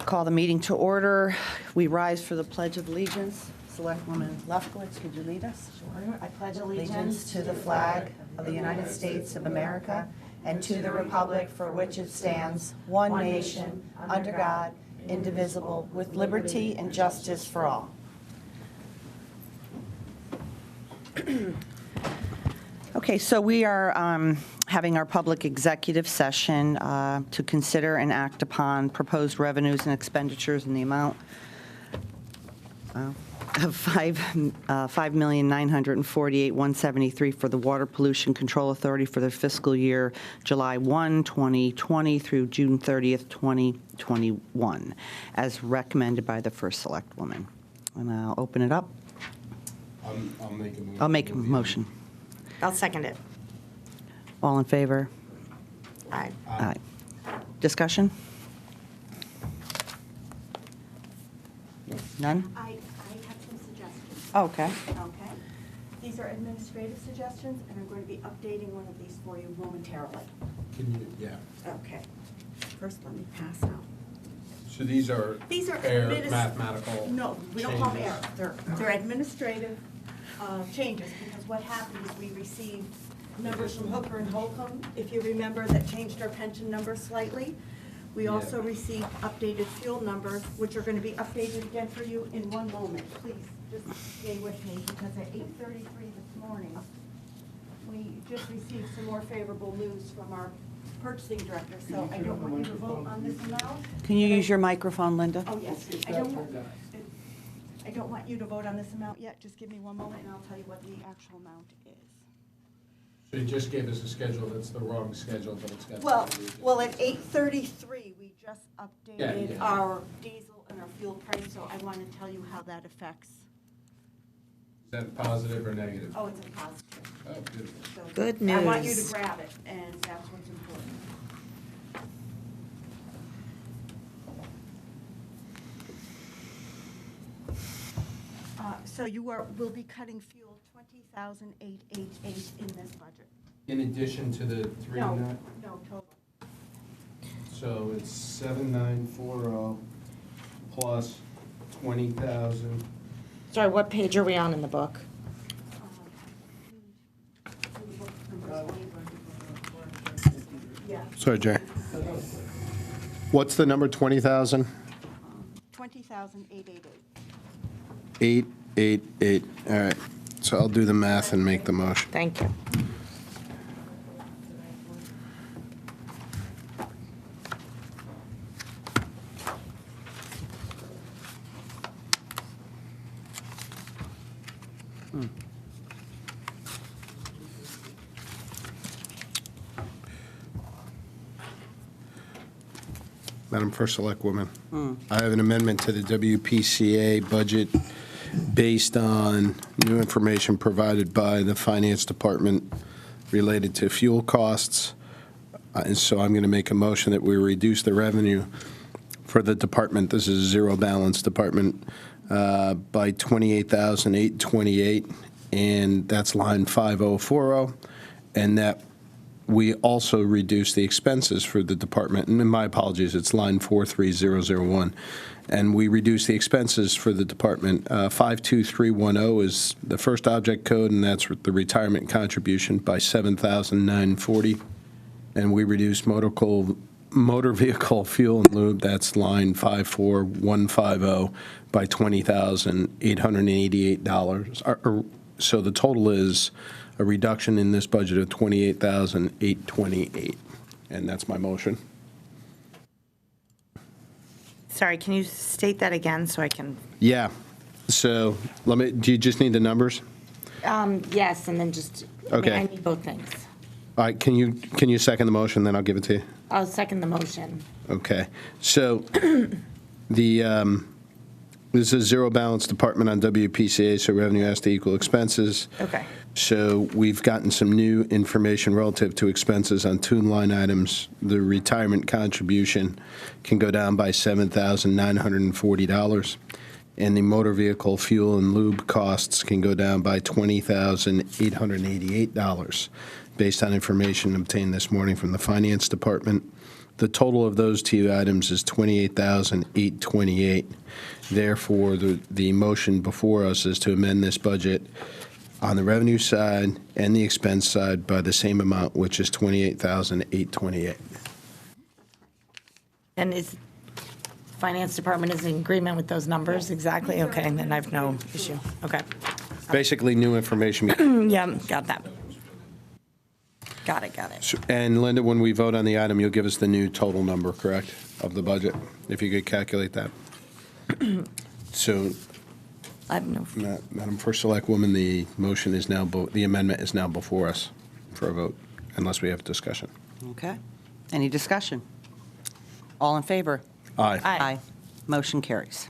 Call the meeting to order. We rise for the Pledge of Allegiance. Selectwoman Lefkowitz, could you lead us? Sure. I pledge Allegiance to the flag of the United States of America and to the republic for which it stands, one nation, under God, indivisible, with liberty and justice for all. Okay, so we are having our public executive session to consider and act upon proposed revenues and expenditures in the amount of $5,948,173 for the Water Pollution Control Authority for the fiscal year July 1, 2020 through June 30th, 2021, as recommended by the first Selectwoman. And I'll open it up. I'll make a motion. I'll second it. All in favor? Aye. Aye. Discussion? None? I have some suggestions. Okay. Okay. These are administrative suggestions, and I'm going to be updating one of these for you momentarily. Can you, yeah. Okay. First, let me pass out. So these are fair mathematical No, we don't call them changes? errors. They're administrative changes, because what happened is we received numbers from Hooker and Holcomb, if you remember, that changed our pension number slightly. We also received updated fuel numbers, which are going to be updated again for you in one moment. Please, just stay with me, because at 8:33 this morning, we just received some more favorable news from our purchasing director, so I don't want you to vote on this amount. Can you use your microphone, Linda? Oh, yes. I don't want you to vote on this amount yet. Just give me one moment, and I'll tell you what the actual amount is. So you just gave us a schedule that's the wrong schedule, but it's got. Well, at 8:33, we just updated Yeah. our diesel and our fuel price, so I want to tell you how that affects. Is that positive or negative? Oh, it's a positive. Oh, beautiful. So Good I want you news. to grab it, and that's what's important. So you will be cutting fuel 20,888 in this budget. In addition to the three No, nine, no, total. so it's 7,940 plus 20,000. Sorry, what page are we on in the book? Yeah, Sorry, Jay. What's the number, 20,000? 20,888. 888. All right. So I'll do the math and make the motion. Thank you. Madam First Selectwoman, I have an amendment to the WPCA budget based on new information provided by the Finance Department related to fuel costs. And so I'm going to make a motion that we reduce the revenue for the department, this is a zero balance department, by $28,828, and that's line 5040, and that we also reduce the expenses for the department, and my apologies, it's line 43001, and we reduce the expenses for the department. 52310 is the first object code, and that's the retirement contribution by $7,940, and we reduce motor vehicle fuel and lube, that's line 54150, by $20,888. So the total is a reduction in this budget of $28,828, and that's my motion. Sorry, can you state that again so I can? Yeah. So do you just need the numbers? Yes, and then just, Okay. I need both things. All right. Can you second the motion? Then I'll give it to you. I'll second the motion. Okay. So this is a zero balance department on WPCA, so revenue has to equal expenses. Okay. So we've gotten some new information relative to expenses on two line items. The retirement contribution can go down by $7,940, and the motor vehicle fuel and lube costs can go down by $20,888, based on information obtained this morning from the Finance Department. The total of those two items is $28,828. Therefore, the motion before us is to amend this budget on the revenue side and the expense side by the same amount, which is $28,828. And is Finance Department is in agreement with those numbers? Exactly, okay, then I have no issue. Okay. Basically, new information. Yeah, got that. Got it. And Linda, when we vote on the item, you'll give us the new total number, correct, of the budget, if you could calculate that. So, I have no, Madam First Selectwoman, the motion is now, the amendment is now before us for a vote, unless we have discussion. Okay. Any discussion? All in favor? Aye. Aye. Motion carries.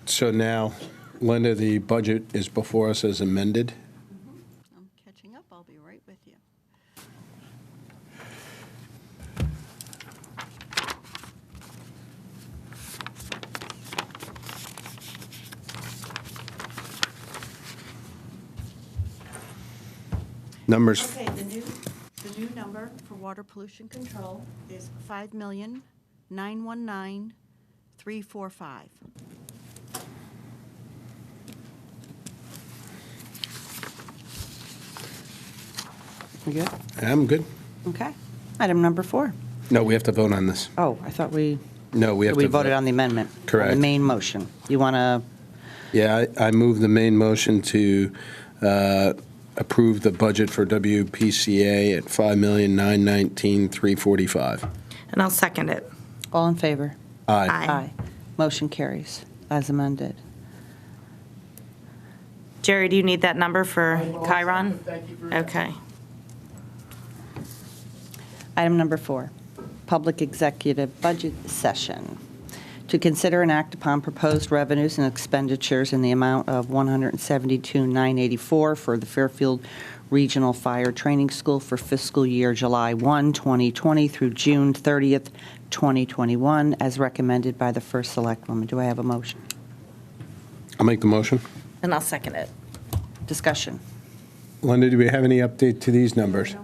So now, Linda, the budget is before us as amended. I'm catching up, I'll be right with you. Numbers, Okay, the new number for water pollution control is 5,919,345. You good? I'm good. Okay. Item number 4. No, we have to vote on this. Oh, I thought we We voted on the amendment. Correct. On the main motion. You want to, Yeah, I move the main motion to approve the budget for WPCA at $5,919,345. and I'll second it. all in favor? Aye. Aye. Motion carries as amended. Jerry, do you need that number for Chiron? Okay. Item number 4, public executive budget session. To consider and act upon proposed revenues and expenditures in the amount of $172,984 for the Fairfield Regional Fire Training School for fiscal year July 1, 2020 through June 30th, 2021, as recommended by the First Selectwoman. Do I have a motion? I'll make the motion. And I'll second it. Discussion. Linda, do we have any update to these numbers?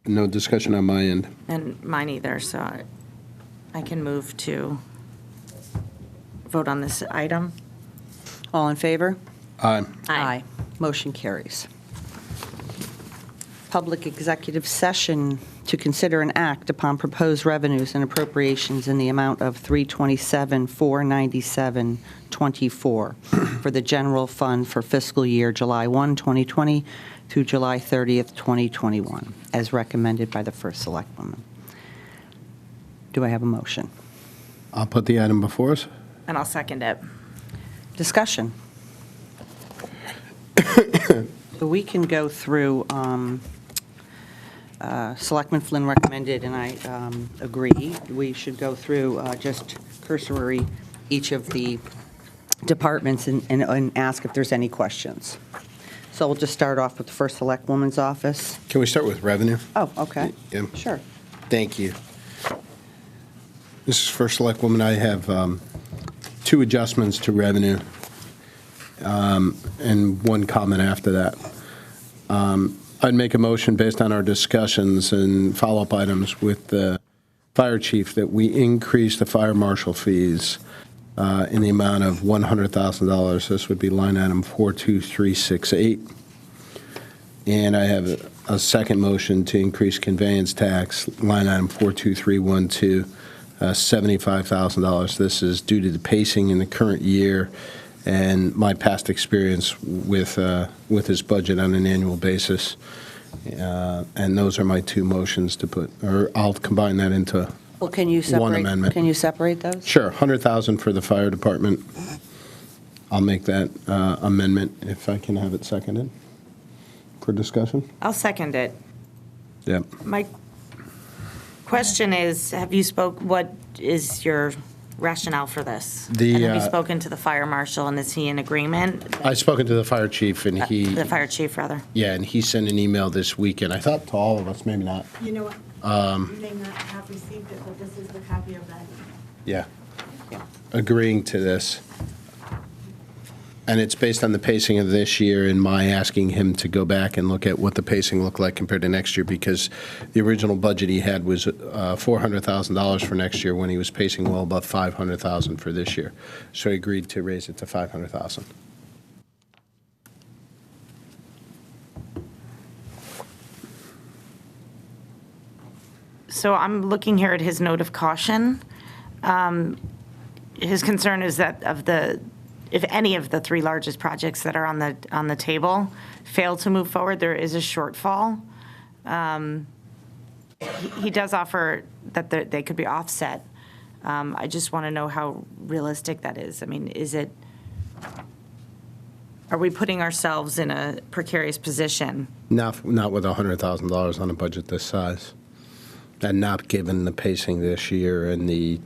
No discussion on my end. And mine either, so I can move to vote on this item. All in favor? Aye. Motion carries. Public executive session to consider and act upon proposed revenues and appropriations in the amount of $327,497.24 for the general fund for fiscal year July 1, 2020 through July 30th, 2021, as recommended by the First Selectwoman. Do I have a motion? I'll put the item before us. And I'll second it. Discussion. So we can go through, Selectman Flynn recommended, and I agree, we should go through just cursory each of the departments and ask if there's any questions. So we'll just start off with the First Selectwoman's office. Can we start with revenue? Oh, okay. Yeah. Sure. Thank you. This is First Selectwoman. I have 2 adjustments to revenue and 1 comment after that. I'd make a motion based on our discussions and follow-up items with the fire chief that we increase the fire marshal fees in the amount of $100,000. This would be line item 42368. And I have a second motion to increase conveyance tax, line item 42312, $75,000. This is due to the pacing in the current year and my past experience with this budget on an annual basis. And those are my 2 motions to put, or I'll combine that into Well, can you separate? one amendment. Can you separate those? Sure, $100,000 for the fire department. I'll make that amendment if I can have it seconded for discussion. I'll second it. Yep. My question is, what is your rationale for this? The, And have you spoken to the fire marshal, and is he in agreement? I've spoken to the fire chief, and he, The fire chief, rather. yeah, and he sent an email this weekend. I thought to all of us, maybe not. You know what? You may not have received it, but this is the copy of that. Yeah. Agreeing to this. And it's based on the pacing of this year and my asking him to go back and look at what the pacing looked like compared to next year, because the original budget he had was $400,000 for next year when he was pacing well above $500,000 for this year. So he agreed to raise it to $500,000. So I'm looking here at his note of caution. His concern is that if any of the three largest projects that are on the table fail to move forward, there is a shortfall. He does offer that they could be offset. I just want to know how realistic that is. I mean, are we putting ourselves in a precarious position? Not with $100,000 on a budget this size, and not given the pacing this year and the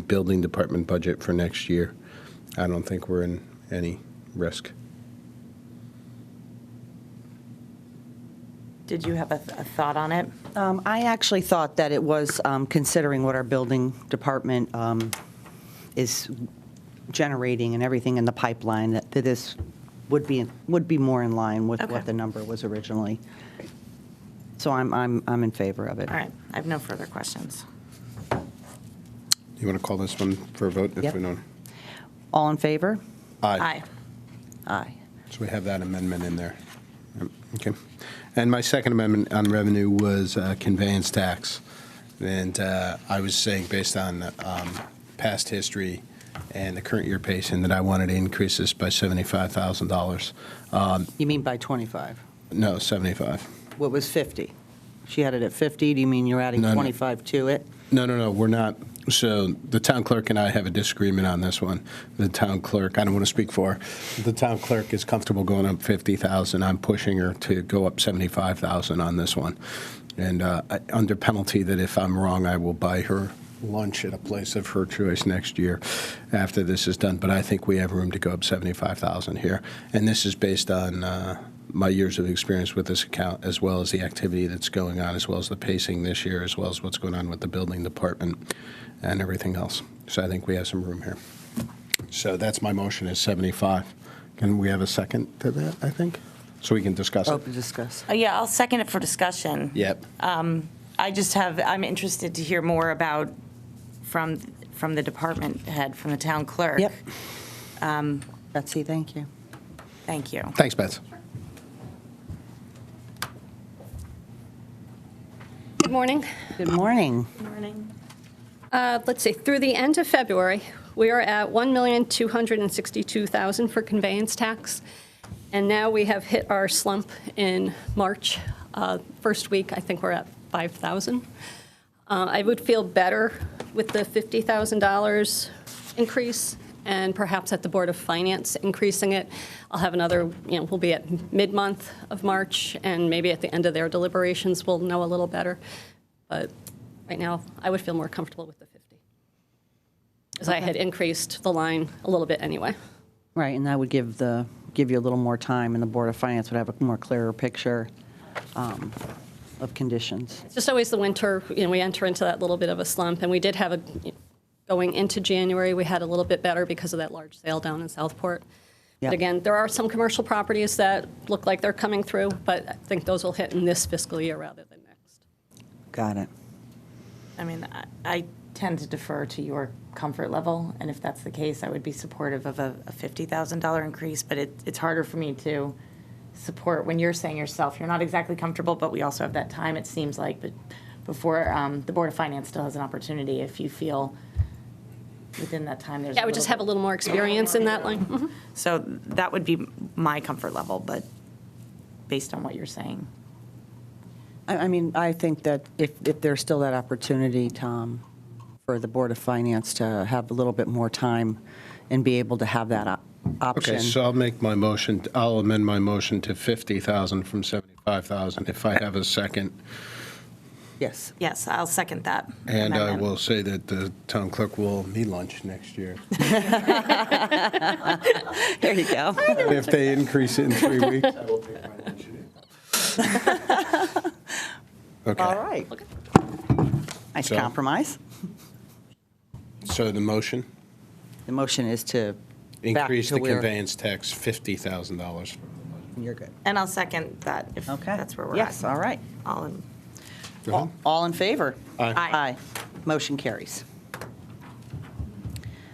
building department budget for next year. I don't think we're in any risk. Did you have a thought on it? I actually thought that it was, considering what our building department is generating and everything in the pipeline, that this would be more in line with Okay. what the number was originally. So I'm in favor of it. All right, I have no further questions. You want to call this one for a vote? If Yep. we don't. All in favor? Aye. Aye. So we have that amendment in there. Yep, okay. And my second amendment on revenue was conveyance tax. And I was saying, based on past history and the current year pacing, that I wanted to increase this by $75,000. You mean by 25? No, 75. What was 50? She had it at 50. Do you mean you're adding No, no. 25 to it? No, we're not. So the town clerk and I have a disagreement on this one. The town clerk, I don't want to speak for her. The town clerk is comfortable going up 50,000. I'm pushing her to go up 75,000 on this one. And under penalty that if I'm wrong, I will buy her lunch at a place of her choice next year after this is done. But I think we have room to go up 75,000 here. And this is based on my years of experience with this account, as well as the activity that's going on, as well as the pacing this year, as well as what's going on with the building department and everything else. So I think we have some room here. So that's my motion, is 75. Can we have a second to that, I think? So we can discuss Oh, it. to discuss. Yeah, I'll second it for discussion. Yep. I'm interested to hear more about, from the department head, from the town clerk. Yep. Betsy, thank you. Thank you. Thanks, Beth. Good morning. Good morning. Morning. Let's see, through the end of February, we are at $1,262,000 for conveyance tax. And now we have hit our slump in March. First week, I think we're at 5,000. I would feel better with the $50,000 increase, and perhaps at the Board of Finance increasing it. I'll have another, we'll be at mid-month of March, and maybe at the end of their deliberations, we'll know a little better. But right now, I would feel more comfortable with the 50, as I had increased the line a little bit anyway. Right, and that would give you a little more time, and the Board of Finance would have a more clearer picture of conditions. It's just always the winter, we enter into that little bit of a slump, and we did have going into January, we had a little bit better because of that large sale down in Southport. Yep. But again, there are some commercial properties that look like they're coming through, but I think those will hit in this fiscal year rather than next. Got it. I mean, I tend to defer to your comfort level, and if that's the case, I would be supportive of a $50,000 increase, but it's harder for me to support when you're saying yourself, you're not exactly comfortable, but we also have that time, it seems like, but before the Board of Finance still has an opportunity if you feel within that time there's Yeah, I would just have a little more experience in that line. Mhm. So that would be my comfort level, but based on what you're saying. I mean, I think that if there's still that opportunity, Tom, for the Board of Finance to have a little bit more time and be able to have that option. Okay, so I'll amend my motion to 50,000 from 75,000 if I have a second. Yes. Yes, I'll second that. And I amendment. will say that the town clerk will me lunch next year. There you go. And if they increase it in 3 weeks, I will take my lunch in. Okay. All right. Nice So- compromise. So the motion? The motion is to Increase to the where- conveyance tax $50,000. You're good. And I'll second that if Okay. that's where we're at. Yes, all right. All in. All in favor? Aye. Aye. Motion carries.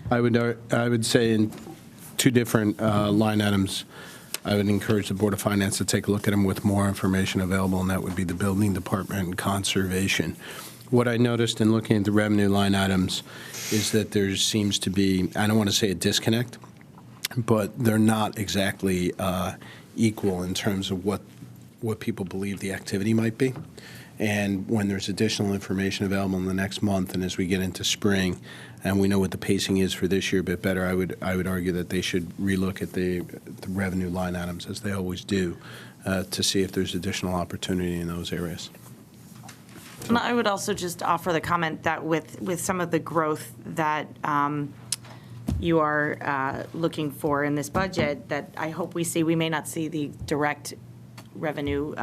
I would say in two different line items, I would encourage the Board of Finance to take a look at them with more information available, and that would be the Building Department and Conservation. What I noticed in looking at the revenue line items is that there seems to be, I don't want to say a disconnect, but they're not exactly equal in terms of what people believe the activity might be. And when there's additional information available in the next month, and as we get into spring, and we know what the pacing is for this year a bit better, I would argue that they should relook at the revenue line items, as they always do, to see if there's additional opportunity in those areas. And I would also just offer the comment that with some of the growth that you are looking for in this budget, that I hope we see, we may not see the direct revenue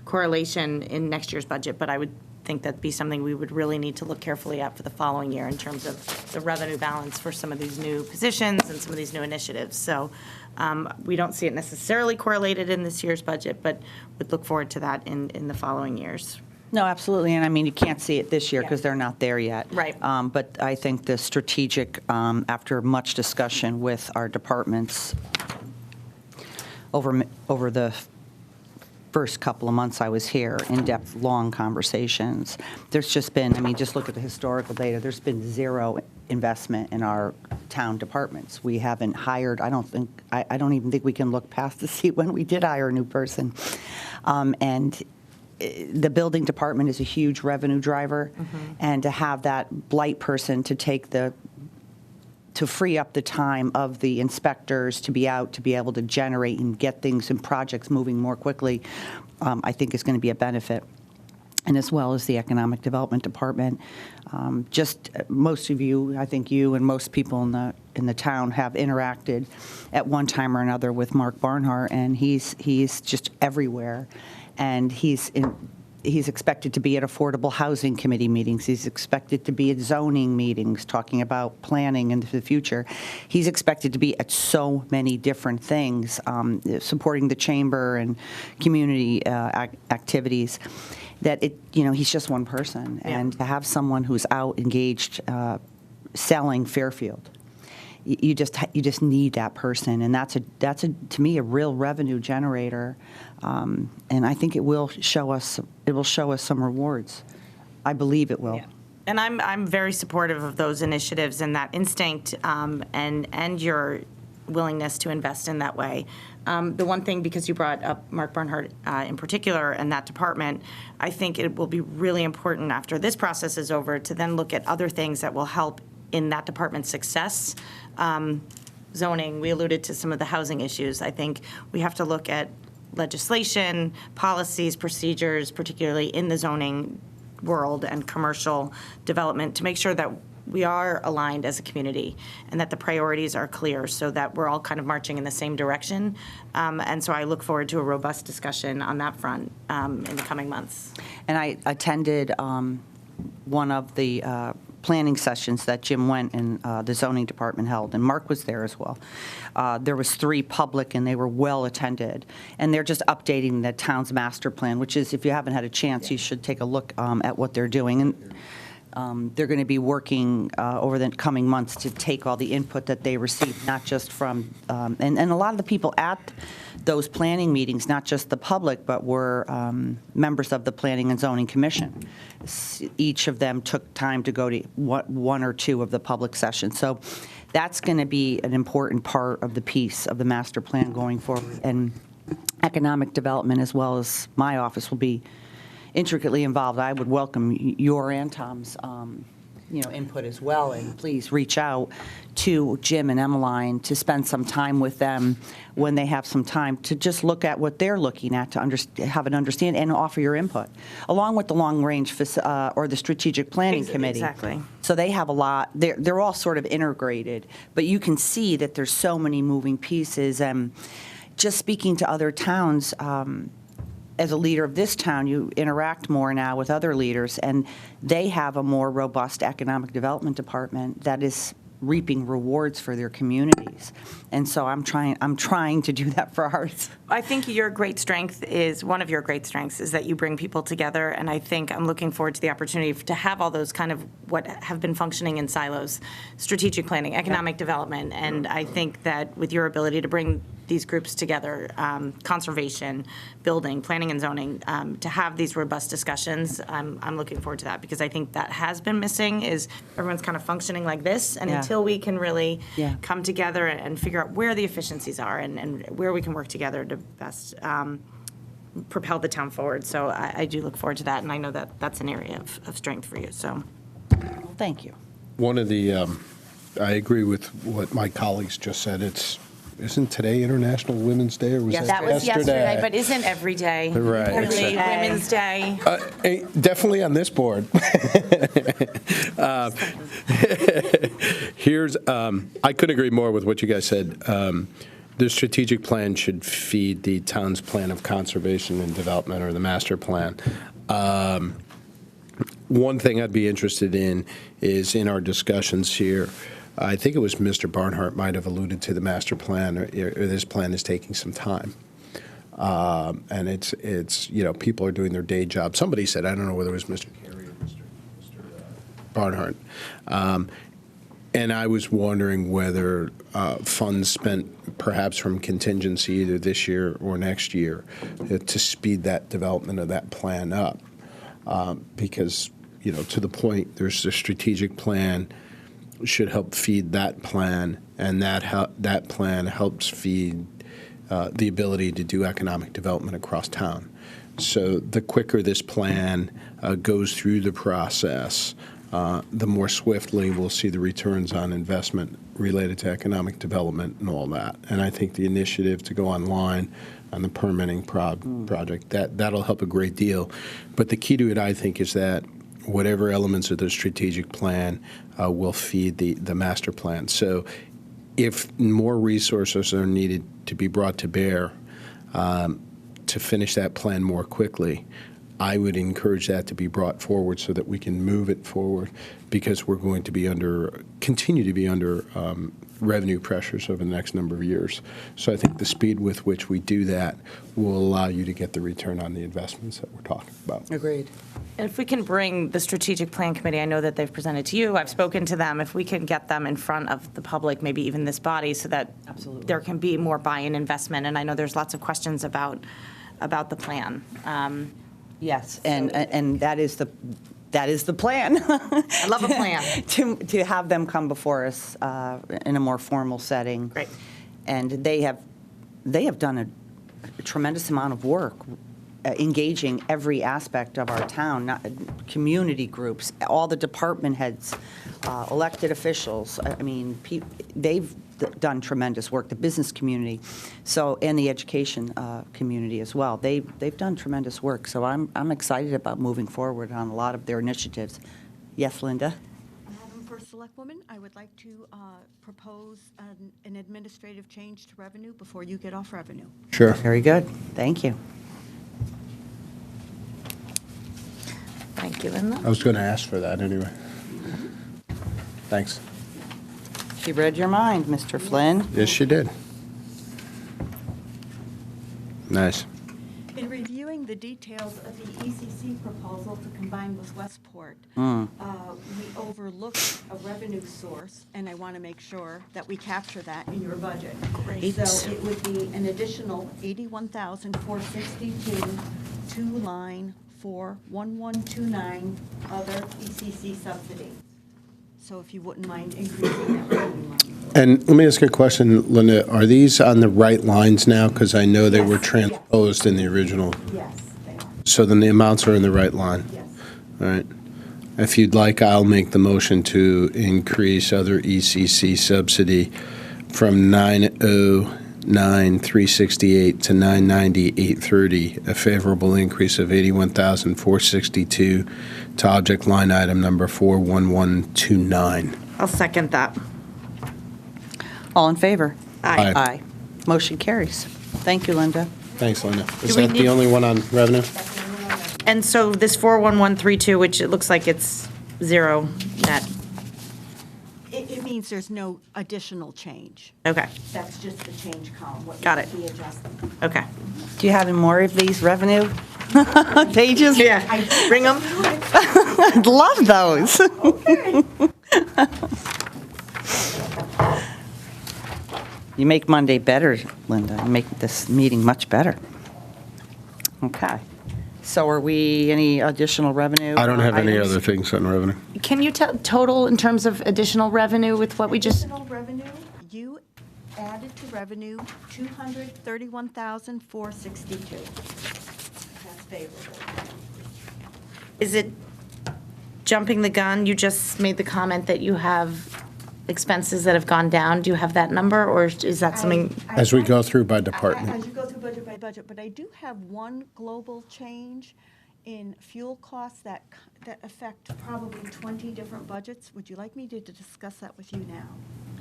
correlation in next year's budget, but I would think that'd be something we would really need to look carefully at for the following year in terms of the revenue balance for some of these new positions and some of these new initiatives. So we don't see it necessarily correlated in this year's budget, but would look forward to that in the following years. No, absolutely, and I mean, you can't see it this year Yeah. because they're not there yet. Right. But I think the strategic, after much discussion with our departments over the first couple of months I was here, in-depth, long conversations, there's just been, I mean, just look at the historical data, there's been zero investment in our town departments. We haven't hired, I don't even think we can look past to see when we did hire a new person. And the building department is a huge revenue driver, and to have that blight person to to free up the time of the inspectors to be out, to be able to generate and get things and projects moving more quickly, I think is going to be a benefit. And as well as the Economic Development Department. Just most of you, I think you and most people in the town have interacted at one time or another with Mark Barnhart, and he's just everywhere. And he's expected to be at Affordable Housing Committee meetings. He's expected to be at zoning meetings, talking about planning into the future. He's expected to be at so many different things, supporting the chamber and community activities, that he's just one person. Yeah. And to have someone who's out engaged selling Fairfield, you just need that person, and that's to me a real revenue generator, and I think it will show us some rewards. I believe it will. Yeah. And I'm very supportive of those initiatives and that instinct and your willingness to invest in that way. The one thing, because you brought up Mark Barnhart in particular and that department, I think it will be really important after this process is over to then look at other things that will help in that department's success. Zoning, we alluded to some of the housing issues. I think we have to look at legislation, policies, procedures, particularly in the zoning world and commercial development, to make sure that we are aligned as a community and that the priorities are clear so that we're all kind of marching in the same direction. And so I look forward to a robust discussion on that front in the coming months. And I attended one of the planning sessions that Jim Went and the zoning department held, and Mark was there as well. There was 3 public, and they were well attended. And they're just updating the town's master plan, which is, if you haven't had a chance, you should take a look at what they're doing. And they're going to be working over the coming months to take all the input that they receive, not just from, and a lot of the people at those planning meetings, not just the public, but were members of the Planning and Zoning Commission. Each of them took time to go to one or two of the public sessions. So that's going to be an important part of the piece of the master plan going forward. And economic development, as well as my office, will be intricately involved. I would welcome your and Tom's input as well, and please reach out to Jim and Emmeline to spend some time with them when they have some time to just look at what they're looking at, to have an understanding and offer your input, along with the long range or the strategic planning committee. Exactly. So they have a lot. They're all sort of integrated, but you can see that there's so many moving pieces. And just speaking to other towns, as a leader of this town, you interact more now with other leaders, and they have a more robust economic development department that is reaping rewards for their communities. And so I'm trying to do that for ours. I think one of your great strengths is that you bring people together, and I think I'm looking forward to the opportunity to have all those kind of what have been functioning in silos, strategic planning, economic development, and I think that with your ability to bring these groups together, conservation, building, planning and zoning, to have these robust discussions, I'm looking forward to that, because I think that has been missing, is everyone's kind of functioning like this, and Yeah. until we can really Yeah. come together and figure out where the efficiencies are and where we can work together to best propel the town forward. So I do look forward to that, and I know that that's an area of strength for you, so. Thank you. One of the, I agree with what my colleagues just said. Isn't today International Women's Day, or was Yes, that That was yesterday, but isn't every day? Right. Every day Women's Day? Definitely on this board. I couldn't agree more with what you guys said. The strategic plan should feed the town's plan of conservation and development, or the master plan. One thing I'd be interested in is, in our discussions here, I think it was Mr. Barnhart might have alluded to the master plan, or this plan is taking some time. And it's people are doing their day job. Somebody said, I don't know whether it was Mr. Carey or Mr. Barnhart. And I was wondering whether funds spent perhaps from contingency either this year or next year to speed that development of that plan up. Because, to the point, there's a strategic plan should help feed that plan, and that plan helps feed the ability to do economic development across town. So the quicker this plan goes through the process, the more swiftly we'll see the returns on investment related to economic development and all that. And I think the initiative to go online on the permitting project, that'll help a great deal. But the key to it, I think, is that whatever elements of the strategic plan will feed the master plan. So if more resources are needed to be brought to bear to finish that plan more quickly, I would encourage that to be brought forward so that we can move it forward, because we're going to continue to be under revenue pressures over the next number of years. So I think the speed with which we do that will allow you to get the return on the investments that we're talking about. Agreed. And if we can bring the strategic plan committee, I know that they've presented to you, I've spoken to them, if we can get them in front of the public, maybe even this body, so that Absolutely. there can be more buy-in investment, and I know there's lots of questions about the plan. Yes, and that is the plan. I love a plan. To have them come before us in a more formal setting. Great. And they have done a tremendous amount of work engaging every aspect of our town, community groups, all the department heads, elected officials. I mean, they've done tremendous work, the business community, and the education community as well. They've done tremendous work, so I'm excited about moving forward on a lot of their initiatives. Yes, Linda? Madam First Selectwoman, I would like to propose an administrative change to revenue before you get off revenue. Sure. Very good. Thank you. Thank you, Linda. I was going to ask for that anyway. Thanks. She read your mind, Mr. Flynn. Yes, she did. Nice. In reviewing the details of the ECC proposal to combine with Westport, Hmm. we overlooked a revenue source, and I want to make sure that we capture that in your budget. Great. So it would be an additional $81,462 to line 41129 other ECC subsidy. So if you wouldn't mind increasing that revenue line. And let me ask you a question, Linda. Are these on the right lines now? Because I know they were Yes. transposed in the original. Yes, they are. So then the amounts are in the right line? Yes. All right. If you'd like, I'll make the motion to increase other ECC subsidy from 909,368 to 990,830, a favorable increase of 81,462 to object line item number 41129. I'll second that. All in favor? Aye. Aye. Motion carries. Thank you, Linda. Thanks, Linda. Is Do we that need- the only one on revenue? And so this 41132, which it looks like it's zero net. It means means there's no additional change. Okay, That's just the change column, what Got you it. see adjusted. okay. Do you have any more of these revenue pages? Yeah, bring them. I'd love those. Okay. You make Monday better, Linda. You make this meeting much better. Okay. So are we, any additional revenue? I don't have any items? other things on revenue. Can you tell total in terms of additional revenue with what we just, Additional revenue, you added to revenue 231,462. That's favorable. is it jumping the gun? You just made the comment that you have expenses that have gone down. Do you have that number, or is that something? As we go through by department. As you go through budget by budget, but I do have one global change in fuel costs that affect probably 20 different budgets. Would you like me to discuss that with you now?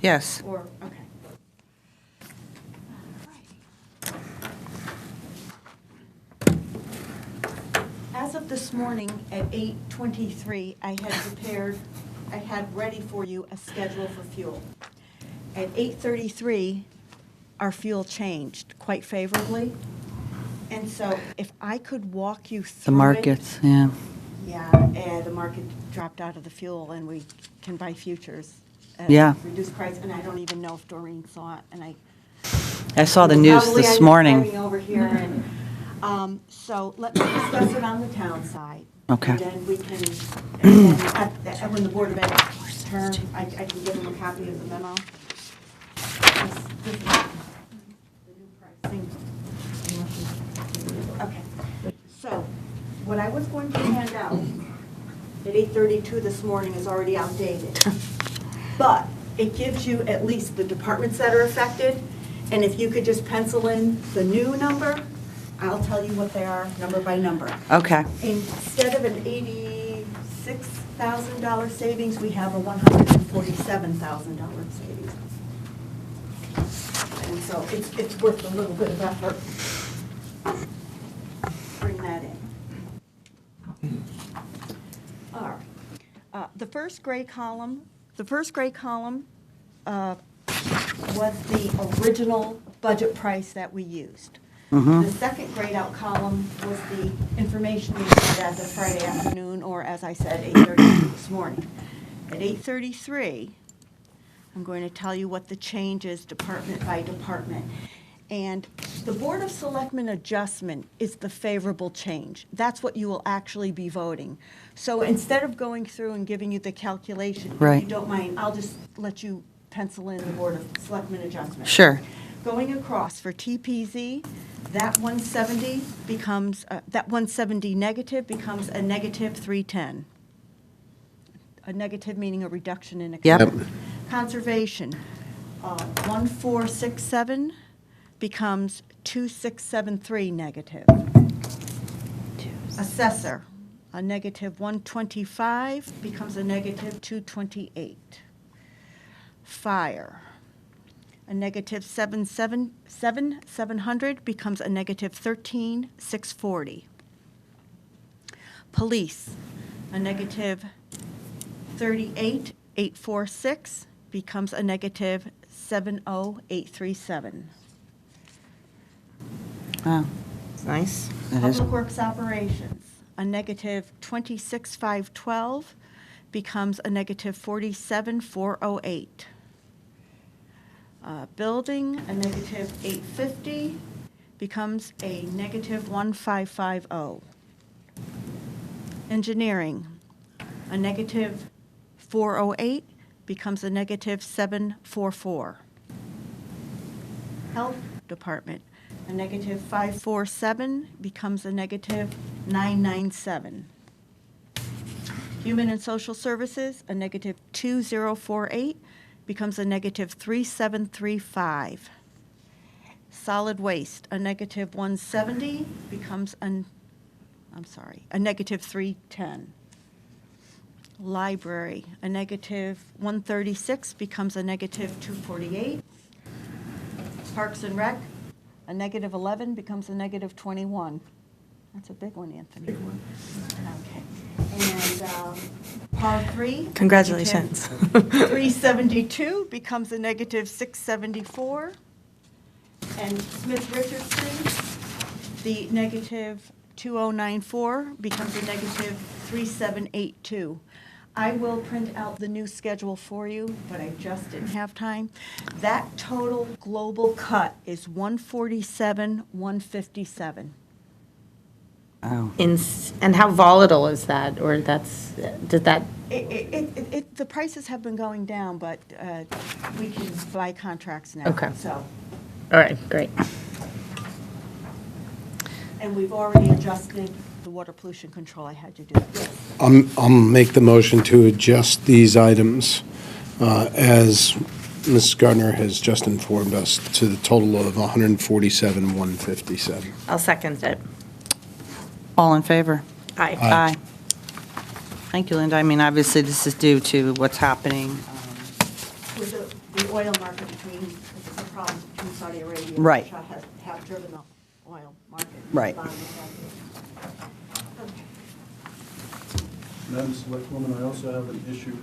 Yes. Or, okay. As of this morning at 8:23, I had ready for you a schedule for fuel. At 8:33, our fuel changed quite favorably. And so if I could walk you through The it. markets, yeah. Yeah, and the market dropped out of the fuel, and we can buy futures at Yeah. a reduced price, and I don't even know if Doreen saw it, and I saw the news Probably this I'm morning. driving over here, and, so let me discuss it on the town side. Okay. And then we can, and then when the Board of Ed turn, I can give them a copy of the memo. This is the new pricing. Okay, so what I was going to hand out at 8:32 this morning is already outdated. But it gives you at least the departments that are affected, and if you could just pencil in the new number, I'll tell you what they are, number by number. Okay. Instead of an $86,000 savings, we have a $147,000 savings. And so it's worth a little bit of effort. Bring that in. All right. The first gray column was the original budget price that we used. The second grayed out column was the information we had as of Friday afternoon, or as I said, 8:32 this morning. At 8:33, I'm going to tell you what the change is department by department. And the Board of Selectmen adjustment is the favorable change. That's what you will actually be voting. So instead of going through and giving you the calculation, if Right. you don't mind, I'll just let you pencil in the Board of Selectmen adjustment. Sure. Going across for TPZ, that 170 becomes, that 170 negative becomes a negative 310. A negative meaning a reduction in Yep. expense. Conservation, 1467 becomes 2673 negative. Assessor, a negative 125 becomes a negative 228. Fire, a negative 700 becomes a negative 13640. Police, a negative 38846 becomes a negative 70837. Wow. It's nice. That is, Public Works Operations, a negative 26512 becomes a negative 47408. Building, a negative 850 becomes a negative 1550. Engineering, a negative 408 becomes a negative 744. Health Department, a negative 547 becomes a negative 997. Human and Social Services, a negative 2048 becomes a negative 3735. Solid Waste, a negative 170 becomes a negative 310. Library, a negative 136 becomes a negative 248. Parks and Rec, a negative 11 becomes a negative 21. That's a big one, Anthony. Big one. Okay. And Par 3. Congratulations. 372 becomes a negative 674. And Smith Richardson, the negative 2094 becomes a negative 3782. I will print out the new schedule for you, but I just didn't have time. That total global cut is 147, 157. Oh. And how volatile is that, or did that, The prices have been going down, but we can buy contracts now. Okay. So, all right, great. and we've already adjusted the water pollution control. I had you do that. I'll make the motion to adjust these items as Mrs. Gardner has just informed us to the total of 147, 157. I'll second it. All in favor? Aye. Aye. Thank you, Linda. I mean, obviously, this is due to what's happening. With the oil market between, the problems between Saudi Arabia and Right. Russia have driven the oil market. Right. Okay. Madam Selectwoman, I also have an issue,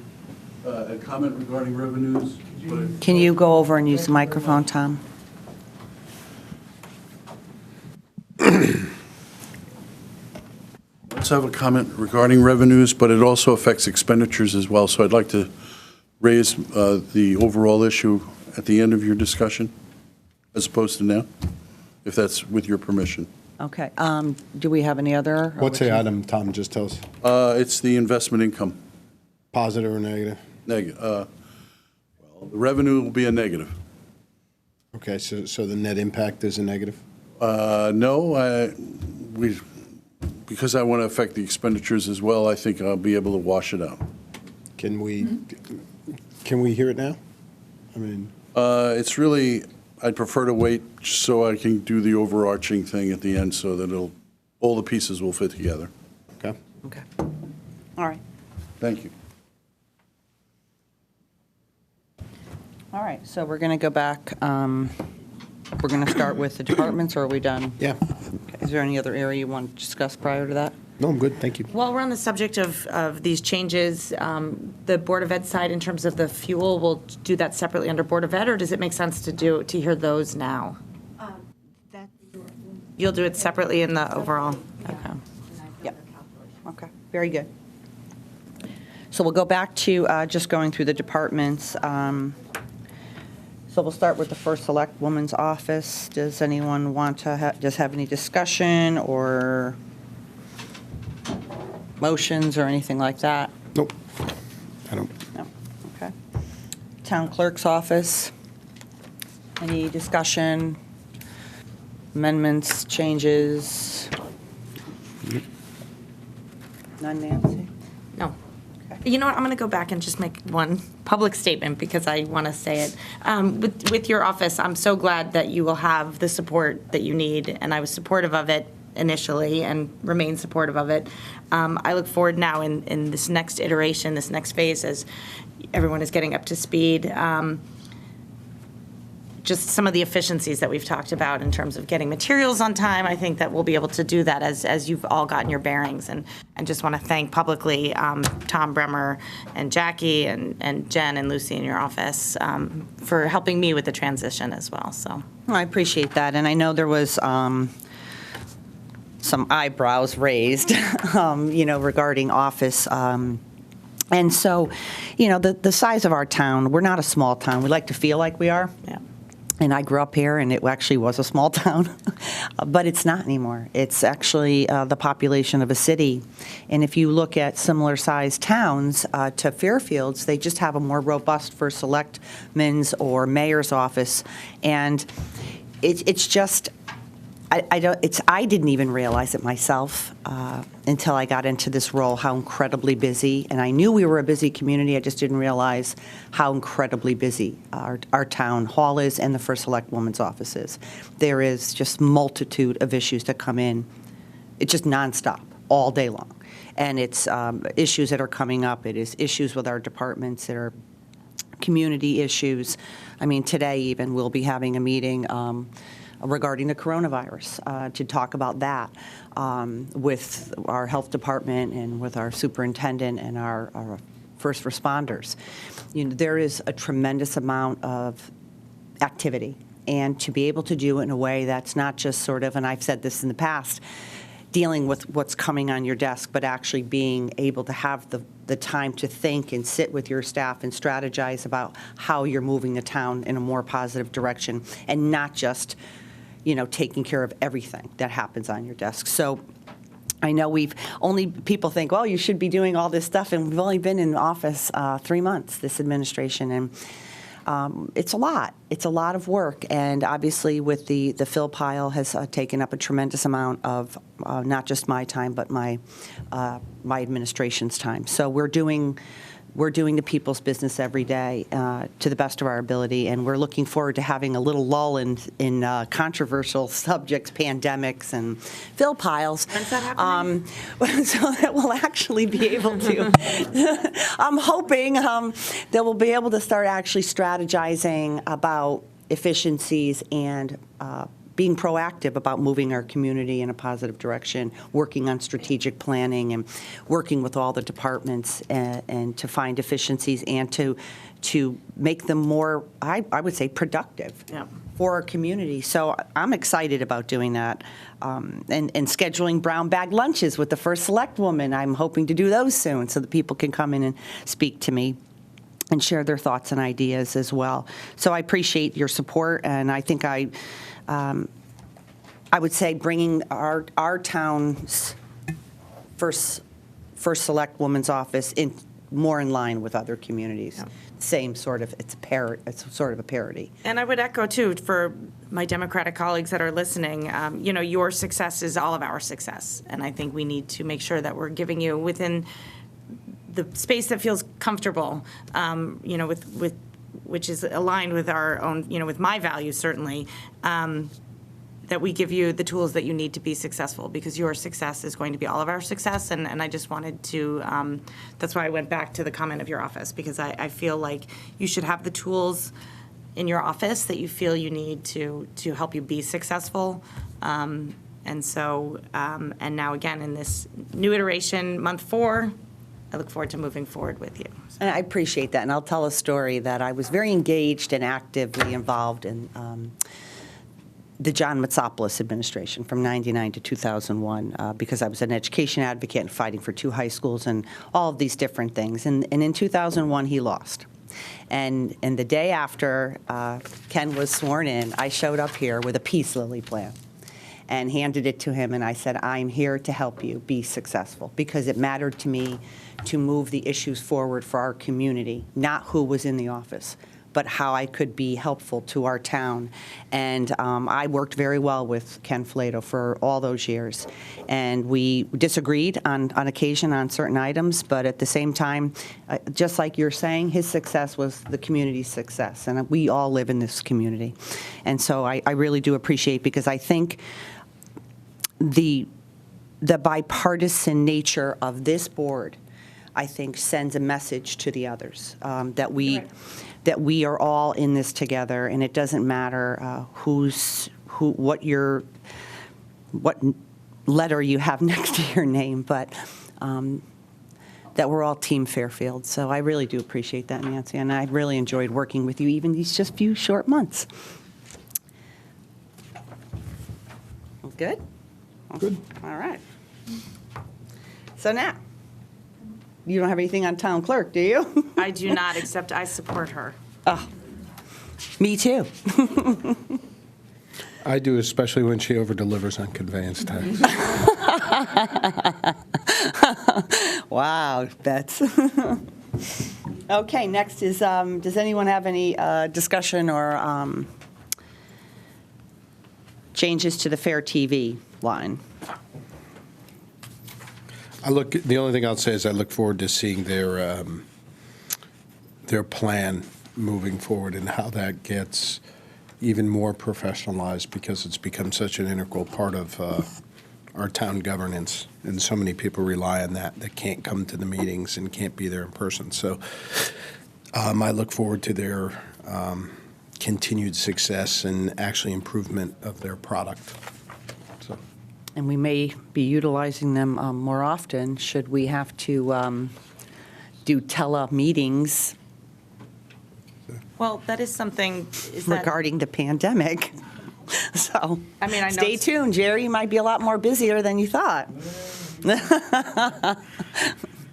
a comment regarding revenues. but- Can you go over and use the microphone, Tom? Let's have a comment regarding revenues, but it also affects expenditures as well. So I'd like to raise the overall issue at the end of your discussion, as opposed to now, if that's with your permission. Okay. Do we have any other? What's the item, Tom, just tell us? It's the investment income. Positive or negative? Well, the revenue will be a negative. Okay, so the net impact is a negative? No, because I want to affect the expenditures as well, I think I'll be able to wash it out. Can we hear it now? I mean, It's really, I'd prefer to wait so I can do the overarching thing at the end so that all the pieces will fit together. okay. Okay. All right. Thank you. All right, so we're going to go back. We're going to start with the departments, or are we done? Yeah. Okay. Is there any other area you want to discuss prior to that? No, I'm good, thank you. While we're on the subject of these changes, the Board of Ed side, in terms of the fuel, we'll do that separately under Board of Ed, or does it make sense to hear those now? That- You'll do it separately in the overall? Yeah. Okay. And I've done Yep. the calculation. Okay, very good. So we'll go back to just going through the departments. So we'll start with the first Select Woman's office. Does anyone want to just have any discussion or motions or anything like that? Nope, I don't. No, okay. Town Clerk's office, any discussion, amendments, changes? None, Nancy? No. You know what, I'm going to go back and just make one public statement because I want to say it. With your office, I'm so glad that you will have the support that you need, and I was supportive of it initially and remain supportive of it. I look forward now in this next iteration, this next phase, as everyone is getting up to speed, just some of the efficiencies that we've talked about in terms of getting materials on time. I think that we'll be able to do that as you've all gotten your bearings. And just want to thank publicly Tom Bremer and Jackie and Jen and Lucy in your office for helping me with the transition as well. So I appreciate that, and I know there was some eyebrows raised, regarding office. And so, the size of our town, we're not a small town. We like to feel like we are. yeah. And I grew up here, and it actually was a small town, but it's not anymore. It's actually the population of a city. And if you look at similar-sized towns to Fairfield's, they just have a more robust first selectman's or mayor's office. And it's just, I didn't even realize it myself until I got into this role, how incredibly busy. And I knew we were a busy community. I just didn't realize how incredibly busy our town hall is and the first select woman's office is. There is just multitude of issues that come in. It's just nonstop, all day long. And it's issues that are coming up. It is issues with our departments that are community issues. I mean, today even, we'll be having a meeting regarding the coronavirus, to talk about that with our health department and with our superintendent and our first responders. You know, there is a tremendous amount of activity, and to be able to do it in a way that's not just sort of, and I've said this in the past, dealing with what's coming on your desk, but actually being able to have the time to think and sit with your staff and strategize about how you're moving the town in a more positive direction, and not just, you know, taking care of everything that happens on your desk. So I know people think, well, you should be doing all this stuff, and we've only been in office 3 months, this administration, and it's a lot. It's a lot of work, and obviously with the fill pile has taken up a tremendous amount of not just my time, but my administration's time. So we're doing the people's business every day to the best of our ability, and we're looking forward to having a little lull in controversial subjects, pandemics, and fill piles. When's that happening? So that we'll actually be able to. I'm hoping that we'll be able to start actually strategizing about efficiencies and being proactive about moving our community in a positive direction, working on strategic planning and working with all the departments and to find efficiencies and to make them more, I would say, productive for our community. So I'm excited about doing that and scheduling brown bag lunches with the first select woman. I'm hoping to do those soon so that people can come in and speak to me and share their thoughts and ideas as well. So I appreciate your support, and I think I would say bringing our town's first select woman's office in more in line with other communities. Yeah. Same sort of, it's sort of a parity. And I would echo, too, for my Democratic colleagues that are listening, you know, your success is all of our success. And I think we need to make sure that we're giving you within the space that feels comfortable, you know, with which is aligned with our own, you know, with my values, certainly, that we give you the tools that you need to be successful, because your success is going to be all of our success. And I just wanted to, that's why I went back to the comment of your office, because I feel like you should have the tools in your office that you feel you need to help you be successful. And so, and now again, in this new iteration, month 4, I look forward to moving forward with you. And I appreciate that, and I'll tell a story that I was very engaged and actively involved in the John Matsopoulos administration from 99 to 2001 because I was an education advocate and fighting for 2 high schools and all of these different things. And in 2001, he lost. And the day after Ken was sworn in, I showed up here with a peace lily plan and handed it to him, and I said, I'm here to help you be successful, because it mattered to me to move the issues forward for our community, not who was in the office, but how I could be helpful to our town. And I worked very well with Ken Flato for all those years. And we disagreed on occasion on certain items, but at the same time, just like you're saying, his success was the community's success. And we all live in this community. And so I really do appreciate, because I think the bipartisan nature of this board, I think, sends a message to the others that we are all in this together, and it doesn't matter what letter you have next to your name, but that we're all Team Fairfield. So I really do appreciate that, Nancy, and I really enjoyed working with you even these just few short months. Good? Good. All right. So now, you don't have anything on town clerk, do you? I do not, except I support her. Oh, me too. I do, especially when she over-delivers on conveyance tax. Wow, Bets. Okay, next is, does anyone have any discussion or changes to the FairTV line? The only thing I'll say is I look forward to seeing their plan moving forward and how that gets even more professionalized, because it's become such an integral part of our town governance, and so many people rely on that can't come to the meetings and can't be there in person. So I look forward to their continued success and actually improvement of their product. So, And we may be utilizing them more often should we have to do tele-meetings Well, that is something, is that, regarding the pandemic. So, I mean, I know stay it's- tuned, Jerry. You might be a lot more busier than you thought.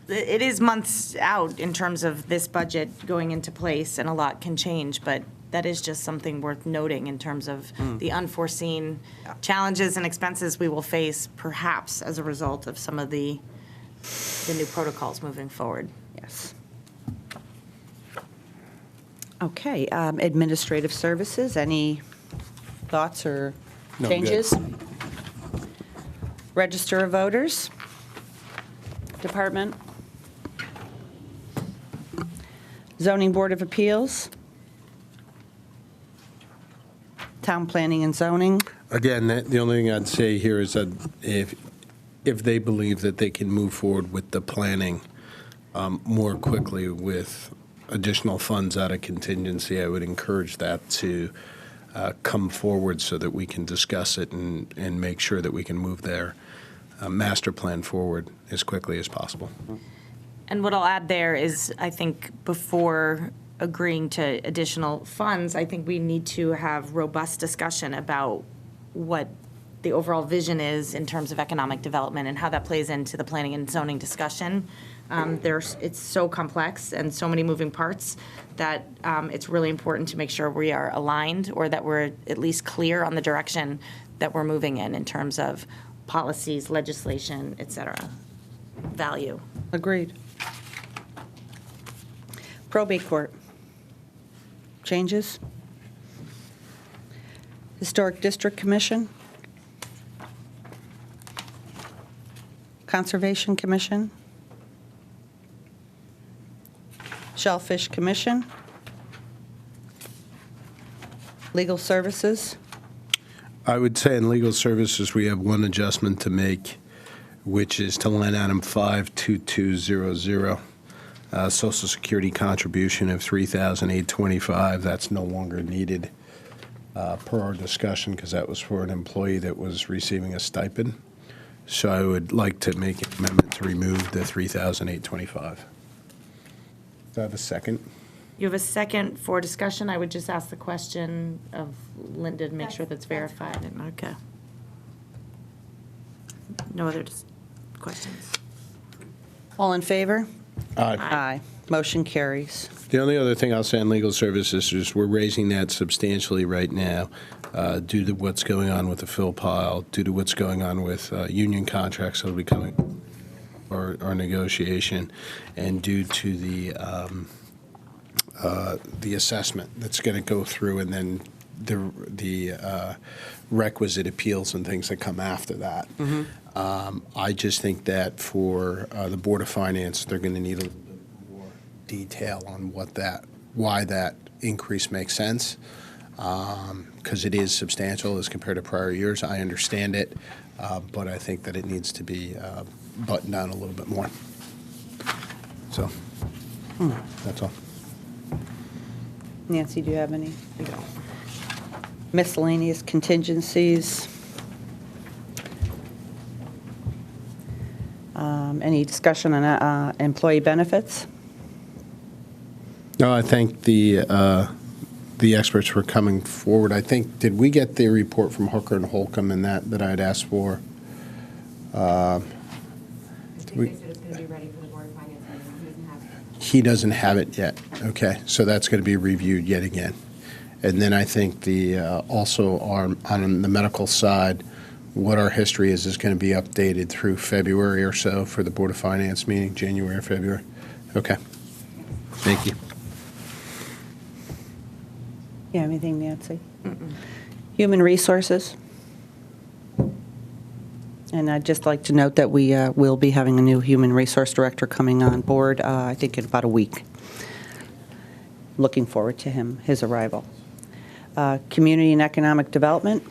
it is months out in terms of this budget going into place, and a lot can change, but that is just something worth noting in terms of the unforeseen challenges and expenses we will face, perhaps as a result of some of the new protocols moving forward. Yes. Okay, administrative services, any thoughts or No, good. changes? Register of Voters Department. Zoning Board of Appeals. Town Planning and Zoning. again, the only thing I'd say here is that if they believe that they can move forward with the planning more quickly with additional funds out of contingency, I would encourage that to come forward so that we can discuss it and make sure that we can move their master plan forward as quickly as possible. And what I'll add there is, I think before agreeing to additional funds, I think we need to have robust discussion about what the overall vision is in terms of economic development and how that plays into the planning and zoning discussion. It's so complex and so many moving parts that it's really important to make sure we are aligned, or that we're at least clear on the direction that we're moving in terms of policies, legislation, et cetera. Value. Agreed. Probate Court. Changes? Historic District Commission? Conservation Commission? Shellfish Commission? Legal Services? I would say in legal services, we have one adjustment to make, which is to line item 52200, Social Security contribution of $3,825. That's no longer needed per our discussion, because that was for an employee that was receiving a stipend. So I would like to make an amendment to remove the $3,825. Do I have a second? You have a second for discussion. I would just ask the question of Linda to make sure that's verified. Okay. No other questions? All in favor? Aye. Aye. Motion carries. The only other thing I'll say on legal services is we're raising that substantially right now due to what's going on with the fill pile, due to what's going on with union contracts that will be coming, or negotiation, and due to the assessment that's going to go through, and then the requisite appeals and things that come after that. I just think that for the Board of Finance, they're going to need a little bit more detail on why that increase makes sense, because it is substantial as compared to prior years. I understand it, but I think that it needs to be buttoned down a little bit more. So, that's all. Nancy, do you have any? Miscellaneous contingencies? Any discussion on employee benefits? No, I thank the experts for coming forward. I think, did we get the report from Hooker and Holcomb in that I had asked for? I think they said it's going to be ready for the Board of Finance meeting. He doesn't have it. He doesn't have it yet. Okay, so that's going to be reviewed yet again. And then I think also on the medical side, what our history is going to be updated through February or so for the Board of Finance meeting, January or February. Okay. Thank you. You have anything, Nancy? Human Resources? And I'd just like to note that we will be having a new Human Resource Director coming on board, I think in about a week. Looking forward to his arrival. Community and Economic Development?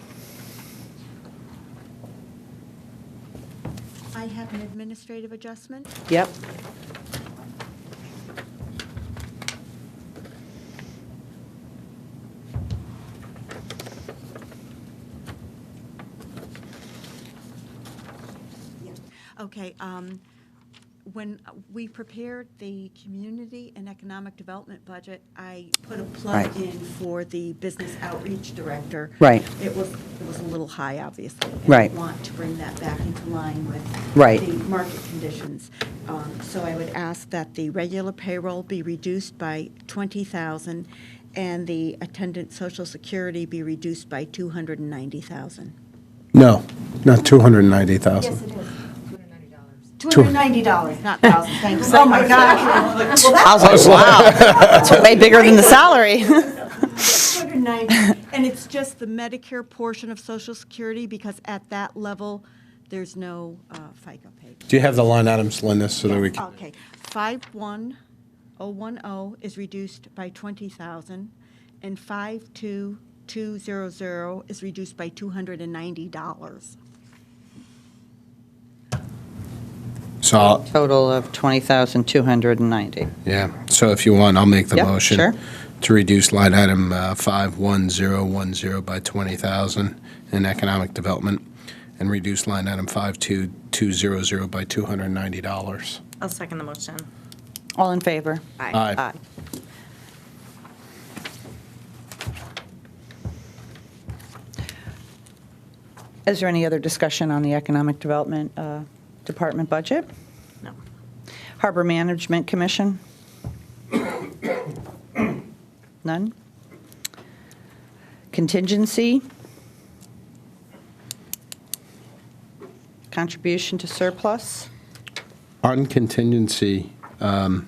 I have an administrative adjustment. Yep. Okay, when we prepared the community and economic development budget, I put a plug Right. in for the business outreach director. Right. It was a little high, obviously. and Right. I want to bring that back into line with Right. the market conditions. So I would ask that the regular payroll be reduced by 20,000 and the attendant social security be reduced by 290,000. No, not 290,000. Yes, it is. $290, not 1,000, thank you. Oh, my gosh. Well, I was like, wow, that's way bigger than the salary. 290, and it's just the Medicare portion of Social Security, because at that level, there's no FICA pay. Do you have the line items, Linda, so that we can? Okay, 51010 is reduced by 20,000, and 52200 is reduced by $290. So, Total of 20,290. yeah, so if you want, I'll make the Yeah, motion. sure. To reduce line item 51010 by 20,000 in economic development, and reduce line item 52200 by $290. I'll second the motion. All in favor? Aye. Is there any other discussion on the Economic Development Department budget? No. Harbor Management Commission? None? Contingency? Contribution to surplus? On contingency, sorry,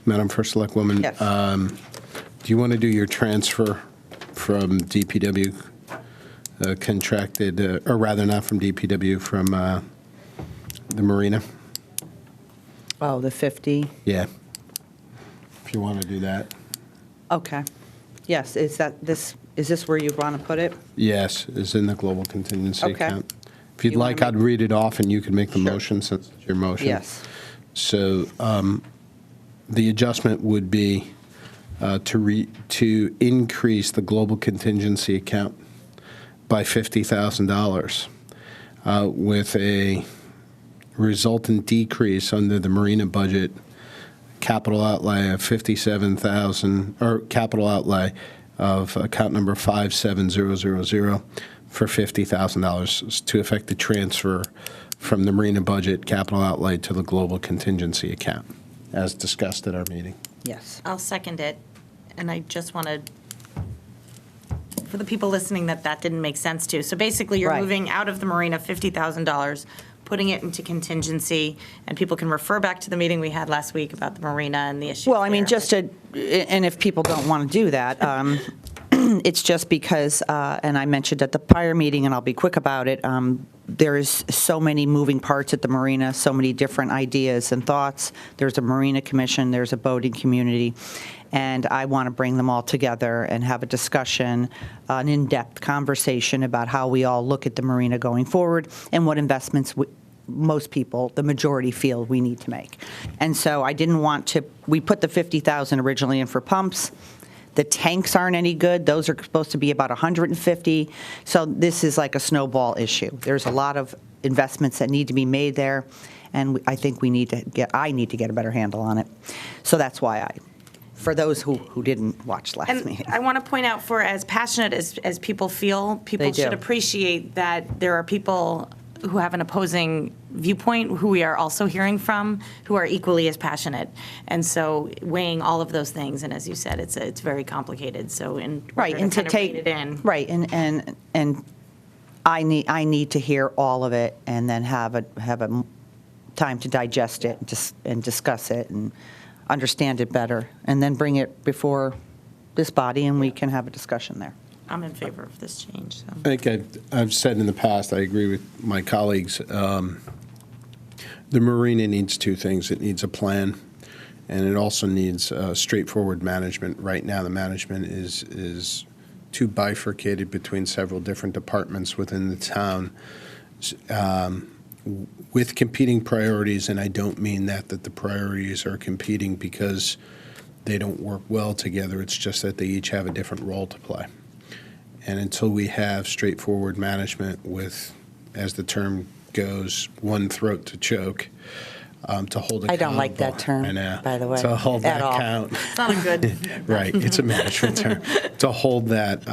Madam First Selectwoman. Yes. Do you want to do your transfer from DPW contracted, or rather not from DPW, from the marina? Oh, the 50? Yeah. If you want to do that. Okay. Yes, is this where you want to put it? Yes, it's in the global contingency Okay. account. If you'd You wanna like, I'd read it off and you can make the Sure. motion since it's your motion. Yes. So the adjustment would be to increase the global contingency account by $50,000 with a resultant decrease under the marina budget, capital outlay of 57,000, or capital outlay of account number 57000 for $50,000 to effect the transfer from the marina budget capital outlay to the global contingency account, as discussed at our meeting. Yes. I'll second it, and I just wanted, for the people listening that didn't make sense to. So basically, you're Right. moving out of the marina $50,000, putting it into contingency, and people can refer back to the meeting we had last week about the marina and the issues Well, I mean, there. just to, and if people don't want to do that, it's just because, and I mentioned at the prior meeting, and I'll be quick about it, there is so many moving parts at the marina, so many different ideas and thoughts. There's a marina commission, there's a boating community, and I want to bring them all together and have a discussion, an in-depth conversation about how we all look at the marina going forward and what investments most people, the majority, feel we need to make. And so I didn't want to, we put the 50,000 originally in for pumps. The tanks aren't any good. Those are supposed to be about 150. So this is like a snowball issue. There's a lot of investments that need to be made there, and I think I need to get a better handle on it. So that's why for those who didn't watch last And meeting. I want to point out, for as passionate as people feel, people They do. should appreciate that there are people who have an opposing viewpoint, who we are also hearing from, who are equally as passionate. And so weighing all of those things, and as you said, it's very complicated, so in Right, order and to kind of take, rein it in. right, and I need to hear all of it and then have a time to digest it and discuss it and understand it better, and then bring it before this body and we can have a discussion there. I'm in favor of this change, so. I think I've said in the past, I agree with my colleagues, the marina needs two things. It needs a plan, and it also needs straightforward management. Right now, the management is too bifurcated between several different departments within the town with competing priorities, and I don't mean that the priorities are competing because they don't work well together. It's just that they each have a different role to play. And until we have straightforward management with, as the term goes one throat to choke, to hold accountable. I don't like that term, I know. by the way, To hold at that all. count. It's not a good, Right, it's a management term. To hold that,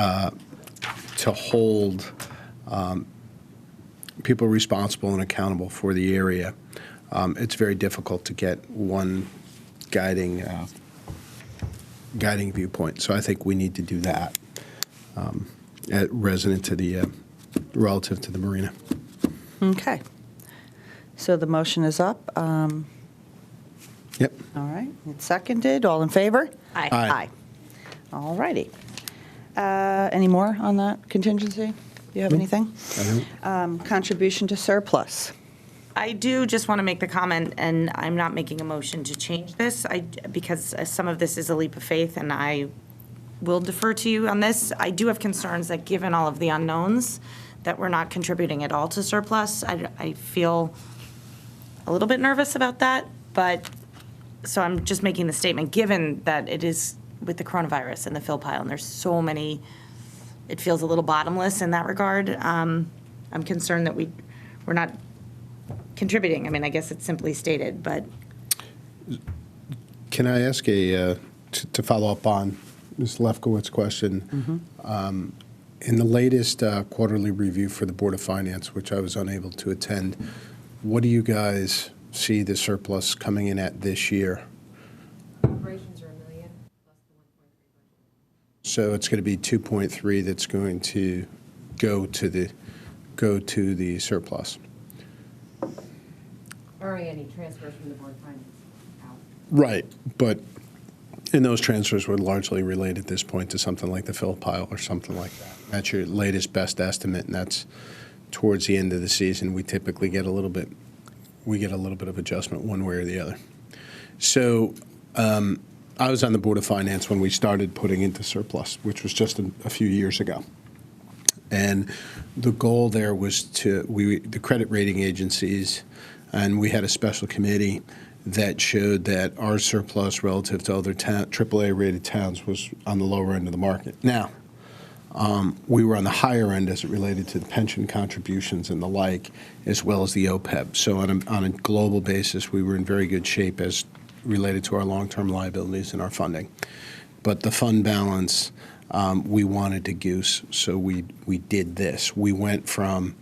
people responsible and accountable for the area, it's very difficult to get one guiding viewpoint. So I think we need to do that relative to the marina. Okay. So the motion is up. Yep. All right, it's seconded. All in favor? Aye. Aye. All righty. Any more on that contingency? Do you have anything? Contribution to surplus. I do just want to make the comment, and I'm not making a motion to change this, because some of this is a leap of faith, and I will defer to you on this. I do have concerns that given all of the unknowns, that we're not contributing at all to surplus. I feel a little bit nervous about that, but, so I'm just making the statement, given that it is with the coronavirus and the fill pile, and there's so many, it feels a little bottomless in that regard. I'm concerned that we're not contributing. I mean, I guess it's simply stated, but. Can I ask to follow up on Ms. Lefkowitz's question? In the latest quarterly review for the Board of Finance, which I was unable to attend, what do you guys see the surplus coming in at this year? Operations are $1 million plus the 1.3 budget. So it's going to be 2.3 that's going to go to the surplus. Barring any transfers from the board of finance out. Right, but those transfers were largely related at this point to something like the fill pile or something like that. That's your latest best estimate, and that's towards the end of the season. We typically get a little bit of adjustment one way or the other. So I was on the Board of Finance when we started putting into surplus, which was just a few years ago. And the goal there was the credit rating agencies, and we had a special committee that showed that our surplus relative to other AAA-rated towns was on the lower end of the market. Now, we were on the higher end as it related to the pension contributions and the like, as well as the OPEB. So on a global basis, we were in very good shape as related to our long-term liabilities and our funding. But the fund balance, we wanted to goose, so we did this. We went from,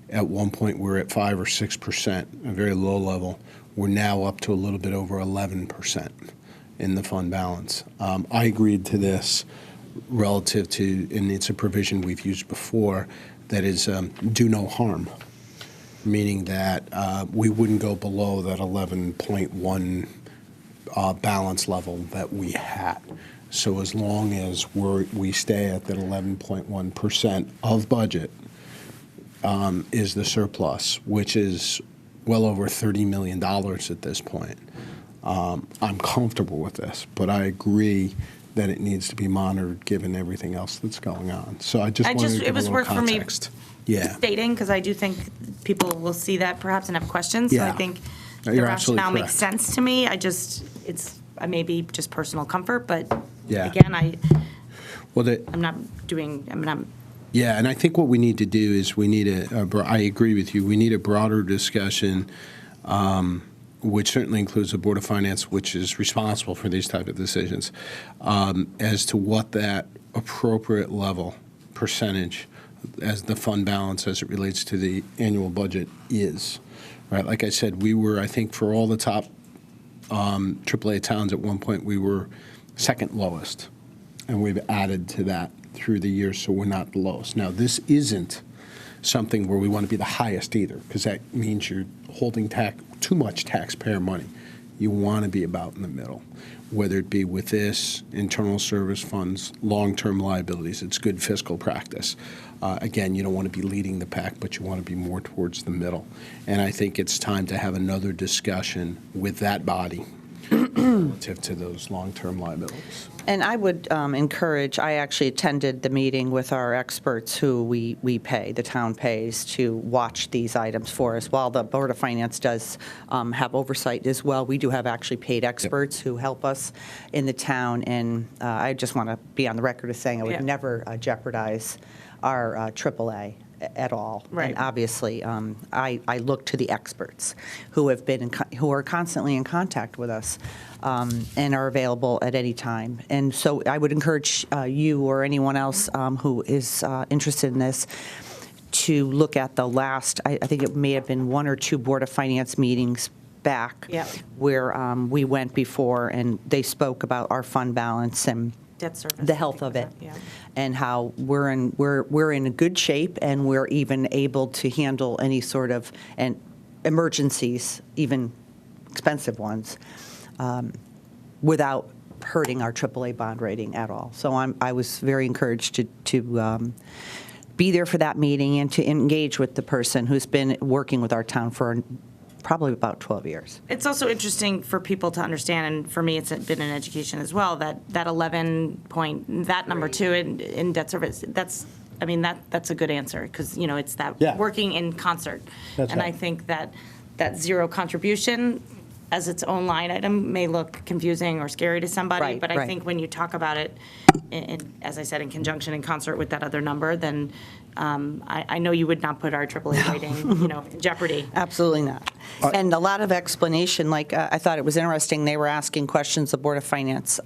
at one point, we were at 5 or 6%, a very low level. We're now up to a little bit over 11% in the fund balance. I agreed to this relative to, and it's a provision we've used before, that is do no harm, meaning that we wouldn't go below that 11.1 balance level that we had. So as long as we stay at that 11.1% of budget is the surplus, which is well over $30 million at this point. I'm comfortable with this, but I agree that it needs to be monitored given everything else that's going on. So I just wanted to give a little context. Stating, because I do think people will see that perhaps and have questions. So I Yeah. think No, the you're absolutely rationale makes correct. sense to me. It's maybe just personal comfort, but Yeah. again, Well, I'm not. yeah, and I think what we need to do is I agree with you, we need a broader discussion, which certainly includes the Board of Finance, which is responsible for these type of decisions, as to what that appropriate level percentage as the fund balance as it relates to the annual budget is. Right, like I said, we were, I think, for all the top AAA towns at one point, we were second lowest, and we've added to that through the years, so we're not the lowest. Now, this isn't something where we want to be the highest either, because that means you're holding too much taxpayer money. You want to be about in the middle, whether it be with this, internal service funds, long-term liabilities. It's good fiscal practice. Again, you don't want to be leading the pack, but you want to be more towards the middle. And I think it's time to have another discussion with that body relative to those long-term liabilities. And I would encourage, I actually attended the meeting with our experts who we pay, the town pays, to watch these items for us. While the Board of Finance does have oversight as well, we do have actually paid experts who help us in the town. And I just want to be on the record as saying I would never jeopardize our AAA at all. Right. And obviously, I look to the experts who have been, who are constantly in contact with us and are available at any time. And so I would encourage you or anyone else who is interested in this to look at the last, I think it may have been 1 or 2 Board of Finance meetings back Yep. where we went before and they spoke about our fund balance and Debt service. the health of it, Yeah. and how we're in a good shape, and we're even able to handle any sort of emergencies, even expensive ones, without hurting our AAA bond rating at all. So I was very encouraged to be there for that meeting and to engage with the person who's been working with our town for probably about 12 years. It's also interesting for people to understand, and for me, it's been an education as well, that 11 point, that number 2 in debt service, that's a good answer, because, it's that Yeah. working in concert. That's And right. I think that zero contribution as its own line item may look confusing or scary to somebody, Right, but I right. think when you talk about it, as I said, in conjunction, in concert with that other number, then I know you would not put our AAA rating, in jeopardy. Absolutely not. And a lot of explanation, like, I thought it was interesting, they were asking questions, the Board of Finance,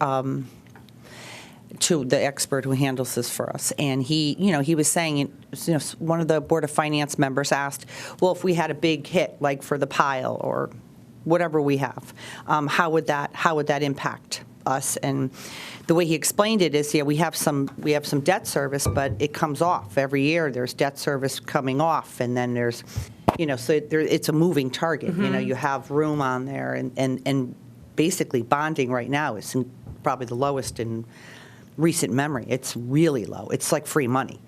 to the expert who handles this for us. And he was saying, one of the Board of Finance members asked, well, if we had a big hit, like for the pile or whatever we have, how would that impact us? And the way he explained it is, we have some debt service, but it comes off every year. There's debt service coming off, and then there's, so it's a moving target. You have room on there, and basically bonding right now is probably the lowest in recent memory. It's really low. It's like free money,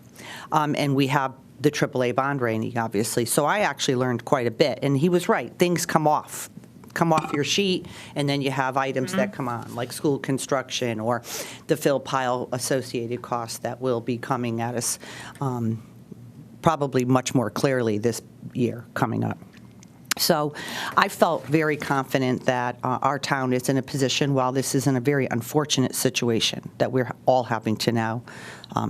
and we have the AAA bond rating, obviously. So I actually learned quite a bit, and he was right. Things come off your sheet, and then you have items that come on, like school construction or the fill pile associated costs that will be coming at us probably much more clearly this year coming up. So I felt very confident that our town is in a position, while this is in a very unfortunate situation that we're all having to now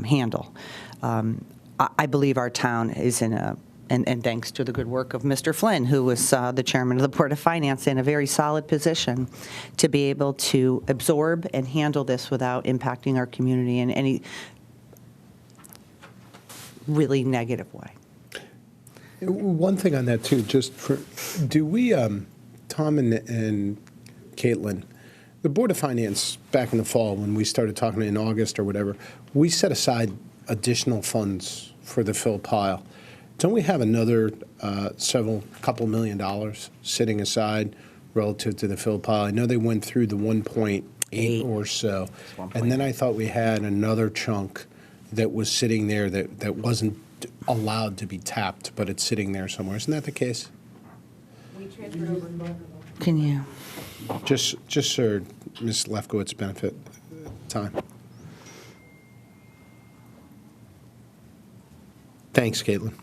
handle. I believe our town is in a, and thanks to the good work of Mr. Flynn, who was the chairman of the Board of Finance, in a very solid position to be able to absorb and handle this without impacting our community in any really negative way. One thing on that, too, do we, Tom and Caitlin, the Board of Finance, back in the fall, when we started talking in August or whatever, we set aside additional funds for the fill pile. Don't we have another couple $1 million sitting aside relative to the fill pile? I know they went through the 1.8 or so, and then I thought we had another chunk that was sitting there that wasn't allowed to be tapped, but it's sitting there somewhere. Isn't that the case? We transferred over. Can you? Just for Ms. Lefkowitz's benefit, time. Thanks, Caitlin.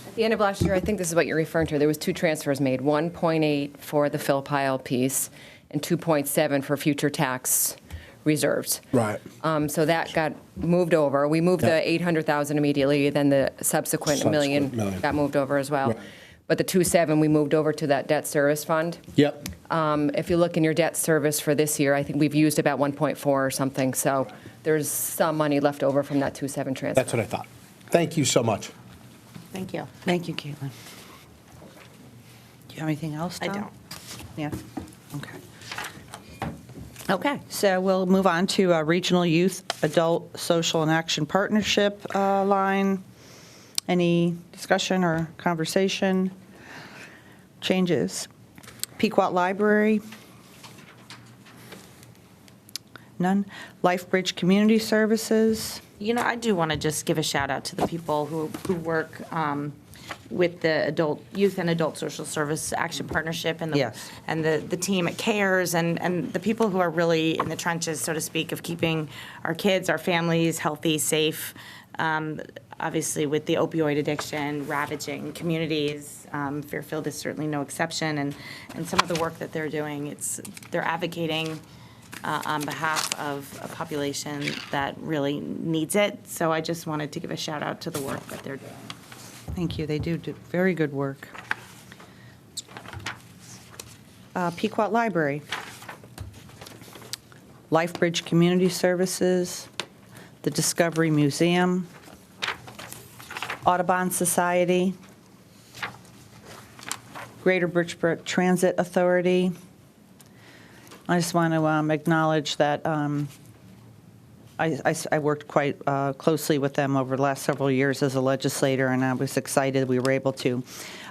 At the end of last year, I think this is what you're referring to, there was 2 transfers made, 1.8 for the fill pile piece and 2.7 for future tax reserves. Right. So that got moved over. We moved the 800,000 immediately, then the subsequent Million. million got moved over as well. Right. But the 2.7, we moved over to that debt service fund. Yep. If you look in your debt service for this year, I think we've used about 1.4 or something, so there's some money left over from that 2.7 transfer. That's what I thought. Thank you so much. Thank you. Thank you, Caitlin. Do you have anything else, I Tom? don't. Yeah, okay. Okay, so we'll move on to Regional Youth Adult Social and Action Partnership line. Any discussion or conversation? Changes? Pequot Library? None? LifeBridge Community Services? I do want to just give a shout out to the people who work with the Youth and Adult Social Service Action Partnership and Yes. the team at CARES and the people who are really in the trenches, so to speak, of keeping our kids, our families healthy, safe. Obviously, with the opioid addiction ravaging communities, Fairfield is certainly no exception. And some of the work that they're doing, they're advocating on behalf of a population that really needs it. So I just wanted to give a shout out to the work that they're doing. Thank you. They do very good work. Pequot Library. LifeBridge Community Services, the Discovery Museum, Audubon Society, Greater Bridgeport Transit Authority. I just want to acknowledge that I worked quite closely with them over the last several years as a legislator, and I was excited we were able to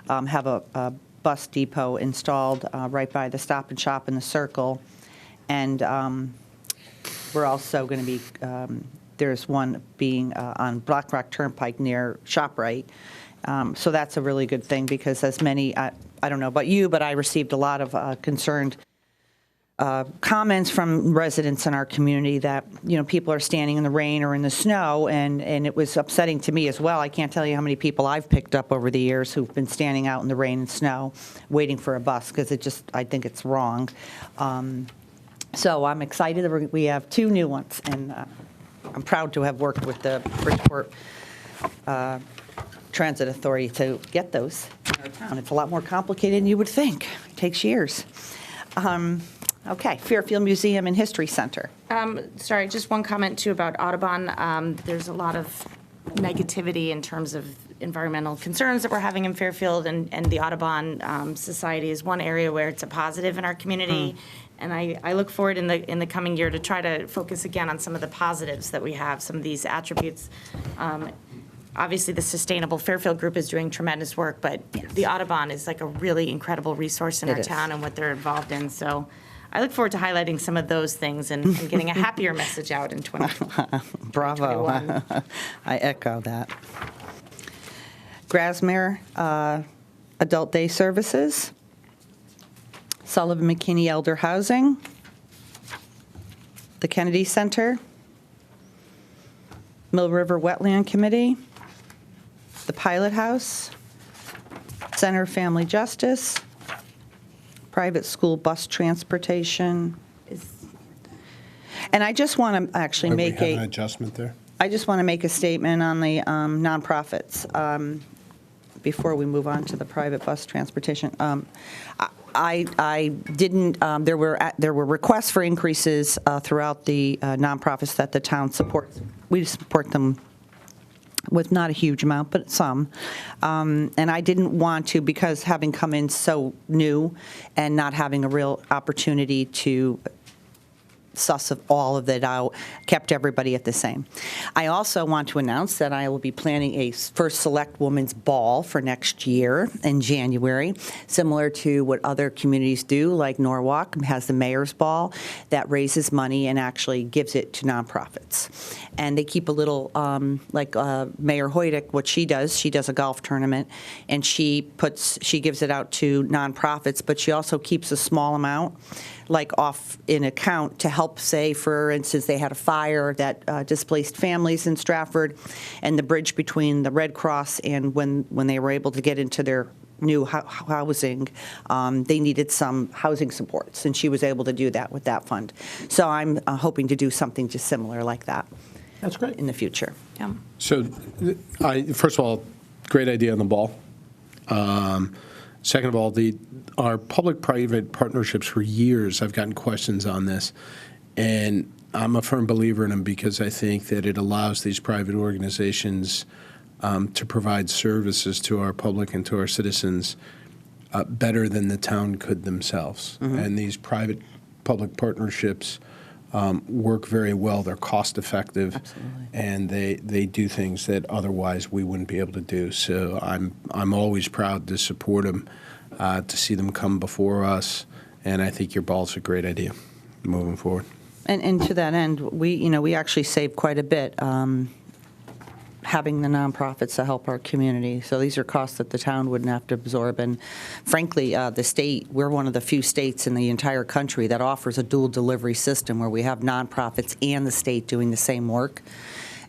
have a bus depot installed right by the Stop and Shop in the Circle. And we're also going to be, there's one being on Black Rock Turnpike near ShopRite. So that's a really good thing because as many, I don't know about you, but I received a lot of concerned comments from residents in our community that, you know, people are standing in the rain or in the snow, and it was upsetting to me as well. I can't tell you how many people I've picked up over the years who've been standing out in the rain and snow waiting for a bus because I think it's wrong. So I'm excited that we have 2 new ones, and I'm proud to have worked with the Bridgeport Transit Authority to get those in our town. It's a lot more complicated than you would think. It takes years. Okay, Fairfield Museum and History Center. Sorry, just one comment too about Audubon. There's a lot of negativity in terms of environmental concerns that we're having in Fairfield, and the Audubon Society is one area where it's a positive in our community. And I look forward in the coming year to try to focus again on some of the positives that we have, some of these attributes. Obviously, the Sustainable Fairfield Group is doing tremendous work, but the Audubon is like a really incredible resource in our town and what they're involved in. So I look forward to highlighting some of those things and getting a happier message out in 2021. Bravo. I echo that. Grasmere Adult Day Services, Sullivan McKinney Elder Housing, the Kennedy Center, Mill River Wetland Committee, the Pilot House, Center of Family Justice, private school bus transportation. And I just want to actually We make have an adjustment there? I just want to make a statement on the nonprofits before we move on to the private bus transportation. I didn't. There were requests for increases throughout the nonprofits that the town supports. We support them with not a huge amount, but some. And I didn't want to, because having come in so new and not having a real opportunity to suss of all of it out, kept everybody at the same. I also want to announce that I will be planning a first Select Women's Ball for next year in January, similar to what other communities do, like Norwalk has the Mayor's Ball that raises money and actually gives it to nonprofits. And they keep a little, like Mayor Hoydick, what she does a golf tournament, and she gives it out to nonprofits, but she also keeps a small amount like off in account to help, say, for instance, they had a fire that displaced families in Stratford, and the bridge between the Red Cross and when they were able to get into their new housing, they needed some housing supports, and she was able to do that with that fund. So I'm hoping to do something just similar like that. That's great. In the future. Yeah. So, first of all, great idea on the ball. Second of all, our public-private partnerships for years, I've gotten questions on this, and I'm a firm believer in them because I think that it allows these private organizations to provide services to our public and to our citizens better than the town could themselves. Mm-hmm. And these private-public partnerships work very well. They're cost-effective. Absolutely. And they do things that otherwise we wouldn't be able to do. So I'm always proud to support them, to see them come before us, and I think your ball's a great idea moving forward. And to that end, we actually save quite a bit having the nonprofits to help our community. So these are costs that the town wouldn't have to absorb. And frankly, the state, we're one of the few states in the entire country that offers a dual delivery system where we have nonprofits and the state doing the same work.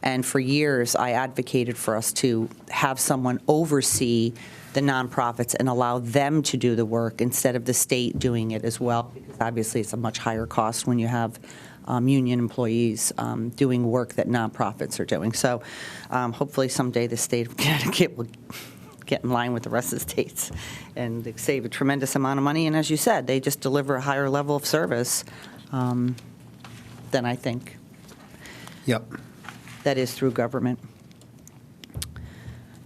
And for years, I advocated for us to have someone oversee the nonprofits and allow them to do the work instead of the state doing it as well, because obviously it's a much higher cost when you have union employees doing work that nonprofits are doing. So hopefully someday the state of Connecticut will get in line with the rest of the states and they save a tremendous amount of money. And as you said, they just deliver a higher level of service than I think Yep. that is through government.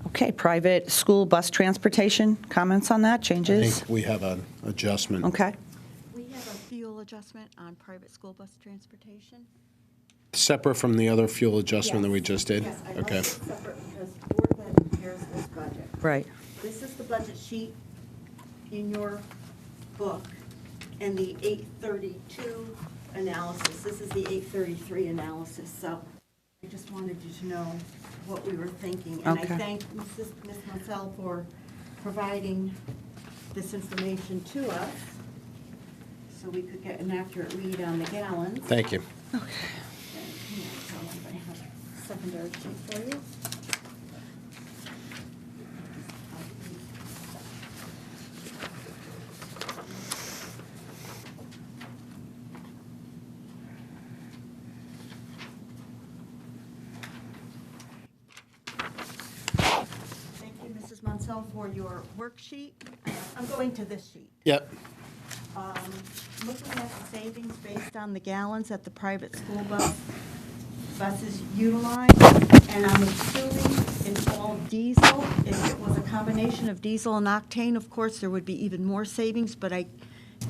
Okay, private school bus transportation, comments on that, I changes? think we have an adjustment. Okay, We have a fuel adjustment on private school bus transportation. Separate from the other fuel adjustment that we Yes. just did? Yes, I Okay. left it separate because board then prepares this budget. right. This is the budget sheet in your book, and the 832 analysis. This is the 833 analysis, so I just wanted you to know what we were thinking. And I Okay. thank Ms. Mansell for providing this information to us, so we could get an accurate read on the gallons. Thank you. And, hang on, so I have a secondary sheet for you. Thank you, Mrs. Mansell, for your worksheet. I'm going to this sheet. Yep. Looking at the savings based on the gallons that the private school buses utilize, and I'm assuming it's all diesel. If it was a combination of diesel and octane, of course, there would be even more savings, but I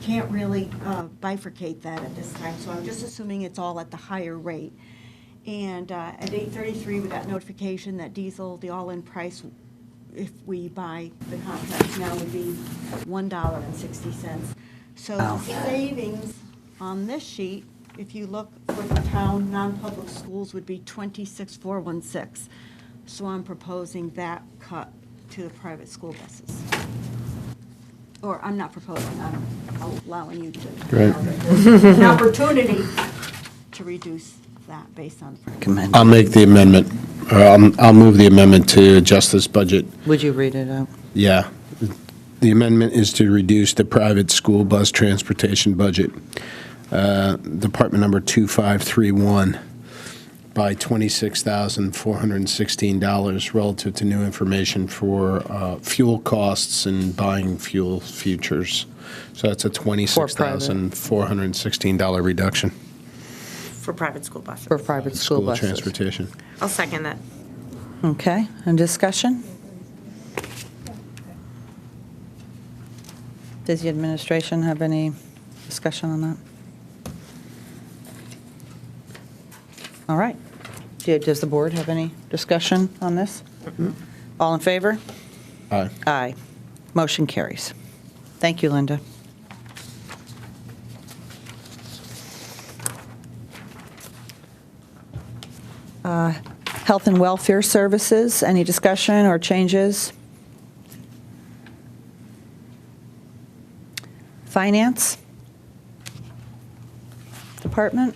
can't really bifurcate that at this time, so I'm just assuming it's all at the higher rate. And at 8:33, we got notification that diesel, the all-in price, if we buy the contract now, would be $1.60. So the savings on this sheet, if you look for the town non-public schools, would be $26,416. So I'm proposing that cut to the private school buses. Or I'm not proposing, I'm allowing you to. Right. An opportunity to reduce that based on. Recommend. I'll make the amendment, or I'll move the amendment to adjust this budget. Would you read it out? Yeah. The amendment is to reduce the private school bus transportation budget, Department number 2531, by $26,416 relative to new information for fuel costs and buying fuel futures. So that's a $26,416 reduction. For private school buses. For private school buses. transportation. I'll second that. Okay, and discussion? Does the administration have any discussion on that? All right. Does the board have any discussion on this? All in favor? Aye. Aye. Motion carries. Thank you, Linda. Health and Welfare Services, any discussion or changes? Finance Department?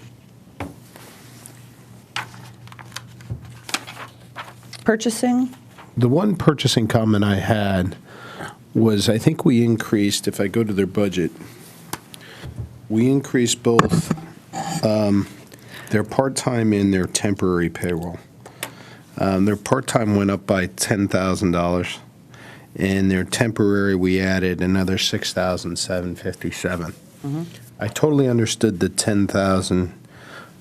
Purchasing? The one purchasing comment I had was, I think we increased, if I go to their budget, we increased both their part-time and their temporary payroll. Their part-time went up by $10,000, and their temporary, we added another $6,757. I totally understood the $10,000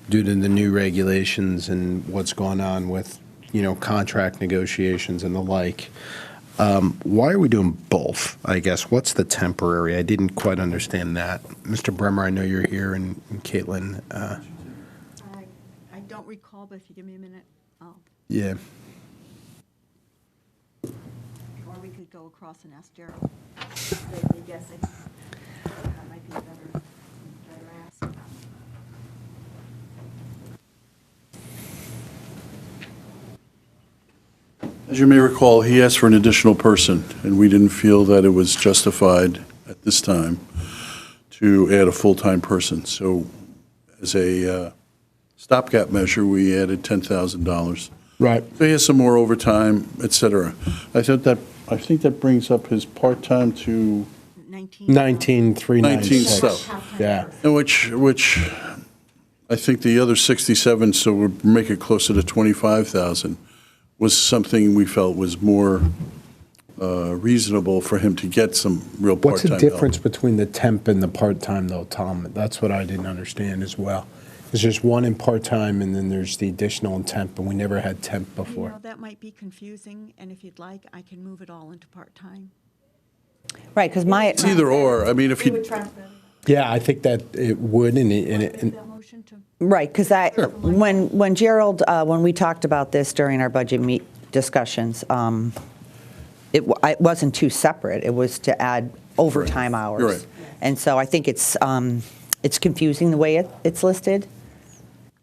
due to the new regulations and what's going on with, contract negotiations and the like. Why are we doing both, I guess? What's the temporary? I didn't quite understand that. Mr. Bremer, I know you're here, and Caitlin. I don't recall, but if you give me a minute, Yeah. or we could go across and ask Gerald. Vaguely guessing. That might be a better ask. As you may recall, he asked for an additional person, and we didn't feel that it was justified at this time to add a full-time person. So as a stopgap measure, we added $10,000. Right. So he has some more overtime, et cetera. I thought that I think that brings up his part-time to, 19,396. 19 stuff. Yeah. and which I think the other 67, so would make it closer to 25,000, was something we felt was more reasonable for him to get some real What's part-time the help. difference between the temp and the part-time, though, Tom? That's what I didn't understand as well. Is there's one in part-time, and then there's the additional in temp, and we never had temp You before. know, that might be confusing, and if you'd like, I can move it all into part-time. Right, because my, It's either or. I mean, if It would you, track better. Yeah, I think that it would, and Make it, that motion to. right, because when Gerald, when we talked about this during our budget discussions, it wasn't two separate. It was to add overtime hours. You're right. And so I think it's confusing the way it's listed.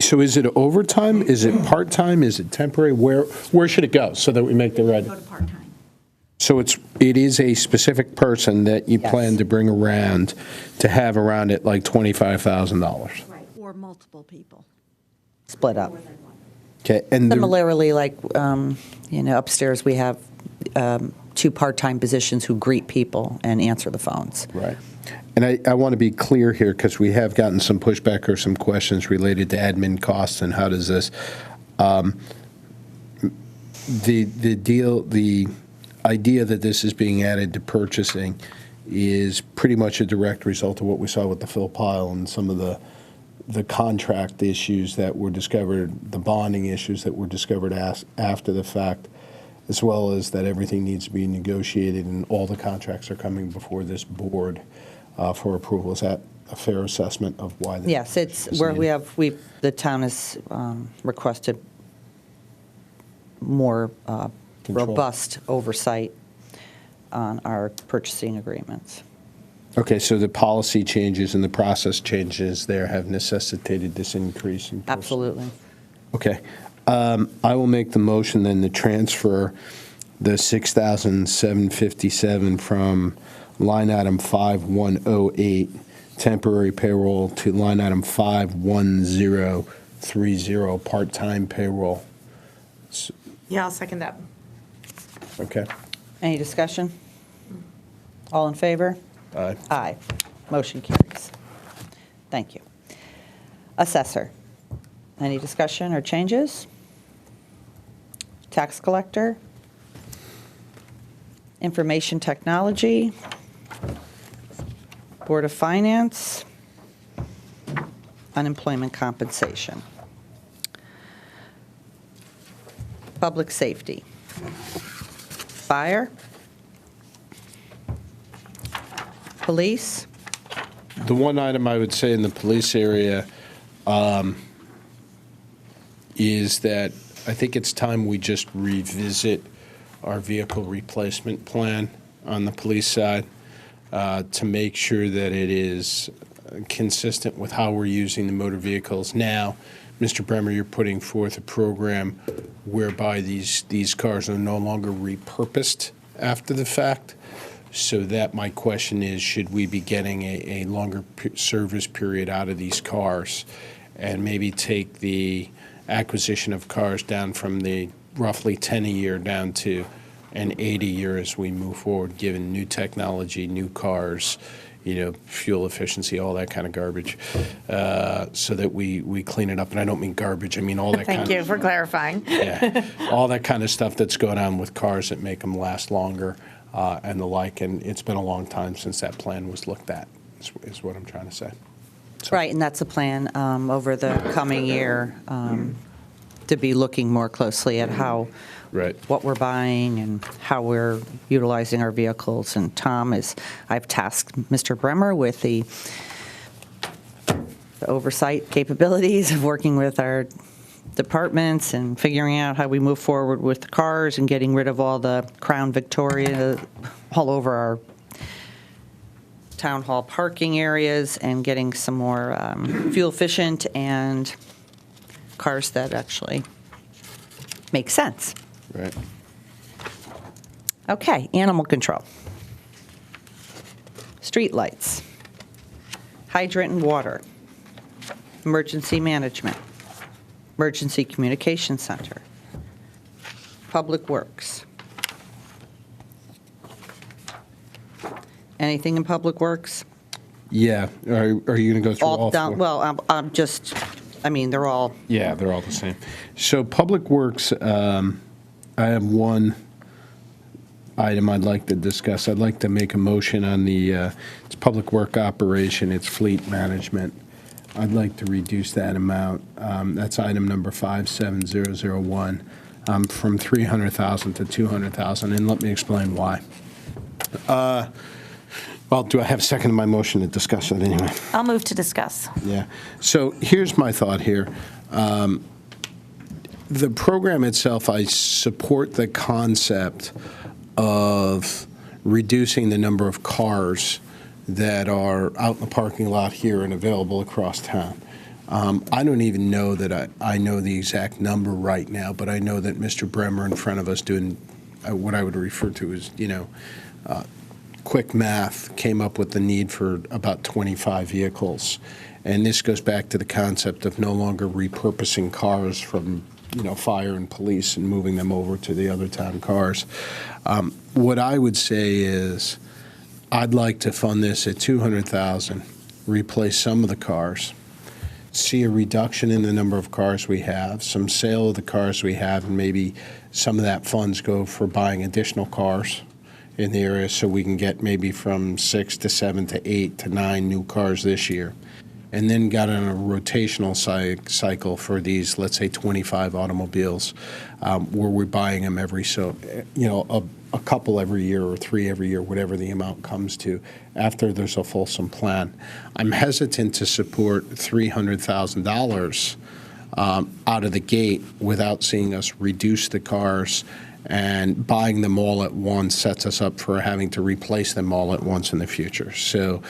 so is it overtime? Is it part-time? Is it temporary? Where should it go so that we make the right? Go to part-time. So it is a specific person that you Yes. plan to bring around to have around it like $25,000. Right, or multiple people. Split up. Okay, and the, Similarly, like, upstairs, we have two part-time positions who greet people and answer the phones. right. And I want to be clear here because we have gotten some pushback or some questions related to admin costs and how does this. The idea that this is being added to purchasing is pretty much a direct result of what we saw with the fill pile and some of the contract issues that were discovered, the bonding issues that were discovered after the fact, as well as that everything needs to be negotiated and all the contracts are coming before this board for approval. Is that a fair assessment of why? Yes, it's is where needed? the town has requested more Control. robust oversight on our purchasing agreements. Okay, so the policy changes and the process changes there have necessitated this increase in person. Absolutely. Okay. I will make the motion then to transfer the $6,757 from line item 5108, temporary payroll, to line item 51030, part-time payroll. Yeah, I'll second that. Okay? Any discussion? All in favor? Aye. Aye. Motion carries. Thank you. Assessor, any discussion or changes? Tax collector? Information technology? Board of Finance? Unemployment compensation? Public safety? Fire? Police? The one item I would say in the police area is that I think it's time we just revisit our vehicle replacement plan on the police side to make sure that it is consistent with how we're using the motor vehicles now. Mr. Bremer, you're putting forth a program whereby these cars are no longer repurposed after the fact. So that my question is, should we be getting a longer service period out of these cars and maybe take the acquisition of cars down from the roughly 10 a year down to an 8 a year as we move forward, given new technology, new cars, fuel efficiency, all that kind of garbage, so that we clean it up. And I don't mean garbage, I mean all that kind of. Thank you for clarifying. Yeah, all that kind of stuff that's going on with cars that make them last longer and the like. And it's been a long time since that plan was looked at, is what I'm trying to say. Right, and that's a plan over the coming year to be looking more closely at Right. what we're buying and how we're utilizing our vehicles. And I've tasked Mr. Bremer with the oversight capabilities of working with our departments and figuring out how we move forward with the cars and getting rid of all the Crown Victoria all over our town hall parking areas and getting some more fuel efficient and cars that actually make sense. Right. Okay, animal control. Street lights. Hydrant and water. Emergency management. Emergency communication center. Public works. Anything in Public Works? Yeah, are you going to go through all Down, four? well, I'm just, I mean, they're all, Yeah, they're all the same. So Public Works, I have one item I'd like to discuss. I'd like to make a motion on it's public work operation, it's fleet management. I'd like to reduce that amount. That's item number 57001, from 300,000 to 200,000, and let me explain why. Well, do I have a second to my motion to discuss it anyway? I'll move to discuss. Yeah. So here's my thought here. The program itself, I support the concept of reducing the number of cars that are out in the parking lot here and available across town. I don't even know that I know the exact number right now, but I know that Mr. Bremer in front of us doing what I would refer to as, quick math, came up with the need for about 25 vehicles. And this goes back to the concept of no longer repurposing cars from, fire and police and moving them over to the other town cars. What I would say is I'd like to fund this at 200,000, replace some of the cars, see a reduction in the number of cars we have, some sale of the cars we have, and maybe some of that funds go for buying additional cars in the area so we can get maybe from 6 to 7 to 8 to 9 new cars this year. And then got on a rotational cycle for these, let's say, 25 automobiles, where we're buying them a couple every year or 3 every year, whatever the amount comes to, after there's a fulsome plan. I'm hesitant to support $300,000 out of the gate without seeing us reduce the cars, and buying them all at once sets us up for having to replace them all at once in the future. So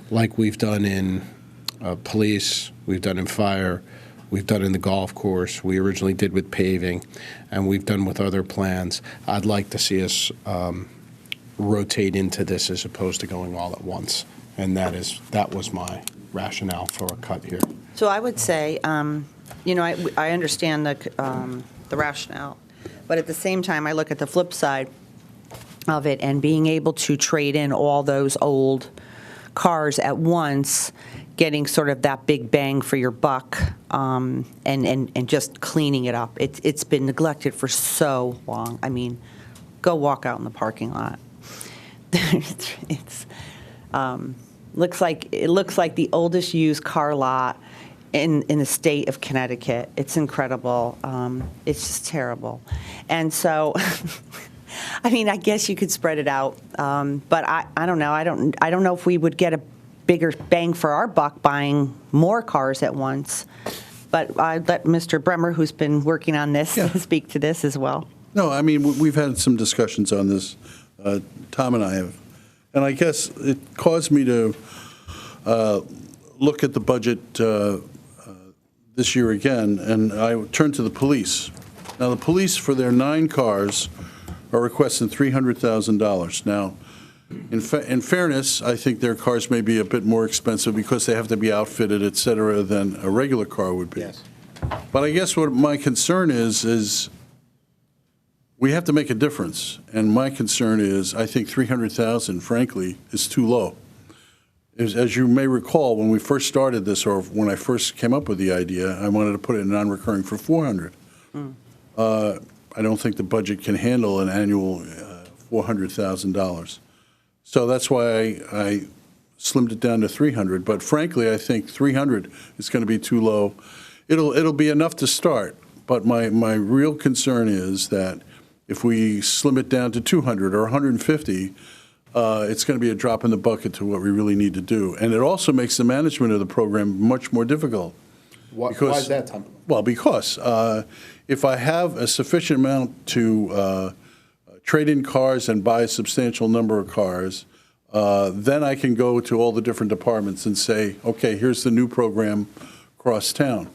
like we've done in police, we've done in fire, we've done in the golf course, we originally did with paving, and we've done with other plans, I'd like to see us rotate into this as opposed to going all at once. And that was my rationale for a cut here. so I would say, I understand the rationale, but at the same time, I look at the flip side of it, and being able to trade in all those old cars at once, getting sort of that big bang for your buck, and just cleaning it up. It's been neglected for so long. I mean, go walk out in the parking lot. It looks like the oldest used car lot in the state of Connecticut. It's incredible. It's just terrible. And so, I mean, I guess you could spread it out, but I don't know. I don't know if we would get a bigger bang for our buck buying more cars at once. But I let Mr. Bremer, who's been working on this, speak to this as well. No, I mean, we've had some discussions on this, Tom and I have. And I guess it caused me to look at the budget this year again, and I turned to the police. Now, the police, for their 9 cars, are requesting $300,000. Now, in fairness, I think their cars may be a bit more expensive because they have to be outfitted, et cetera, than a regular car would be. Yes. But I guess what my concern is we have to make a difference. And my concern is, I think 300,000, frankly, is too low. As you may recall, when we first started this, or when I first came up with the idea, I wanted to put it in non-recurring for 400. I don't think the budget can handle an annual $400,000. So that's why I slimmed it down to 300. But frankly, I think 300 is going to be too low. It'll be enough to start. But my real concern is that if we slim it down to 200 or 150, it's going to be a drop in the bucket to what we really need to do. And it also makes the management of the program much more difficult. Why is that, Tom? Well, because if I have a sufficient amount to trade in cars and buy a substantial number of cars, then I can go to all the different departments and say, okay, here's the new program across town.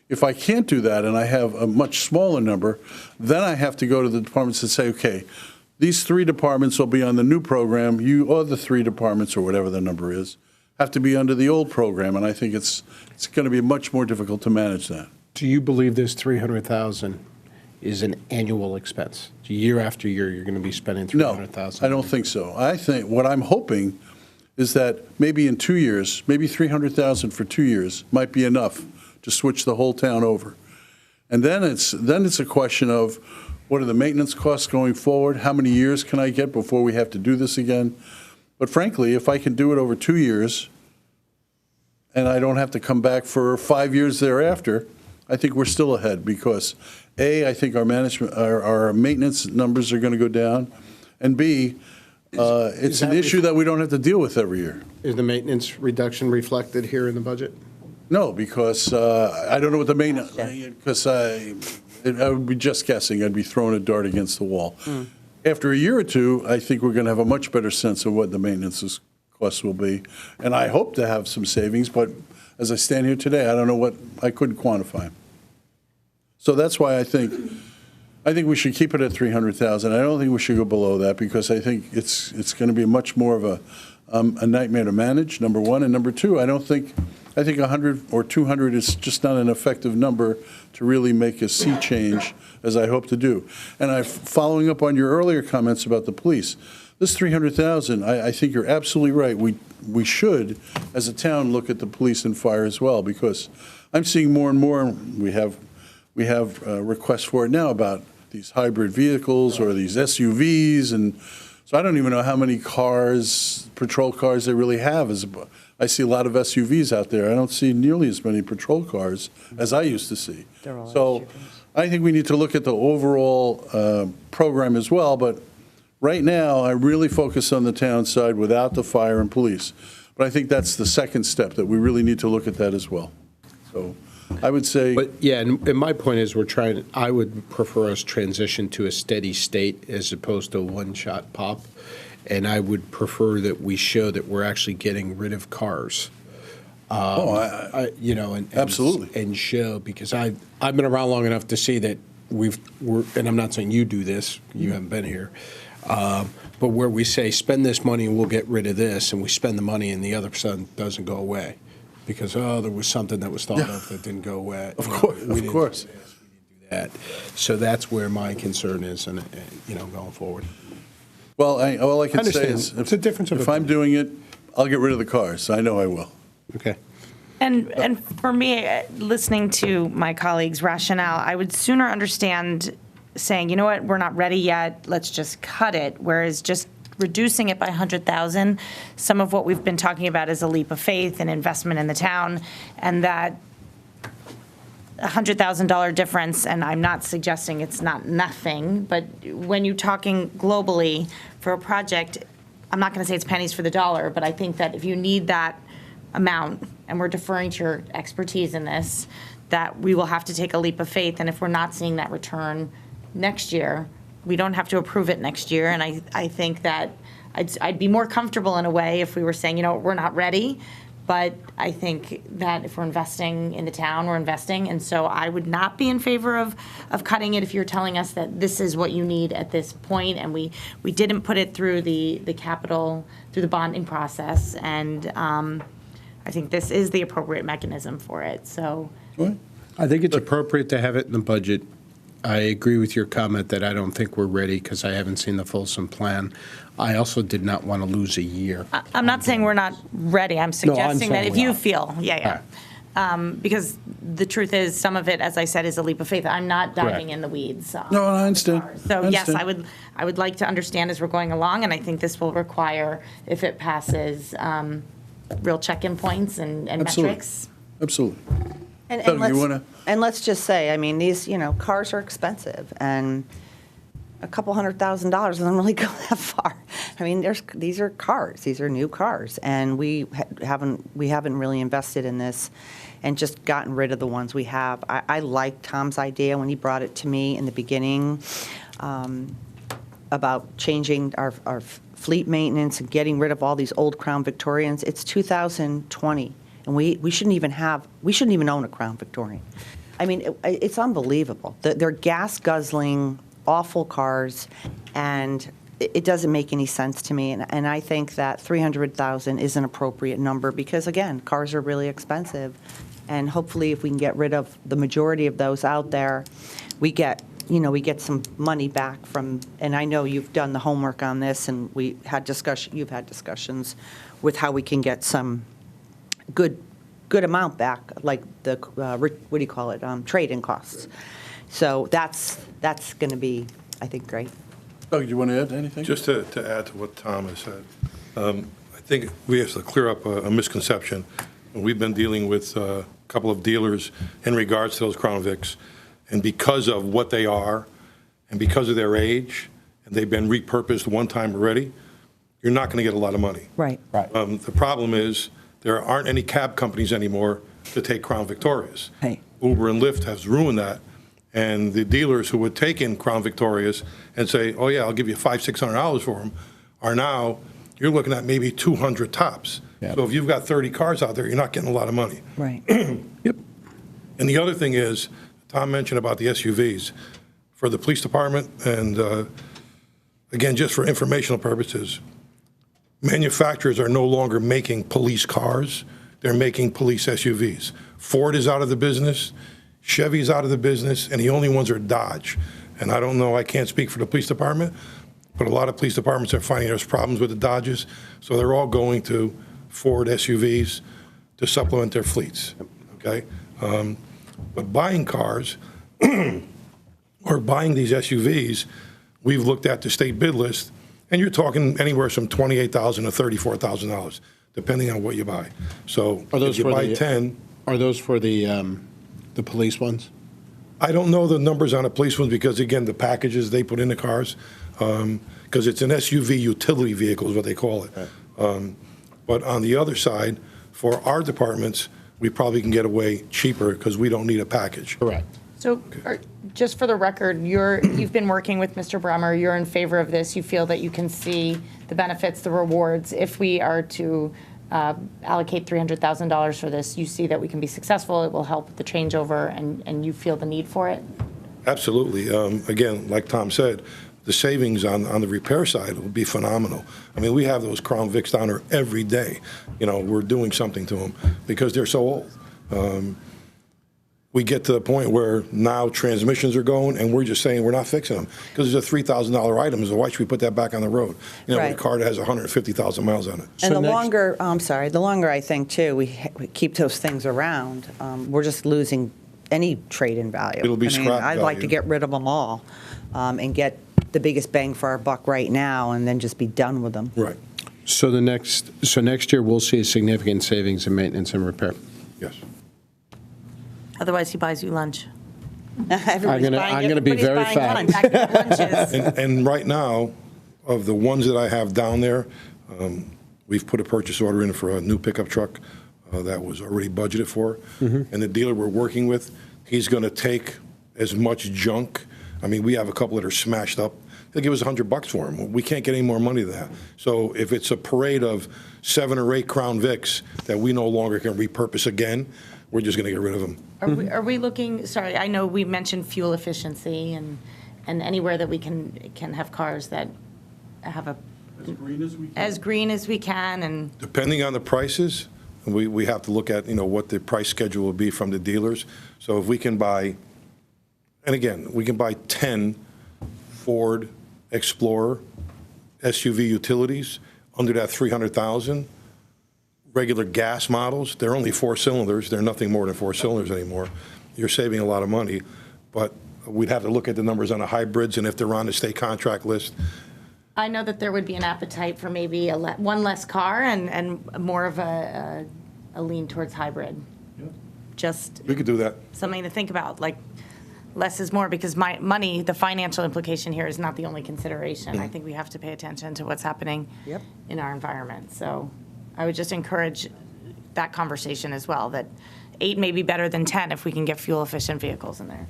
If I can't do that and I have a much smaller number, then I have to go to the departments and say, okay, these 3 departments will be on the new program. You other 3 departments, or whatever the number is, have to be under the old program. And I think it's going to be much more difficult to manage that. Do you believe this 300,000 is an annual expense? Year after year, you're going to be spending 300,000? No, I don't think so. I think what I'm hoping is that maybe in 2 years, maybe 300,000 for 2 years might be enough to switch the whole town over. And then it's a question of, what are the maintenance costs going forward? How many years can I get before we have to do this again? But frankly, if I can do it over 2 years, and I don't have to come back for 5 years thereafter, I think we're still ahead, because A, I think our maintenance numbers are going to go down, and B, it's an issue that we don't have to deal with every year. Is the maintenance reduction reflected here in the budget? No, because I don't know what the maintenance, because I would be just guessing. I'd be throwing a dart against the wall. After a year or two, I think we're going to have a much better sense of what the maintenance costs will be. And I hope to have some savings, but as I stand here today, I don't know what, I couldn't quantify them. So that's why I think we should keep it at 300,000. I don't think we should go below that, because I think it's going to be much more of a nightmare to manage, number one. And number two, I think 100 or 200 is just not an effective number to really make a sea change, as I hope to do. And following up on your earlier comments about the police, this 300,000, I think you're absolutely right. We should, as a town, look at the police and fire as well, because I'm seeing more and more, we have requests for it now about these hybrid vehicles or these SUVs, and so I don't even know how many cars, patrol cars they really have. I see a lot of SUVs out there. I don't see nearly as many patrol cars as I used to see. So I think we need to look at the overall program as well, but right now I really focus on the town side without the fire and police. But I think that's the second step, that we really need to look at that as well. So I would say. But yeah, and my point is I would prefer us transition to a steady state as opposed to a one-shot pop. And I would prefer that we show that we're actually getting rid of cars. Absolutely. And show, because I've been around long enough to see that and I'm not saying you do this, you haven't been here, but where we say, spend this money and we'll get rid of this, and we spend the money and the other percent doesn't go away. Because, there was something that was thought of that didn't go away. Of course. We didn't do that. So that's where my concern is, and going forward. Well, all I can say understand. is, It's a difference of if I'm doing it, I'll get rid of the cars. I know I will. Okay. And for me, listening to my colleagues' rationale, I would sooner understand saying, you know what, we're not ready yet, let's just cut it, whereas just reducing it by 100,000, some of what we've been talking about is a leap of faith and investment in the town, and that $100,000 difference, and I'm not suggesting it's not nothing, but when you're talking globally for a project, I'm not going to say it's pennies for the dollar, but I think that if you need that amount, and we're deferring to your expertise in this, that we will have to take a leap of faith, and if we're not seeing that return next year, we don't have to approve it next year, and I think that I'd be more comfortable in a way if we were saying, we're not ready, but I think that if we're investing in the town, we're investing, and so I would not be in favor of cutting it if you're telling us that this is what you need at this point, and we didn't put it through the capital, through the bonding process, and I think this is the appropriate mechanism for it, so. I think it's appropriate to have it in the budget. I agree with your comment that I don't think we're ready because I haven't seen the fulsome plan. I also did not want to lose a year. I'm not saying we're not ready. I'm suggesting that if you feel, because the truth is, some of it, as I said, is a leap of faith. I'm not diving in the weeds. No, I understand. So yes, I would like to understand as we're going along, and I think this will require, if it passes, real check-in points and metrics. Absolutely. And let's just say, these, cars are expensive, and a couple $100,000 doesn't really go that far. These are cars, these are new cars, and we haven't really invested in this and just gotten rid of the ones we have. I like Tom's idea when he brought it to me in the beginning about changing our fleet maintenance and getting rid of all these old Crown Victorians. It's 2020. And we shouldn't even own a Crown Victorian. It's unbelievable. They're gas-guzzling, awful cars, and it doesn't make any sense to me. And I think that 300,000 is an appropriate number because, again, cars are really expensive. And hopefully if we can get rid of the majority of those out there, we get some money back from, and I know you've done the homework on this, and you've had discussions with how we can get some good amount back, like the, what do you call it, trade-in costs. So that's going to be, I think, great. Doug, do you want to add anything? Just to add to what Tom has said, I think we have to clear up a misconception. We've been dealing with a couple of dealers in regards to those Crown Vics, and because of what they are, and because of their age, and they've been repurposed one time already, you're not going to get a lot of money. Right. The problem is, there aren't any cab companies anymore to take Crown Victorias. Right. Uber and Lyft has ruined that. And the dealers who would take in Crown Victorias and say, oh yeah, I'll give you $500-$600 for them, are now, you're looking at maybe 200 tops. Yep. So if you've got 30 cars out there, you're not getting a lot of money. Right. Yep. And the other thing is, Tom mentioned about the SUVs. For the police department, and again, just for informational purposes, manufacturers are no longer making police cars. They're making police SUVs. Ford is out of the business. Chevy's out of the business, and the only ones are Dodge. And I don't know, I can't speak for the police department, but a lot of police departments are finding there's problems with the Dodges, so they're all going to Ford SUVs to supplement their fleets, okay? But buying cars, or buying these SUVs, we've looked at the state bid list, and you're talking anywhere from $28,000 to $34,000, depending on what you buy. So if you buy 10... Are those for the police ones? I don't know the numbers on the police ones because, again, the packages they put in the cars, because it's an SUV utility vehicle is what they call it. Right. But on the other side, for our departments, we probably can get away cheaper because we don't need a package. Correct. So, just for the record, you've been working with Mr. Brummer, you're in favor of this, you feel that you can see the benefits, the rewards. If we are to allocate $300,000 for this, you see that we can be successful, it will help with the changeover, and you feel the need for it? Absolutely. Again, like Tom said, the savings on the repair side will be phenomenal. I mean, we have those Crown Vics down there every day. You know, we're doing something to them because they're so old. We get to the point where now transmissions are going, and we're just saying we're not fixing them because it's a $3,000 item. So why should we put that back on the road? You know, Right. with a car that has 150,000 miles on it. And the next- longer, the longer I think, too, we keep those things around, we're just losing any trade-in value. It'll be I mean, scrap I'd like to value. get rid of them all and get the biggest bang for our buck right now and then just be done with them. Right. So next year, we'll see a significant savings in maintenance and repair. Yes. Otherwise, he buys you lunch. Everybody's I'm buying gonna be very everybody's buying fat. lunch. Lunches. And right now, of the ones that I have down there, we've put a purchase order in for a new pickup truck that was already budgeted for. And the dealer we're working with, he's going to take as much junk. I mean, we have a couple that are smashed up. He'll give us $100 for them. We can't get any more money than that. So if it's a parade of 7 or 8 Crown Vics that we no longer can repurpose again, we're just going to get rid of them. Are we looking, sorry, I know we mentioned fuel efficiency and anywhere that we can have cars that have a, As green as we can. as green as we can, and Depending on the prices, we have to look at, you know, what the price schedule will be from the dealers. So if we can buy, and again, we can buy 10 Ford Explorer SUV utilities under that 300,000. Regular gas models, they're only 4 cylinders. They're nothing more than 4 cylinders anymore. You're saving a lot of money, but we'd have to look at the numbers on the hybrids and if they're on the state contract list. I know that there would be an appetite for maybe one less car and more of a lean towards hybrid. Just We could do that. something to think about, like less is more, because money, the financial implication here is not the only consideration. I think we have to pay attention to what's happening Yep. in our environment. So I would just encourage that conversation as well, that 8 may be better than 10 if we can get fuel-efficient vehicles in there.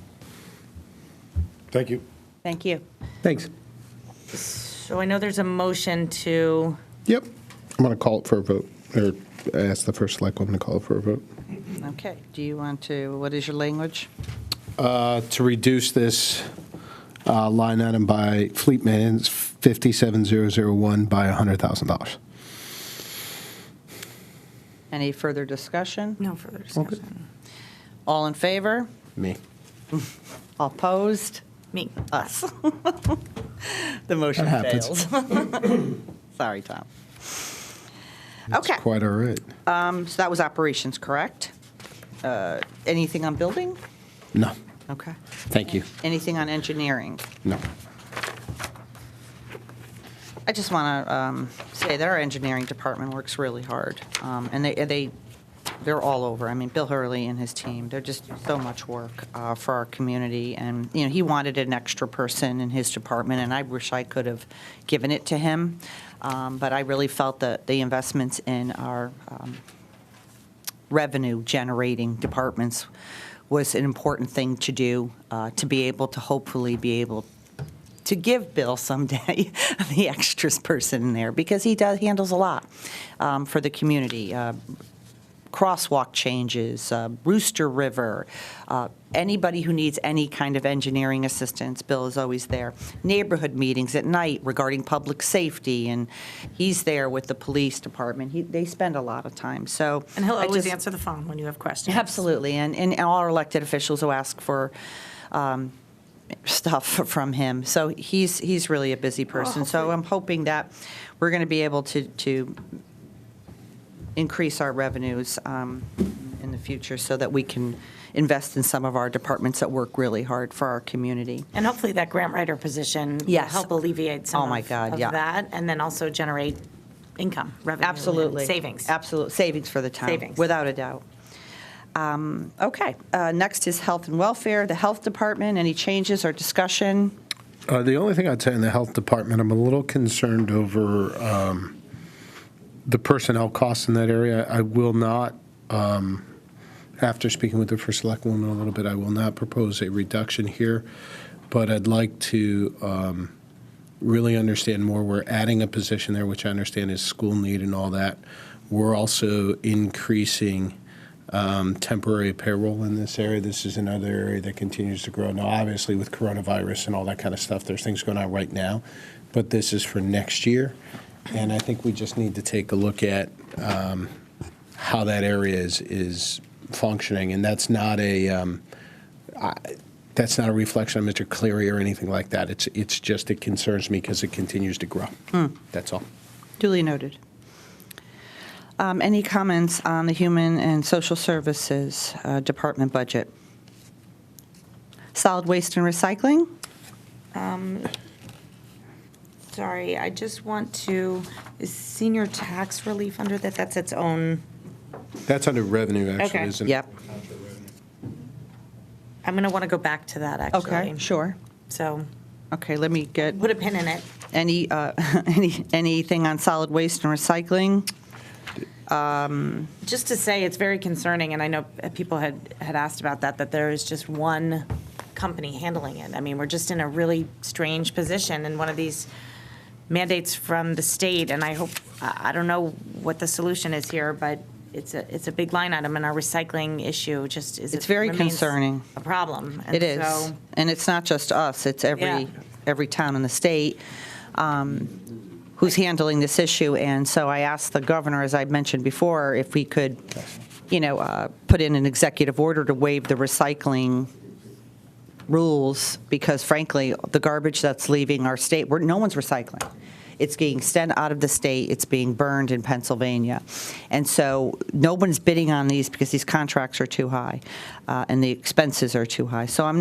Thank you. Thank you. Thanks. So I know there's a motion to, Yep. I'm going to call it for a vote, or ask the first select woman to call it for a vote. Okay. Do you want to, what is your language? To reduce this line item by fleet maintenance 57001 by $100,000. Any further discussion? no further discussion. All in favor? Me. All opposed? Me. Us. The motion That happens. fails. Sorry, Tom. That's Okay. quite all right. So that was operations, correct? Anything on building? No, Okay. thank you. Anything on engineering? No. I just want to say that our engineering department works really hard, and they're all over. I mean, Bill Hurley and his team, they're just do so much work for our community, and, you know, he wanted an extra person in his department, and I wish I could have given it to him, but I really felt that the investments in our revenue-generating departments was an important thing to do, to be able to hopefully be able to give Bill someday the extras person in there, because he handles a lot for the community. Crosswalk changes, Rooster River, anybody who needs any kind of engineering assistance, Bill is always there. Neighborhood meetings at night regarding public safety, and he's there with the police department. They spend a lot of time, so. And he'll I always just- answer the phone when you have questions. Absolutely, and all our elected officials who ask for stuff from him. So he's really a busy person. So I'm hoping that we're going to be able to increase our revenues in the future so that we can invest in some of our departments that work really hard for our community. And hopefully that grant writer position will Yes. help alleviate some Oh, my God, of yeah. that, and then also generate income, revenue. and Absolutely. Savings. Absolute savings for the town. Savings. Without a doubt. Okay, next is health and welfare, the health department. Any changes or discussion? The only thing I'd say in the health department, I'm a little concerned over the personnel costs in that area. I will not, after speaking with the first selectwoman a little bit, I will not propose a reduction here, but I'd like to really understand more. We're adding a position there, which I understand is school need and all that. We're also increasing temporary payroll in this area. This is another area that continues to grow. Now, obviously, with coronavirus and all that kind of stuff, there's things going on right now, but this is for next year. And I think we just need to take a look at how that area is functioning. And that's not a reflection on Mr. Cleary or anything like that. It's just, it concerns me because it continues to grow. That's all. Duly noted. Any comments on the Human and Social Services Department budget? Solid waste and recycling? Sorry, I just want to, is senior tax relief under that? That's its own, That's under revenue, actually, Okay. isn't it? Yep. I'm going to want to go back to that, actually. Okay, sure. So Okay, let me get put a pin in it. anything on solid waste and recycling? Just to say, it's very concerning, and I know people had asked about that there is just one company handling it. I mean, we're just in a really strange position in one of these mandates from the state, and I don't know what the solution is here, but it's a big line item in our recycling issue, just is. It's very remains concerning. A problem. And It is. so- And it's not just us, it's Yeah. every town in the state who's handling this issue. And so I asked the governor, as I mentioned before, if we could, put in an executive order to waive the recycling rules, because frankly, the garbage that's leaving our state, no one's recycling. It's being sent out of the state, it's being burned in Pennsylvania. And so no one's bidding on these because these contracts are too high and the expenses are too high. So I'm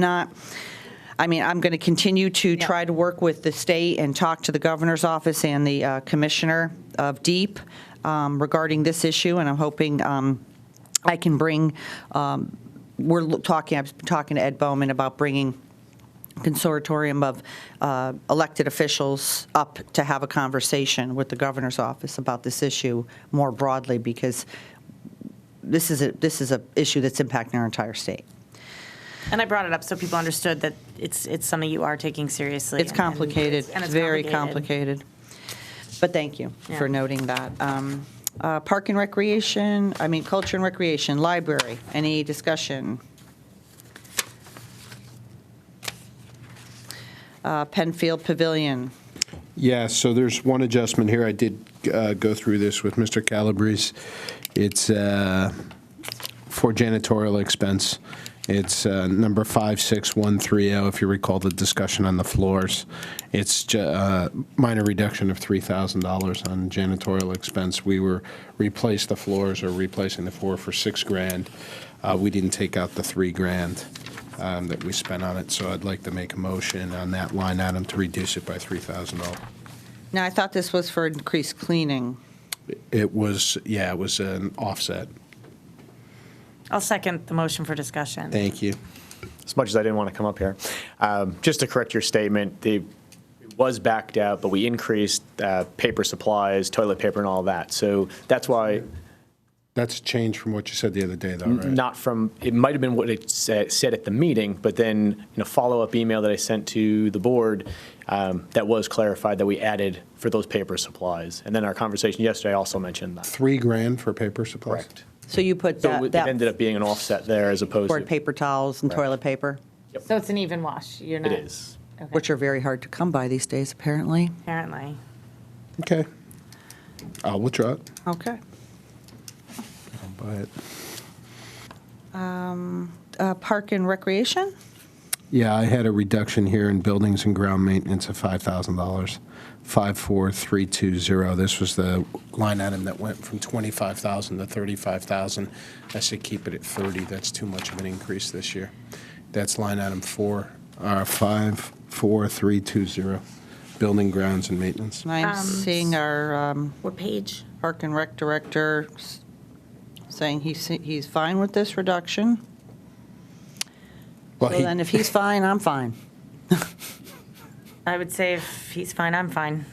going to continue to try to work with the state and talk to the governor's office and the commissioner of DEEP regarding this issue, and I'm hoping I can bring, I've been talking to Ed Bowman about bringing consortium of elected officials up to have a conversation with the governor's office about this issue more broadly, because this is a issue that's impacting our entire state. And I brought it up so people understood that it's something you are taking seriously. It's complicated, and it's very complicated. But thank you for Yeah. noting that. Park and recreation, culture and recreation, library, any discussion? Penfield Pavilion, Yeah, so there's one adjustment here. I did go through this with Mr. Calabrese. It's for janitorial expense. It's number 56130, if you recall the discussion on the floors. It's a minor reduction of $3,000 on janitorial expense. We were replaced the floors or replacing the floor for $6,000. We didn't take out the $3,000 that we spent on it, so I'd like to make a motion on that line item to reduce it by $3,000. Now, I thought this was for increased cleaning. It was, yeah, it was an offset. I'll second the motion for discussion. Thank you. As much as I didn't want to come up here, just to correct your statement, it was backed out, but we increased paper supplies, toilet paper, and all that. So that's why. That's a change from what you said the other day, though, right? Not from. It might have been what it said at the meeting, but then follow-up email that I sent to the board that was clarified that we added for those paper supplies. And then our conversation yesterday also mentioned that. $3,000 for paper supplies? Correct. So you put So it ended up being an offset there as opposed toward to. paper towels and Correct. toilet paper, So it's an even wash. You're not. It is. Okay. which are very hard to come by these days, apparently. Apparently. Okay. I'll withdraw it. Okay. I'll buy it. Park and Recreation? Yeah, I had a reduction here in buildings and ground maintenance of $5,000, 54320. This was the line item that went from 25,000 to 35,000. I said keep it at 30. That's too much of an increase this year. That's line item 54320, building, grounds, and maintenance. I'm seeing our What page? Park and Rec Director saying he's fine with this reduction. Well, So then if he's fine, I'm fine. I would say if he's fine, I'm fine.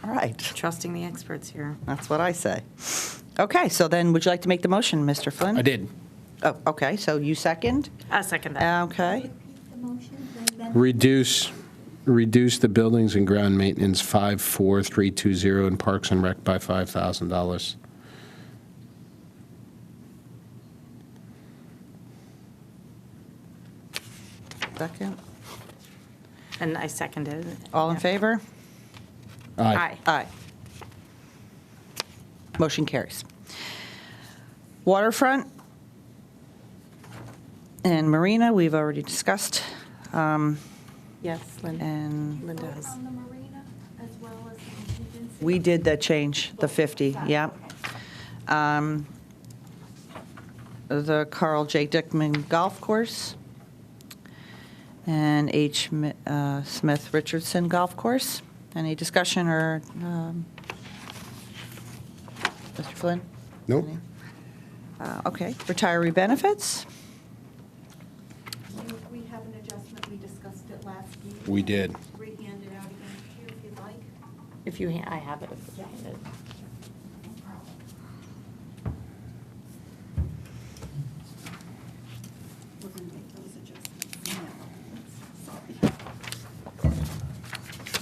All right. Trusting the experts here. That's what I say. Okay, so then would you like to make the motion, Mr. Flynn? I did. Oh, okay, so you second? I second that. Okay. Reduce the buildings and ground maintenance 54320 and Parks and Rec by $5,000. Second. And I seconded it. All in Yeah. favor? Aye. Aye. Motion carries. Waterfront and Marina, we've already discussed. Yes, Linda. And Linda has. On the marina as well as the contingency? we did the change, the 50, yeah. The Carl J. Dickman Golf Course and H. Smith Richardson Golf Course. Any discussion or, Mr. Flynn? Nope. Okay, retiree benefits? We have an adjustment, we discussed it last week. We did. Re-hand it out again here if you'd like. If you, I have it. If you hand it. We're going to make those adjustments now. Sorry.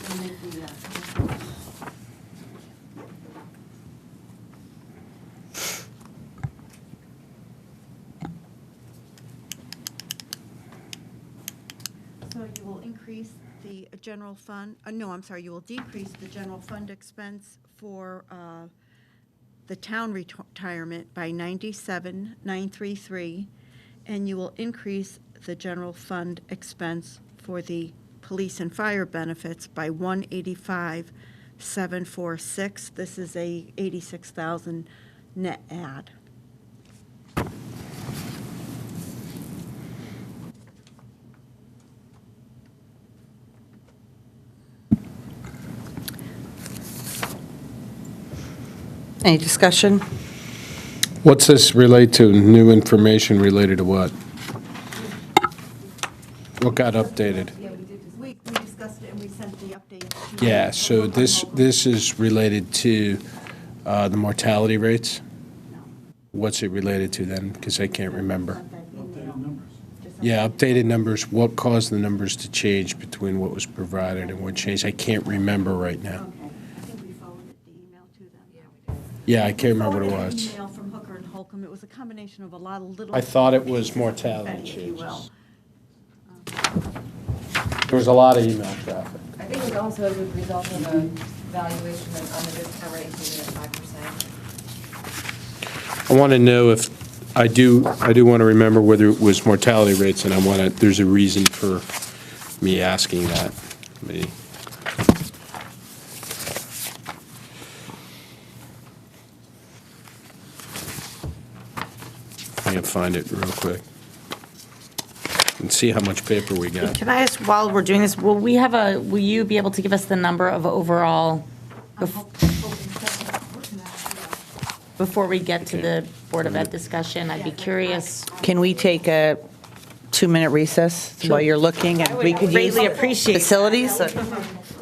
We'll make the, So you will increase the general fund, no, I'm sorry, you will decrease the general fund expense for the town retirement by 97,933, and you will increase the general fund expense for the police and fire benefits by 185,746. This is a 86,000 net add. Any discussion? What's this relate to? New information related to what? What got updated? We discussed it and we sent the update to you. Yeah, so this is related to the mortality rates? What's it related to then? Because I can't remember. Yeah, updated numbers. What caused the numbers to change between what was provided and what changed? I can't remember right now. Okay, I think we forwarded the email to them. Yeah, I can't remember what it Forwarded an was. email from Hooker and Holcomb. It was a combination of a lot of little. I thought it was mortality If you will. changes. There was a lot of email traffic. I think it was also as a result of a valuation on the discount rate, keeping it at 5%. I want to know if I do want to remember whether it was mortality rates, and there's a reason for me asking that. I can find it real quick and see how much paper we got. Can I ask, while we're doing this, will you be able to give us the number of overall, before we get to the Board of Ed discussion? I'd be curious. Can we take a 2-minute recess while you're looking? And we could use greatly appreciate that. facilities?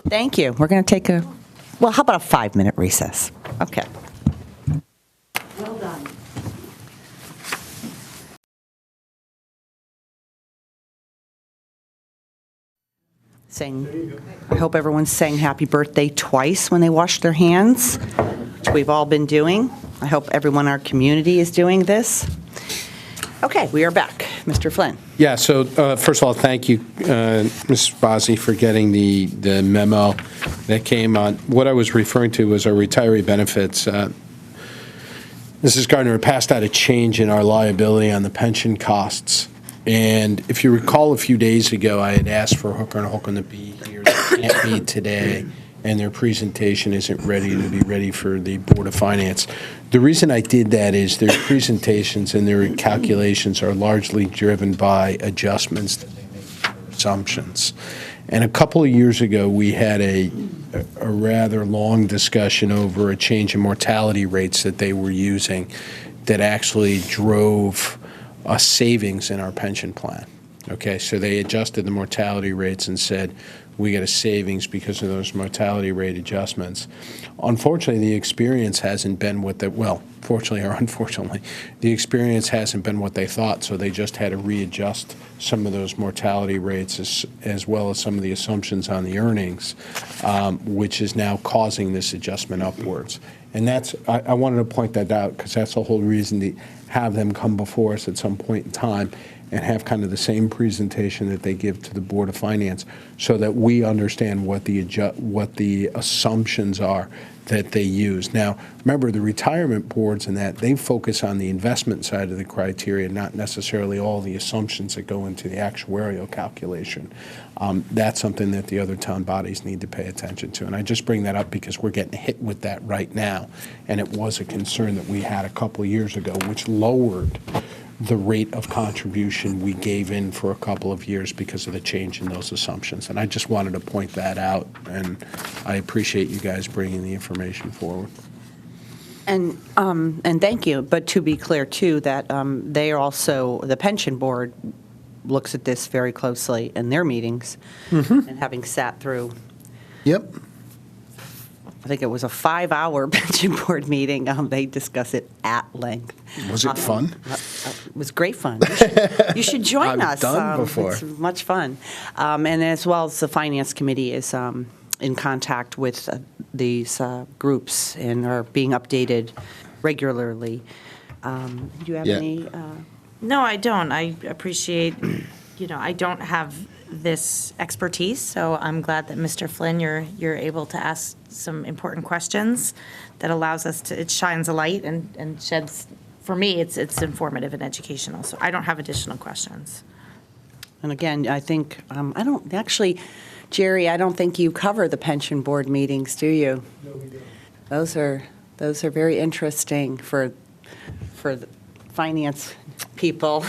Thank you. We're going to take how about a 5-minute recess? Okay. Well done. I hope everyone's saying happy birthday twice when they wash their hands, which we've all been doing. I hope everyone in our community is doing this. Okay, we are back. Mr. Flynn. Yeah, so first of all, thank you, Ms. Bozzi, for getting the memo that came on. What I was referring to was our retiree benefits. Mrs. Gardner passed out a change in our liability on the pension costs. And if you recall, a few days ago, I had asked for Hooker and Holcomb to be here. They can't be today, and their presentation isn't ready for the Board of Finance. The reason I did that is their presentations and their calculations are largely driven by adjustments that they make to their assumptions. And a couple of years ago, we had a rather long discussion over a change in mortality rates that they were using that actually drove a savings in our pension plan. Okay, so they adjusted the mortality rates and said, we get a savings because of those mortality rate adjustments. Unfortunately, the experience hasn't been what fortunately or unfortunately, the experience hasn't been what they thought, so they just had to readjust some of those mortality rates as well as some of the assumptions on the earnings, which is now causing this adjustment upwards. And I wanted to point that out because that's the whole reason to have them come before us at some point in time and have kind of the same presentation that they give to the Board of Finance so that we understand what the assumptions are that they use. Now, remember, the retirement boards and that, they focus on the investment side of the criteria, not necessarily all the assumptions that go into the actuarial calculation. That's something that the other town bodies need to pay attention to. And I just bring that up because we're getting hit with that right now. And it was a concern that we had a couple of years ago, which lowered the rate of contribution we gave in for a couple of years because of the change in those assumptions. And I just wanted to point that out, and I appreciate you guys bringing the information forward. And thank you. But to be clear, too, that they are also, the pension board looks at this very closely in their meetings, and having sat through. Yep. I think it was a 5-hour pension board meeting. They discuss it at length. Was it fun? It was great fun. You should join us. I've done before. It's much fun. And as well as the Finance Committee is in contact with these groups and are being updated regularly. Do you have any? No, I don't. I appreciate, I don't have this expertise, so I'm glad that Mr. Flynn, you're able to ask some important questions that allows us to, it shines a light and sheds, for me, it's informative and educational. So I don't have additional questions. And again, I think, I don't, actually, Jerry, I don't think you cover the pension board meetings, do you? No, we don't. Those are very interesting for the finance people.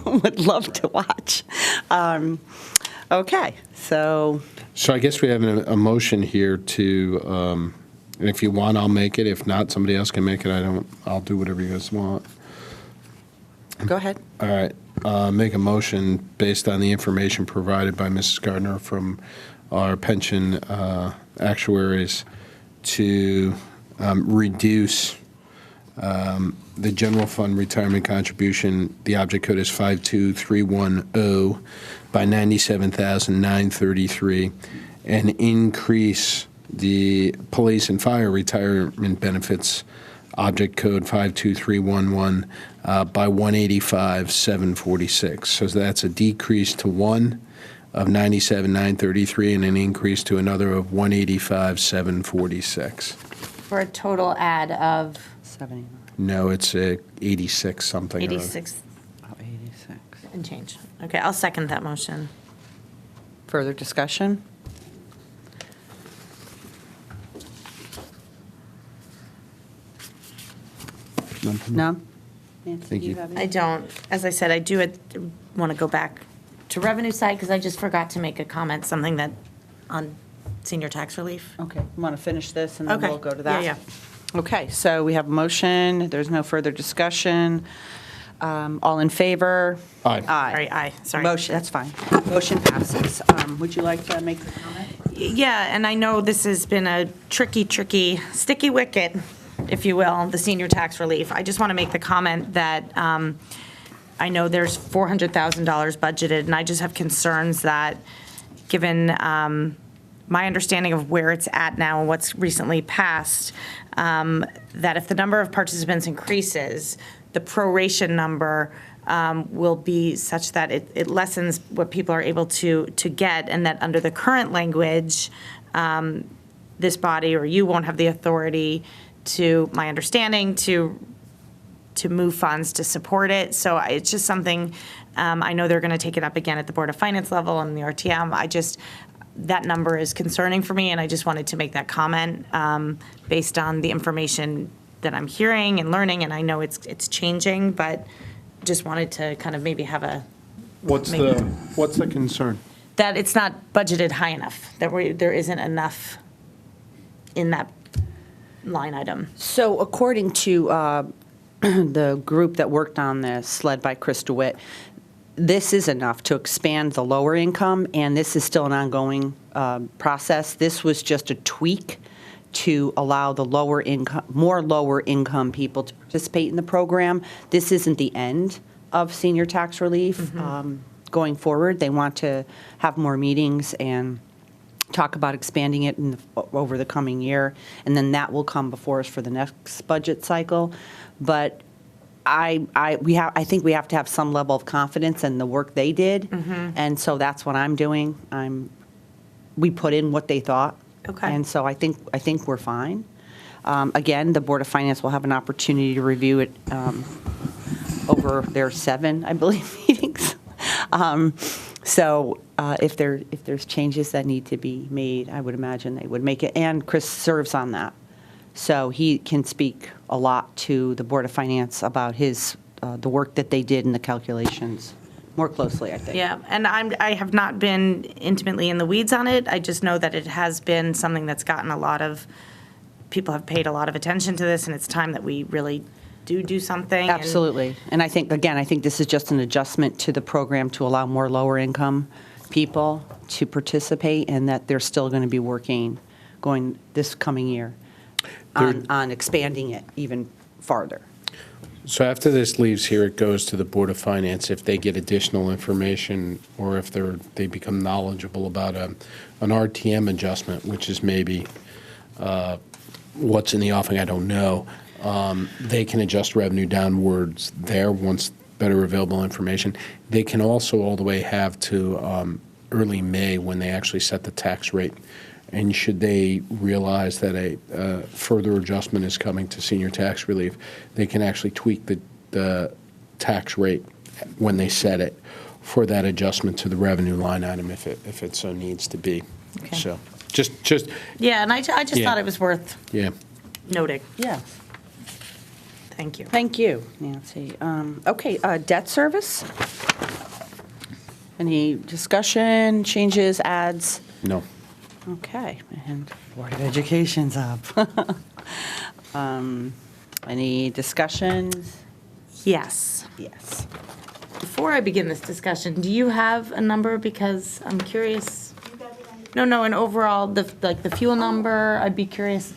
Would love to watch. Okay, so. So I guess we have a motion here to, and if you want, I'll make it. If not, somebody else can make it. I'll do whatever you guys want. Go ahead. All right. Make a motion based on the information provided by Mrs. Gardner from our pension actuaries to reduce the general fund retirement contribution. The object code is 52310 by $97,933, and increase the police and fire retirement benefits object code 52311 by $185,746. So that's a decrease to one of $97,933 and an increase to another of $185,746. For a total add of? No, it's 86 something. or other. 86 Oh, 86. and change. Okay, I'll second that motion. Further discussion? No? Nancy, Thank do you you. have I any? don't, as I said, I do want to go back to revenue side because I just forgot to make a comment, something that, on senior tax relief. Okay, you want to finish this and then Okay. we'll go to that? Yeah, Okay, so we have a motion, there's no further discussion. All in favor? Aye. Aye. Sorry, aye, sorry. Motion, that's fine. Motion passes. Would you like to make the comment? Yeah, and I know this has been a tricky, sticky wicket, if you will, the senior tax relief. I just want to make the comment that I know there's $400,000 budgeted, and I just have concerns that, given my understanding of where it's at now and what's recently passed, that if the number of participants increases, the proration number will be such that it lessens what people are able to get, and that under the current language, this body or you won't have the authority to, my understanding, to move funds to support it. So it's just something, I know they're going to take it up again at the Board of Finance level and the RTM. That number is concerning for me, and I just wanted to make that comment based on the information that I'm hearing and learning, and I know it's changing, but just wanted to kind of maybe have a, What's the concern? that it's not budgeted high enough, that there isn't enough in that line item. So according to the group that worked on this, led by Chris DeWitt, this is enough to expand the lower income, and this is still an ongoing process. This was just a tweak to allow the more lower income people to participate in the program. This isn't the end of senior tax relief. Going forward, they want to have more meetings and talk about expanding it over the coming year, and then that will come before us for the next budget cycle. But I think we have to have some level of confidence in the work they did, and so that's what I'm doing. We put in what they thought, and so I think we're fine. Again, the Board of Finance will have an opportunity to review it over their 7, I believe, meetings. So if there's changes that need to be made, I would imagine they would make it. And Chris serves on that, so he can speak a lot to the Board of Finance about the work that they did and the calculations more closely, I think. Yeah, and I have not been intimately in the weeds on it. I just know that it has been something that's gotten people have paid a lot of attention to this, and it's time that we really do something. Absolutely. And I think this is just an adjustment to the program to allow more lower income people to participate, and that they're still going to be going this coming year on expanding it even farther. So after this leaves here, it goes to the Board of Finance if they get additional information or if they become knowledgeable about an RTM adjustment, which is maybe what's in the offing, I don't know. They can adjust revenue downwards there once better available information. They can also all the way have to early May when they actually set the tax rate. And should they realize that a further adjustment is coming to senior tax relief, they can actually tweak the tax rate when they set it for that adjustment to the revenue line item if it so needs to be. Okay. So just Yeah, and I just Yeah. thought it was worth yeah. noting. Yes. Thank you. Thank you, Nancy. Okay, debt service? Any discussion, changes, adds? No. Okay, and Board of Education's up. Any discussions? Yes. Yes. Before I begin this discussion, do you have a number? Because I'm curious. No, an overall, the fuel number, I'd be curious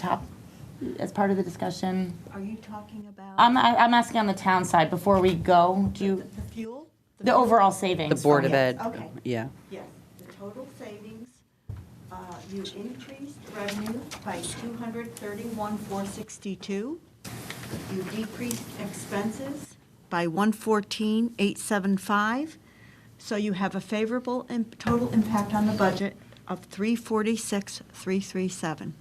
as part of the discussion. Are you talking about? I'm asking on the town side before we go. Do you, The fuel? the overall savings? The Board of from- Ed, Okay. yeah. Yes, the total savings, you increased revenue by $231,462. You decreased expenses by $114,875. So you have a favorable total impact on the budget of $346,337.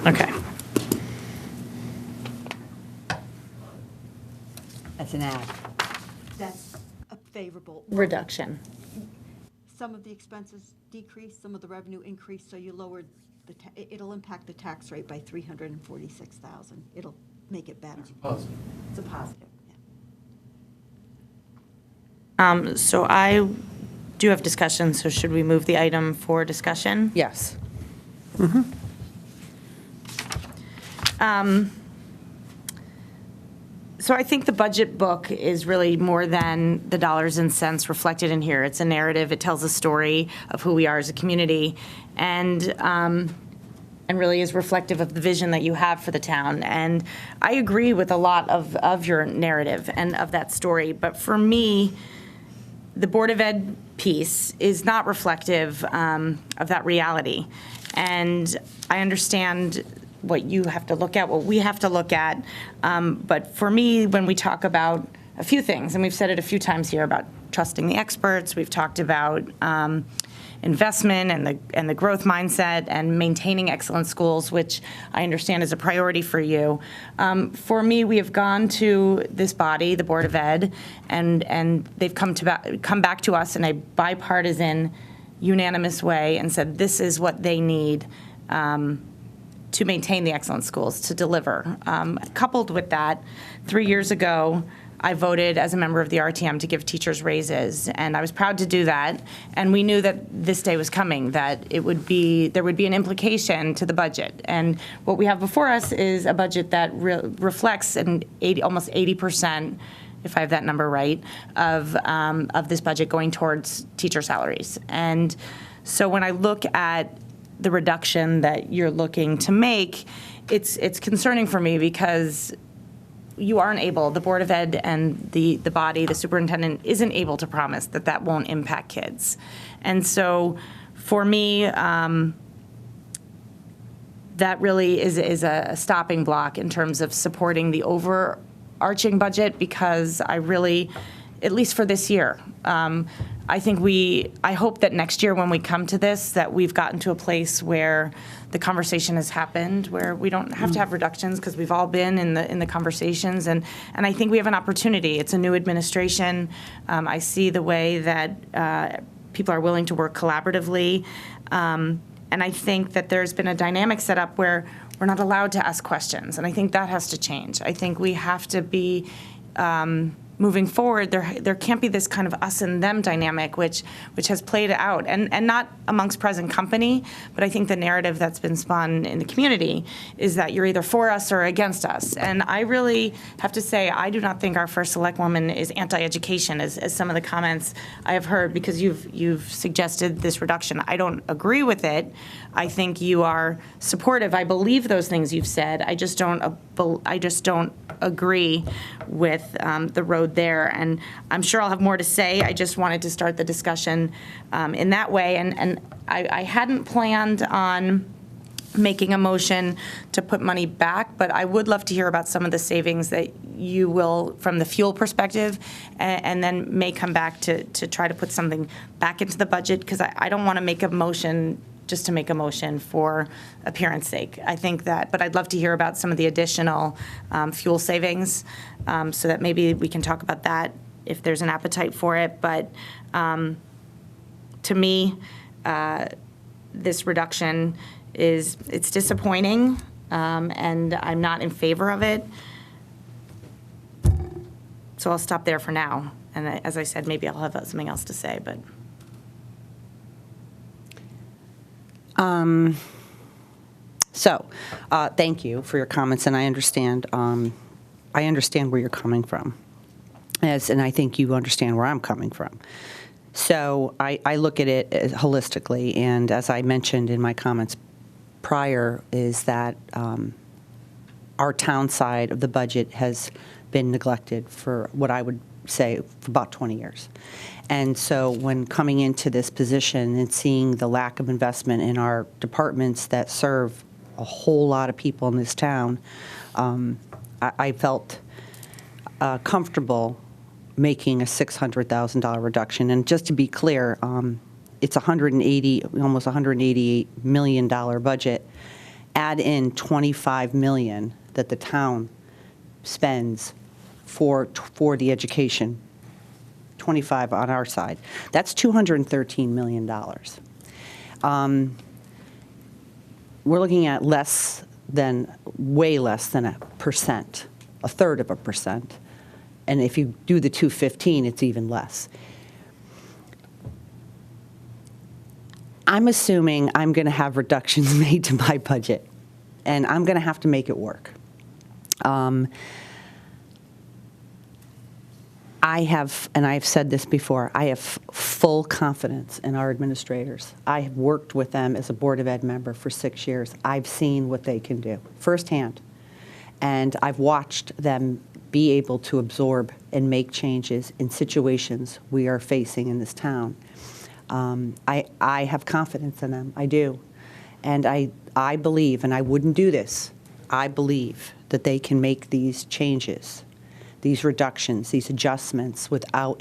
Okay. That's an add. That's a favorable. Reduction. Some of the expenses decrease, some of the revenue increase, so you lowered it'll impact the tax rate by $346,000. It'll make it better. It's a positive. It's a positive, yeah. So I do have discussion, so should we move the item for discussion? Yes. So I think the budget book is really more than the dollars and cents reflected in here. It's a narrative. It tells a story of who we are as a community, and really is reflective of the vision that you have for the town. And I agree with a lot of your narrative and of that story. But for me, the Board of Ed piece is not reflective of that reality. And I understand what you have to look at, what we have to look at. But for me, when we talk about a few things, and we've said it a few times here about trusting the experts, we've talked about investment and the growth mindset and maintaining excellent schools, which I understand is a priority for you. For me, we have gone to this body, the Board of Ed, and they've come back to us in a bipartisan, unanimous way and said this is what they need to maintain the excellent schools, to deliver. Coupled with that, 3 years ago, I voted as a member of the RTM to give teachers raises, and I was proud to do that. And we knew that this day was coming, that there would be an implication to the budget. And what we have before us is a budget that reflects almost 80%, if I have that number right, of this budget going towards teacher salaries. And so when I look at the reduction that you're looking to make, it's concerning for me because you aren't able, the Board of Ed and the body, the superintendent, isn't able to promise that that won't impact kids. And so for me, that really is a stopping block in terms of supporting the overarching budget, because I really, at least for this year, I hope that next year when we come to this, that we've gotten to a place where the conversation has happened, where we don't have to have reductions, because we've all been in the conversations, and I think we have an opportunity. It's a new administration. I see the way that people are willing to work collaboratively, and I think that there's been a dynamic set up where we're not allowed to ask questions, and I think that has to change. I think we have to be moving forward, there can't be this kind of us and them dynamic, which has played out, and not amongst present company, but I think the narrative that's been spun in the community is that you're either for us or against us. And I really have to say, I do not think our first selectwoman is anti-education, as some of the comments I have heard, because you've suggested this reduction. I don't agree with it. I think you are supportive. I believe those things you've said. I just don't agree with the road there, and I'm sure I'll have more to say. I just wanted to start the discussion in that way, and I hadn't planned on making a motion to put money back, but I would love to hear about some of the savings that you will, from the fuel perspective, and then may come back to try to put something back into the budget, because I don't want to make a motion just to make a motion for appearance sake. I think that, but I'd love to hear about some of the additional fuel savings, so that maybe we can talk about that if there's an appetite for it. But to me, this reduction it's disappointing, and I'm not in favor of it. So I'll stop there for now. And as I said, maybe I'll have something else to say, but. Thank you for your comments, and I understand where you're coming from, and I think you understand where I'm coming from. So I look at it holistically, and as I mentioned in my comments prior, is that our town side of the budget has been neglected for what I would say for about 20 years. And so when coming into this position and seeing the lack of investment in our departments that serve a whole lot of people in this town, I felt comfortable making a $600,000 reduction. And just to be clear, it's almost $188 million budget. Add in $25 million that the town spends for the education, 25 on our side. That's $213 million. We're looking at way less than 1%, a third of 1%. And if you do the 215, it's even less. I'm assuming I'm going to have reductions made to my budget, and I'm going to have to make it work. I have, and I've said this before, I have full confidence in our administrators. I have worked with them as a Board of Ed member for 6 years. I've seen what they can do firsthand, and I've watched them be able to absorb and make changes in situations we are facing in this town. I have confidence in them, I do. And I believe, and I wouldn't do this, I believe that they can make these changes, these reductions, these adjustments without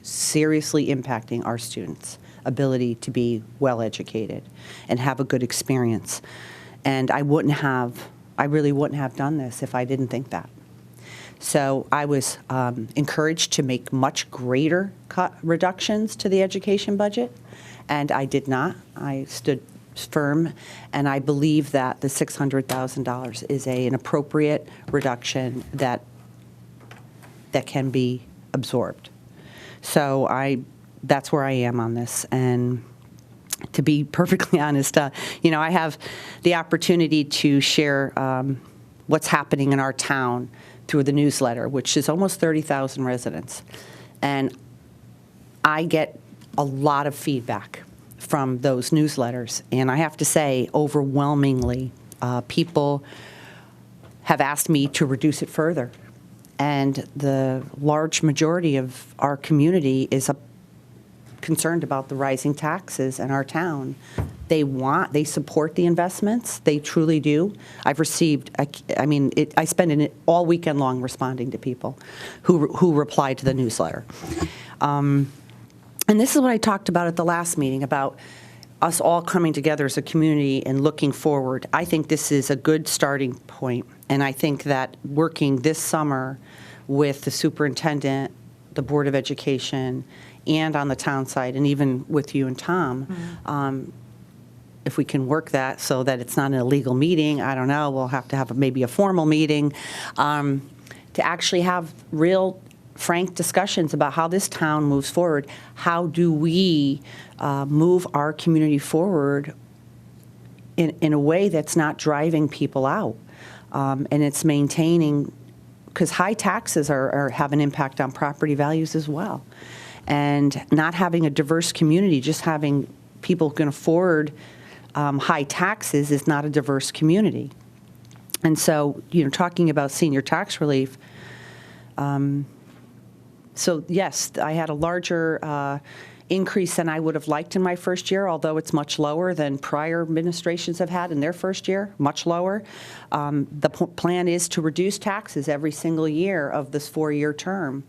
seriously impacting our students' ability to be well-educated and have a good experience. And I really wouldn't have done this if I didn't think that. So I was encouraged to make much greater reductions to the education budget, and I did not. I stood firm, and I believe that the $600,000 is an appropriate reduction that can be absorbed. So that's where I am on this. And to be perfectly honest, I have the opportunity to share what's happening in our town through the newsletter, which is almost 30,000 residents. And I get a lot of feedback from those newsletters. And I have to say, overwhelmingly, people have asked me to reduce it further. And the large majority of our community is concerned about the rising taxes in our town. They support the investments. They truly do. I've received, I spend it all weekend long responding to people who reply to the newsletter. And this is what I talked about at the last meeting, about us all coming together as a community and looking forward. I think this is a good starting point, and I think that working this summer with the superintendent, the Board of Education, and on the town side, and even with you and Tom, if we can work that so that it's not an illegal meeting, I don't know, we'll have to have maybe a formal meeting, to actually have real frank discussions about how this town moves forward. How do we move our community forward in a way that's not driving people out, and it's maintaining, because high taxes have an impact on property values as well. And not having a diverse community, just having people who can afford high taxes is not a diverse community. And so, talking about senior tax relief, so yes, I had a larger increase than I would have liked in my first year, although it's much lower than prior administrations have had in their first year, much lower. The plan is to reduce taxes every single year of this 4-year term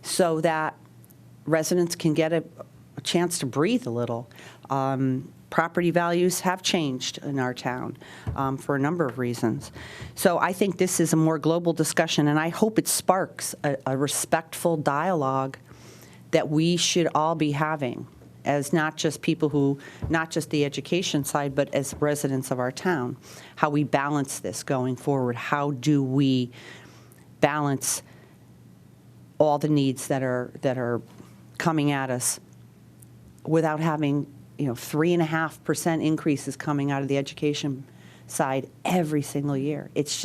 so that residents can get a chance to breathe a little. Property values have changed in our town for a number of reasons. So I think this is a more global discussion, and I hope it sparks a respectful dialogue that we should all be having as not just not just the education side, but as residents of our town, how we balance this going forward. How do we balance all the needs that are coming at us without having 3.5% increases coming out of the education side every single year. It's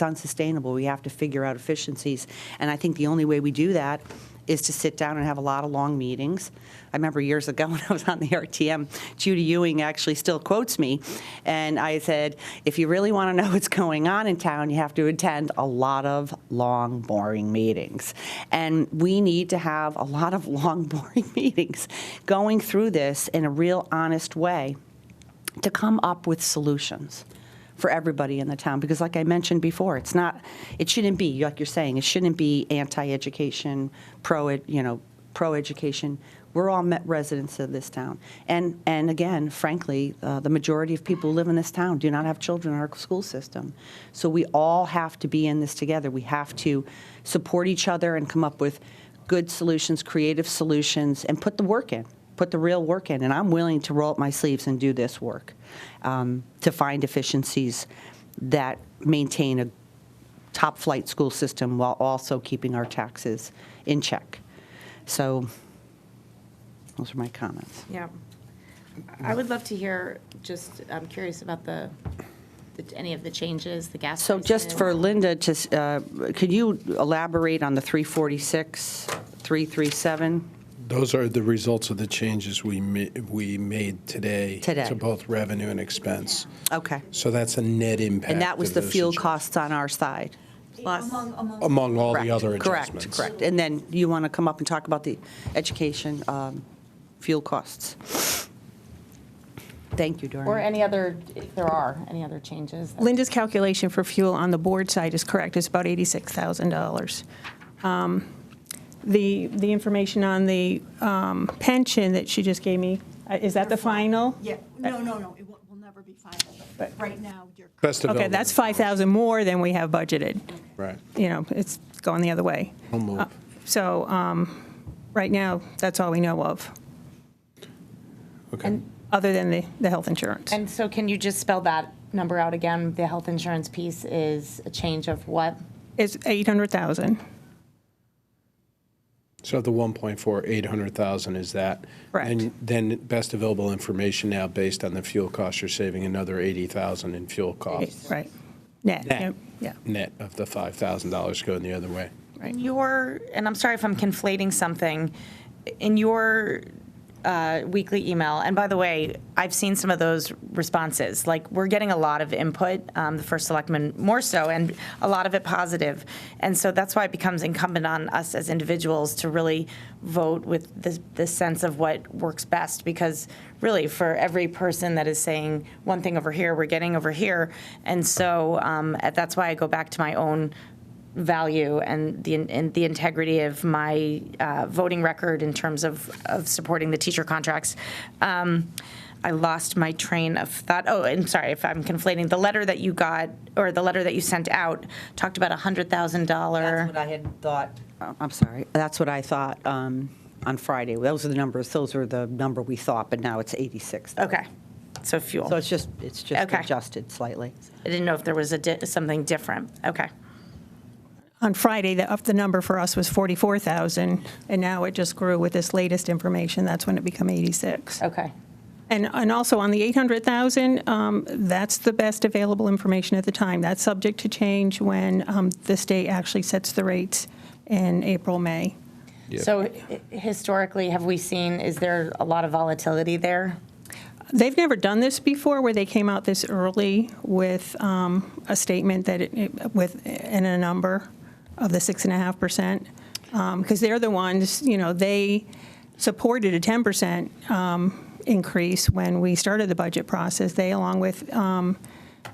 unsustainable. We have to figure out efficiencies. And I think the only way we do that is to sit down and have a lot of long meetings. I remember years ago when I was on the RTM, Judy Ewing actually still quotes me, and I said, if you really want to know what's going on in town, you have to attend a lot of long, boring meetings. And we need to have a lot of long, boring meetings going through this in a real honest way to come up with solutions for everybody in the town, because like I mentioned before, it shouldn't be, like you're saying, it shouldn't be anti-education, pro-education. We're all residents of this town. And again, frankly, the majority of people who live in this town do not have children in our school system. So we all have to be in this together. We have to support each other and come up with good solutions, creative solutions, and put the work in, put the real work in. And I'm willing to roll up my sleeves and do this work to find efficiencies that maintain a top-flight school system while also keeping our taxes in check. So those are my comments. Yeah. I would love to hear, just, I'm curious about any of the changes, the gas So just prices. for Linda, could you elaborate on the 346, 337? Those are the results of the changes we made today. Today. To both revenue and expense. Okay. So that's a net impact. And that was of the those fuel adjustments. costs on our side? Plus? Among all the Correct, other adjustments. Correct. And then you want to come up and talk about the education fuel costs? Thank you, Doreen. Or any other, if there are any other changes. Linda's calculation for fuel on the board side is correct. It's about $86,000. The information on the pension that she just gave me, is that the final? Yeah, no, it will never be final, but right now, you're correct. Best Okay, development. that's 5,000 more than we have budgeted. Right. You know, it's going the other way. We'll move. So right now, that's all we know of, Okay. other than the health insurance. And so can you just spell that number out again? The health insurance piece is a change of what? It's 800,000. So the 1.4, 800,000 is that. Correct. And then best available information now based on the fuel costs, you're saving another 80,000 in fuel costs. Right. Net. Net. Yeah. Net of the $5,000 going the other way. Right. And I'm sorry if I'm conflating something, in your weekly email, and by the way, I've seen some of those responses. Like, we're getting a lot of input, the first selectman more so, and a lot of it positive. And so that's why it becomes incumbent on us as individuals to really vote with the sense of what works best, because really, for every person that is saying one thing over here, we're getting over here. And so that's why I go back to my own value and the integrity of my voting record in terms of supporting the teacher contracts. I lost my train of thought. Oh, and sorry if I'm conflating. The letter that you got, or the letter that you sent out, talked about $100,000. That's what I had thought. I'm sorry. That's what I thought on Friday. Those are the numbers. Those are the number we thought, but now it's 86. Okay, so fuel. So it's just Okay. adjusted slightly. I didn't know if there was something different. Okay. On Friday, the number for us was 44,000, and now it just grew with this latest information. That's when it became 86. Okay. And also on the 800,000, that's the best available information at the time. That's subject to change when the state actually sets the rates in April, May. Yep. So historically, have we seen, is there a lot of volatility there? They've never done this before, where they came out this early with a statement that and a number of the 6.5%, because they're the ones, they supported a 10% increase when we started the budget process. They, along with Aon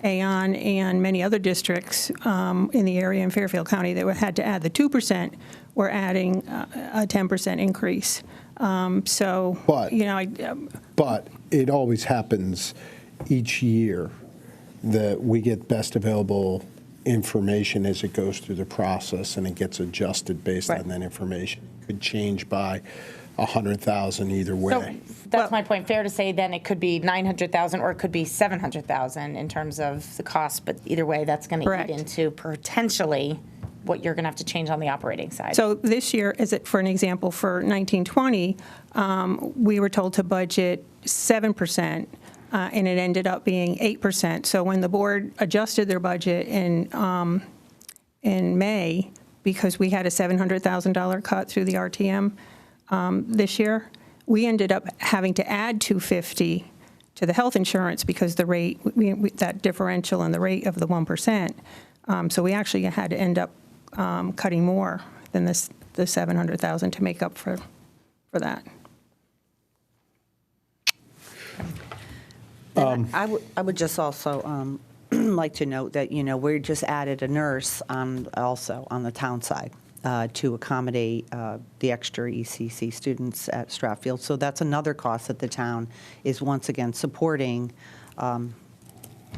and many other districts in the area in Fairfield County that had to add the 2%, were adding a 10% increase. So, But it always happens each year that we get best available information as it goes through the process, and it gets adjusted based on that information. It could change by 100,000 either way. So that's my point. Fair to say then it could be 900,000 or it could be 700,000 in terms of the cost, but either way, that's going to Correct. eat into potentially what you're going to have to change on the operating side. So this year, for an example, for 1920, we were told to budget 7%, and it ended up being 8%. So when the board adjusted their budget in May, because we had a $700,000 cut through the RTM this year, we ended up having to add $250 to the health insurance because the rate, that differential in the rate of the 1%. So we actually had to end up cutting more than the $700,000 to make up for that. I would just also like to note that, we just added a nurse also on the town side. to accommodate the extra ECC students at Stratfield. So that's another cost that the town is once again supporting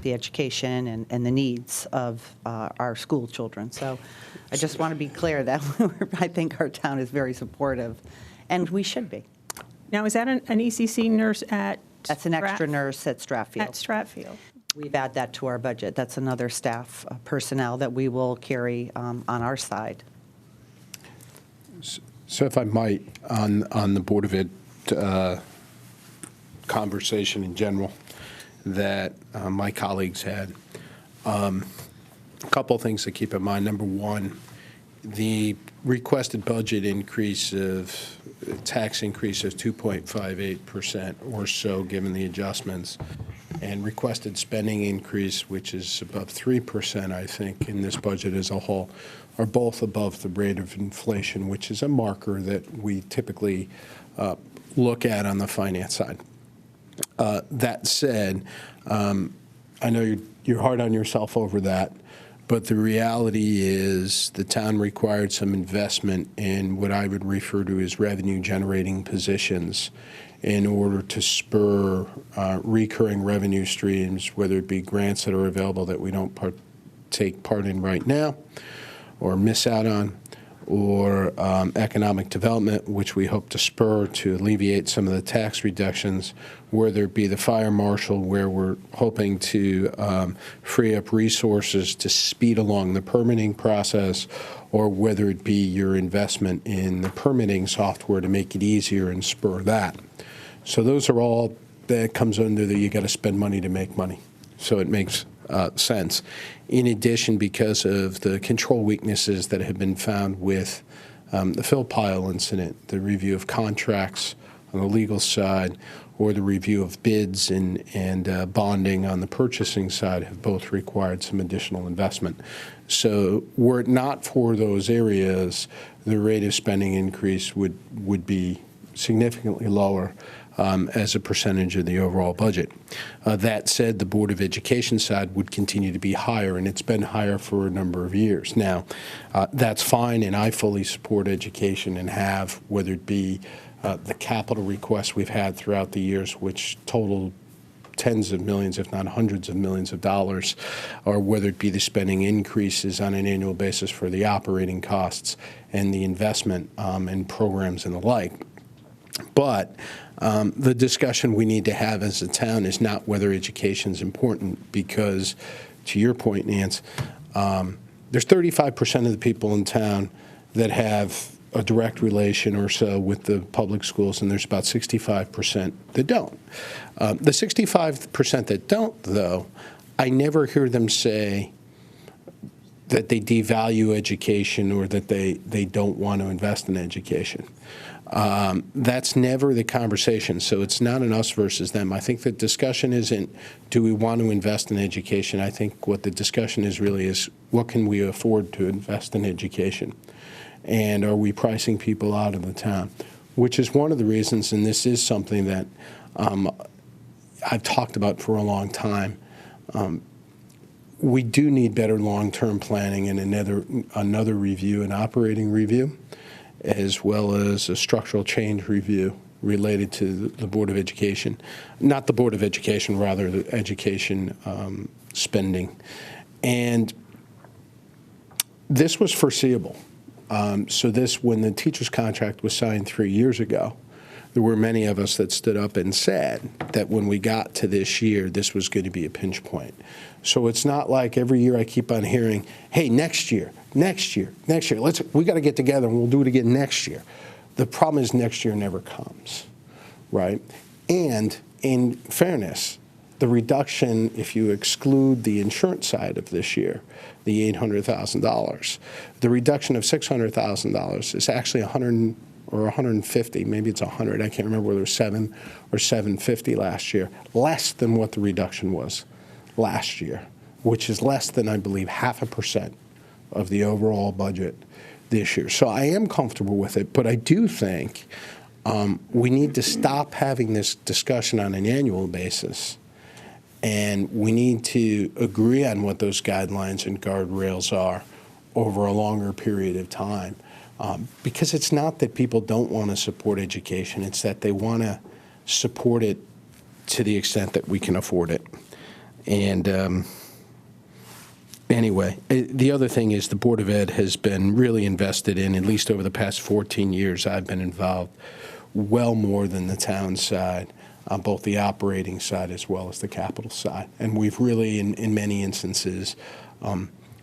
the education and the needs of our school children. So I just want to be clear that I think our town is very supportive, and we should be. Now, is that an ECC nurse at? That's an extra nurse at Stratfield. At Stratfield. We've added that to our budget. That's another staff personnel that we will carry on our side. So if I might, on the Board of Ed conversation in general that my colleagues had, a couple of things to keep in mind. Number one, the requested budget increase of tax increase of 2.58% or so, given the adjustments, and requested spending increase, which is above 3%, I think, in this budget as a whole, are both above the rate of inflation, which is a marker that we typically look at on the finance side. That said, I know you're hard on yourself over that, but the reality is the town required some investment in what I would refer to as revenue-generating positions in order to spur recurring revenue streams, whether it be grants that are available that we don't take part in right now or miss out on, or economic development, which we hope to spur to alleviate some of the tax reductions, whether it be the fire marshal, where we're hoping to free up resources to speed along the permitting process, or whether it be your investment in the permitting software to make it easier and spur that. So those are all, that comes under the you got to spend money to make money. So it makes sense. In addition, because of the control weaknesses that have been found with the Phil Pyle incident, the review of contracts on the legal side, or the review of bids and bonding on the purchasing side have both required some additional investment. So were it not for those areas, the rate of spending increase would be significantly lower as a percentage of the overall budget. That said, the Board of Education side would continue to be higher, and it's been higher for a number of years. Now, that's fine, and I fully support education and have, whether it be the capital requests we've had throughout the years, which total tens of millions, if not hundreds of millions of dollars, or whether it be the spending increases on an annual basis for the operating costs and the investment in programs and the like. But the discussion we need to have as a town is not whether education is important, because, to your point, Nance, there's 35% of the people in town that have a direct relation or so with the public schools, and there's about 65% that don't. The 65% that don't, though, I never hear them say that they devalue education or that they don't want to invest in education. That's never the conversation, so it's not an us versus them. I think the discussion isn't, do we want to invest in education? I think what the discussion is really is, what can we afford to invest in education? And are we pricing people out of the town? Which is one of the reasons, and this is something that I've talked about for a long time, we do need better long-term planning and another review, an operating review, as well as a structural change review related to the Board of Education. Not the Board of Education, rather the education spending. And this was foreseeable. So this, when the teacher's contract was signed 3 years ago, there were many of us that stood up and said that when we got to this year, this was going to be a pinch point. So it's not like every year I keep on hearing, hey, next year, we got to get together and we'll do it again next year. The problem is next year never comes, right? And in fairness, the reduction, if you exclude the insurance side of this year, the $800,000, the reduction of $600,000 is actually 100 or 150, maybe it's 100, I can't remember whether it was 7 or 750 last year, less than what the reduction was last year, which is less than, I believe, 0.5% of the overall budget this year. So I am comfortable with it, but I do think we need to stop having this discussion on an annual basis, and we need to agree on what those guidelines and guardrails are over a longer period of time. Because it's not that people don't want to support education, it's that they want to support it to the extent that we can afford it. And anyway, the other thing is the Board of Ed has been really invested in, at least over the past 14 years I've been involved, well more than the town side, on both the operating side as well as the capital side. And we've really, in many instances,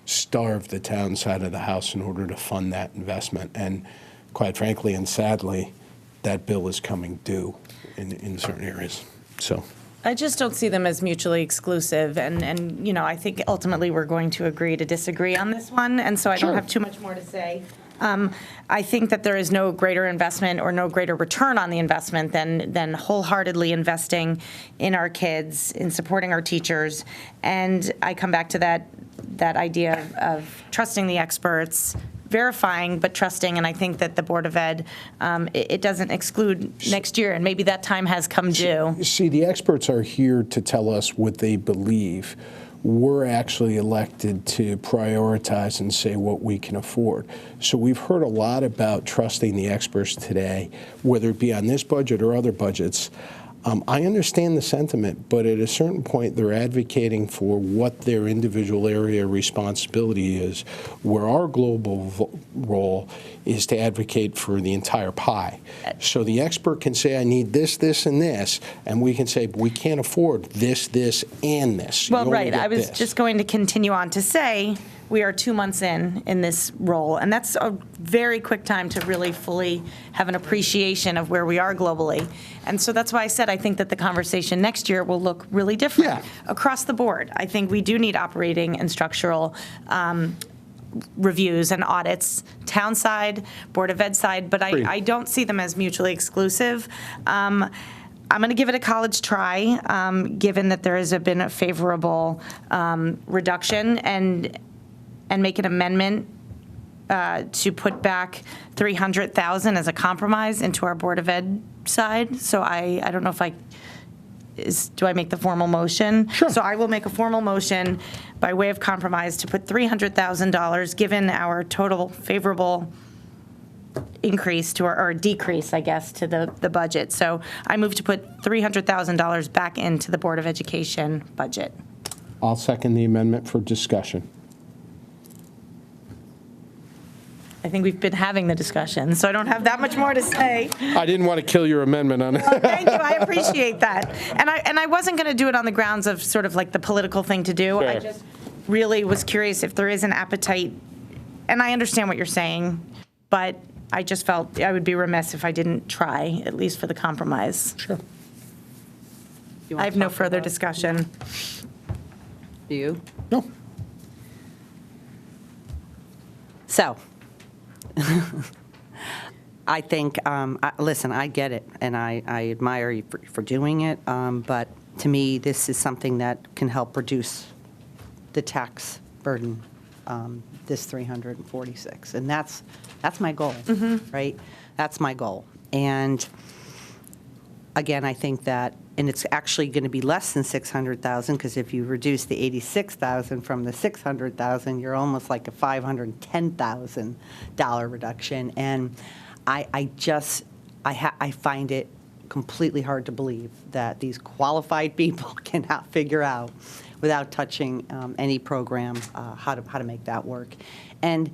starved the town side of the house in order to fund that investment. And quite frankly and sadly, that bill is coming due in certain areas. So I just don't see them as mutually exclusive, and I think ultimately we're going to agree to disagree on this one, and so I don't have too much more to say. I think that there is no greater investment or no greater return on the investment than wholeheartedly investing in our kids, in supporting our teachers, and I come back to that idea of trusting the experts, verifying but trusting, and I think that the Board of Ed, it doesn't exclude next year, and maybe that time has come due. See, the experts are here to tell us what they believe. We're actually elected to prioritize and say what we can afford. So we've heard a lot about trusting the experts today, whether it be on this budget or other budgets. I understand the sentiment, but at a certain point, they're advocating for what their individual area responsibility is, where our global role is to advocate for the entire pie. So the expert can say, I need this, this, and this, and we can say, we can't afford this, this, and this. Well, right. I was just going to continue on to say, we are 2 months in this role, and that's a very quick time to really fully have an appreciation of where we are globally. And so that's why I said I think that the conversation next year will look really different across the board. I think we do need operating and structural reviews and audits, town side, Board of Ed side, but I don't see them as mutually exclusive. I'm going to give it a college try, given that there has been a favorable reduction, and make an amendment to put back $300,000 as a compromise into our Board of Ed side. So I don't know if do I make the formal motion? Sure. So I will make a formal motion by way of compromise to put $300,000, given our total favorable increase to or decrease, I guess, to the budget. So I move to put $300,000 back into the Board of Education budget. I'll second the amendment for discussion. I think we've been having the discussion, so I don't have that much more to say. I didn't want to kill your amendment on it. Well, thank you, I appreciate that. And I wasn't going to do it on the grounds of sort of like the political thing to do. I Sure. just really was curious if there is an appetite, and I understand what you're saying, but I just felt I would be remiss if I didn't try, at least for the compromise. Sure. I have no further discussion. Do you? No. So, I think, listen, I get it, and I admire you for doing it, but to me, this is something that can help reduce the tax burden, this 346, and that's my goal, right? That's my goal. And again, I think that, and it's actually going to be less than 600,000, because if you reduce the 86,000 from the 600,000, you're almost like a $510,000 reduction. And I find it completely hard to believe that these qualified people cannot figure out, without touching any program, how to make that work. And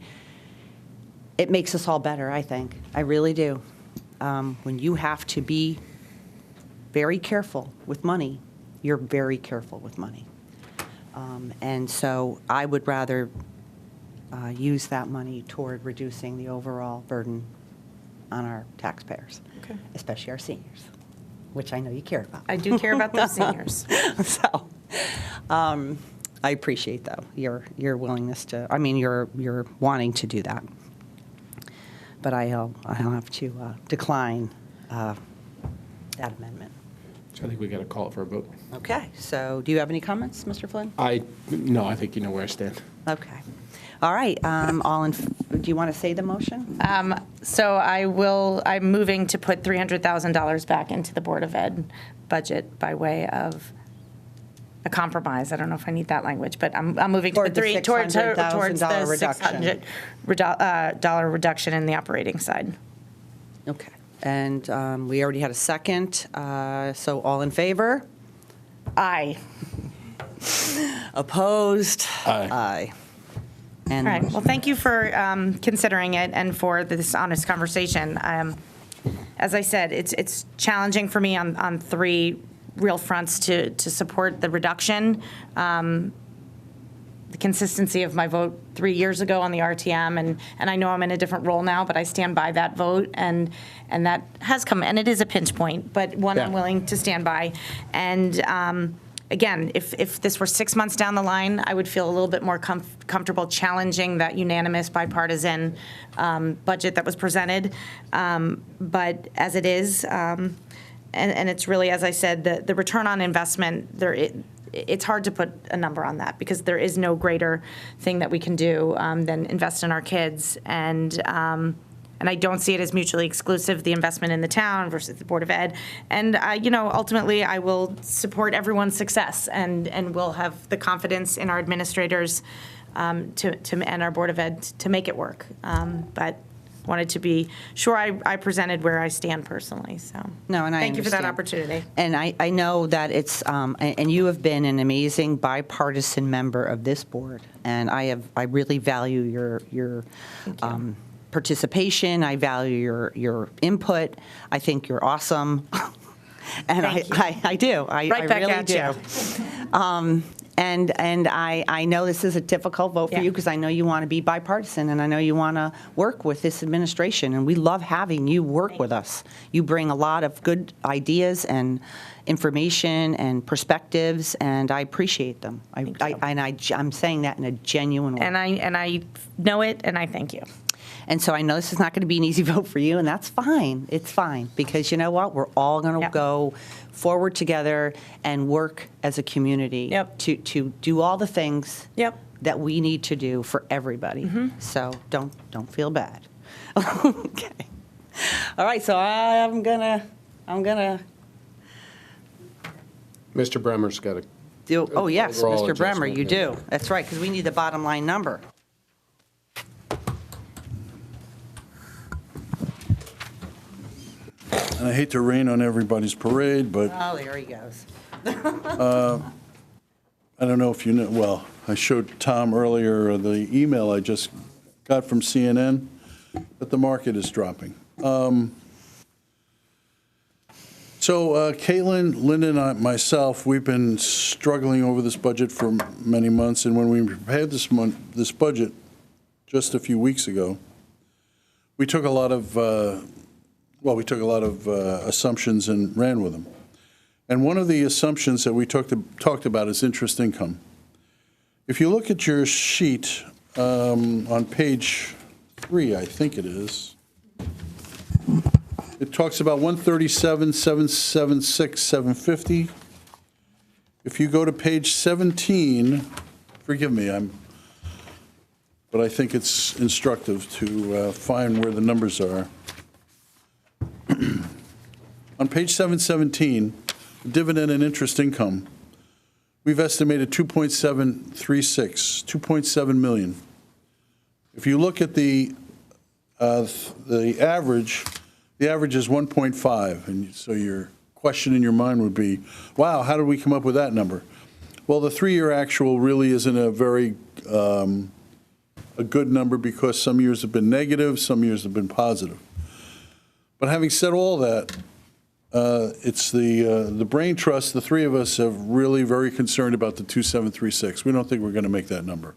it makes us all better, I think. I really do. When you have to be very careful with money, you're very careful with money. And so I would rather use that money toward reducing the overall burden on our taxpayers, especially our seniors, which I know you care about. I do care about those seniors. So I appreciate, though, your willingness to, your wanting to do that. But I'll have to decline that amendment. So I think we got to call it for a vote. Okay, so do you have any comments, Mr. Flynn? No, I think you know where I stand. Okay. All right, do you want to say the motion? So I'm moving to put $300,000 back into the Board of Ed budget by way of a compromise. I don't know if I need that language, but I'm moving Toward the towards the $600,000 reduction. $600 reduction in the operating side. Okay. And we already had a second. So all in favor? Aye. Opposed? Aye. And All right. Well, thank you for considering it and for this honest conversation. As I said, it's challenging for me on three real fronts to support the reduction. The consistency of my vote 3 years ago on the RTM, and I know I'm in a different role now, but I stand by that vote, and that has come, and it is a pinch point, but one I'm willing to stand by. And again, if this were 6 months down the line, I would feel a little bit more comfortable challenging that unanimous bipartisan budget that was presented. But as it is, and it's really, as I said, the return on investment, it's hard to put a number on that because there is no greater thing that we can do than invest in our kids. And I don't see it as mutually exclusive, the investment in the town versus the Board of Ed. And, ultimately, I will support everyone's success and will have the confidence in our administrators and our Board of Ed to make it work. But wanted to be sure I presented where I stand personally, so. No, and I thank you for that understand. opportunity. And I know that it's, and you have been an amazing bipartisan member of this board, and I really value your participation. I value your input. I think you're awesome. And I do. I back really at do. you. And I know this is a difficult vote for Yeah. you because I know you want to be bipartisan and I know you want to work with this administration, and we love having you work with us. You bring a lot of good ideas and information and perspectives, and I appreciate them. I'm saying that in a genuine way. And I know it, and I thank you. And so I know this is not going to be an easy vote for you, and that's fine. It's fine, because you know what? We're all going to go forward together and work as a community to do all the things that we need to do for everybody. So don't feel bad. Okay. All right, so I'm gonna Mr. Bremer's got to. oh yes, overall Mr. Bremer, adjustment you here. do. That's right, because we need the bottom line number. And I hate to rain on everybody's parade, but Oh, there he goes. I don't know if you know, well, I showed Tom earlier the email I just got from CNN, but the market is dropping. So Caitlin, Linda, and myself, we've been struggling over this budget for many months, and when we prepared this budget just a few weeks ago, we took a lot of assumptions and ran with them. And one of the assumptions that we talked about is interest income. If you look at your sheet on page 3, I think it is, it talks about 137, 776, 750. If you go to page 17, forgive me, but I think it's instructive to find where the numbers are. On page 717, dividend and interest income, we've estimated 2.736, 2.7 million. If you look at the average, the average is 1.5, and so your question in your mind would be, wow, how did we come up with that number? Well, the 3-year actual really isn't a very a good number because some years have been negative, some years have been positive. But having said all that, it's the brain trust. The three of us are really very concerned about the 2736. We don't think we're going to make that number.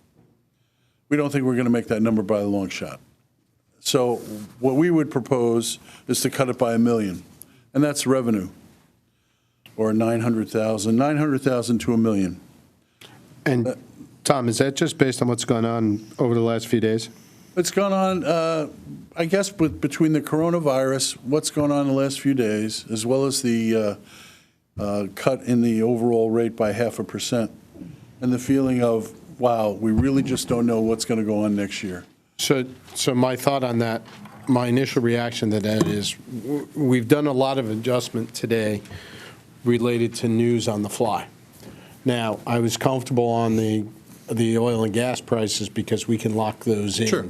We don't think we're going to make that number by a long shot. So what we would propose is to cut it by $1 million, and that's revenue, or 900,000 to $1 million. And Tom, is that just based on what's gone on over the last few days? It's gone on, I guess, between the coronavirus, what's gone on the last few days, as well as the cut in the overall rate by 0.5%, and the feeling of, wow, we really just don't know what's going to go on next year. So my thought on that, my initial reaction to that is we've done a lot of adjustment today related to news on the fly. Now, I was comfortable on the oil and gas prices because we can lock those in Sure.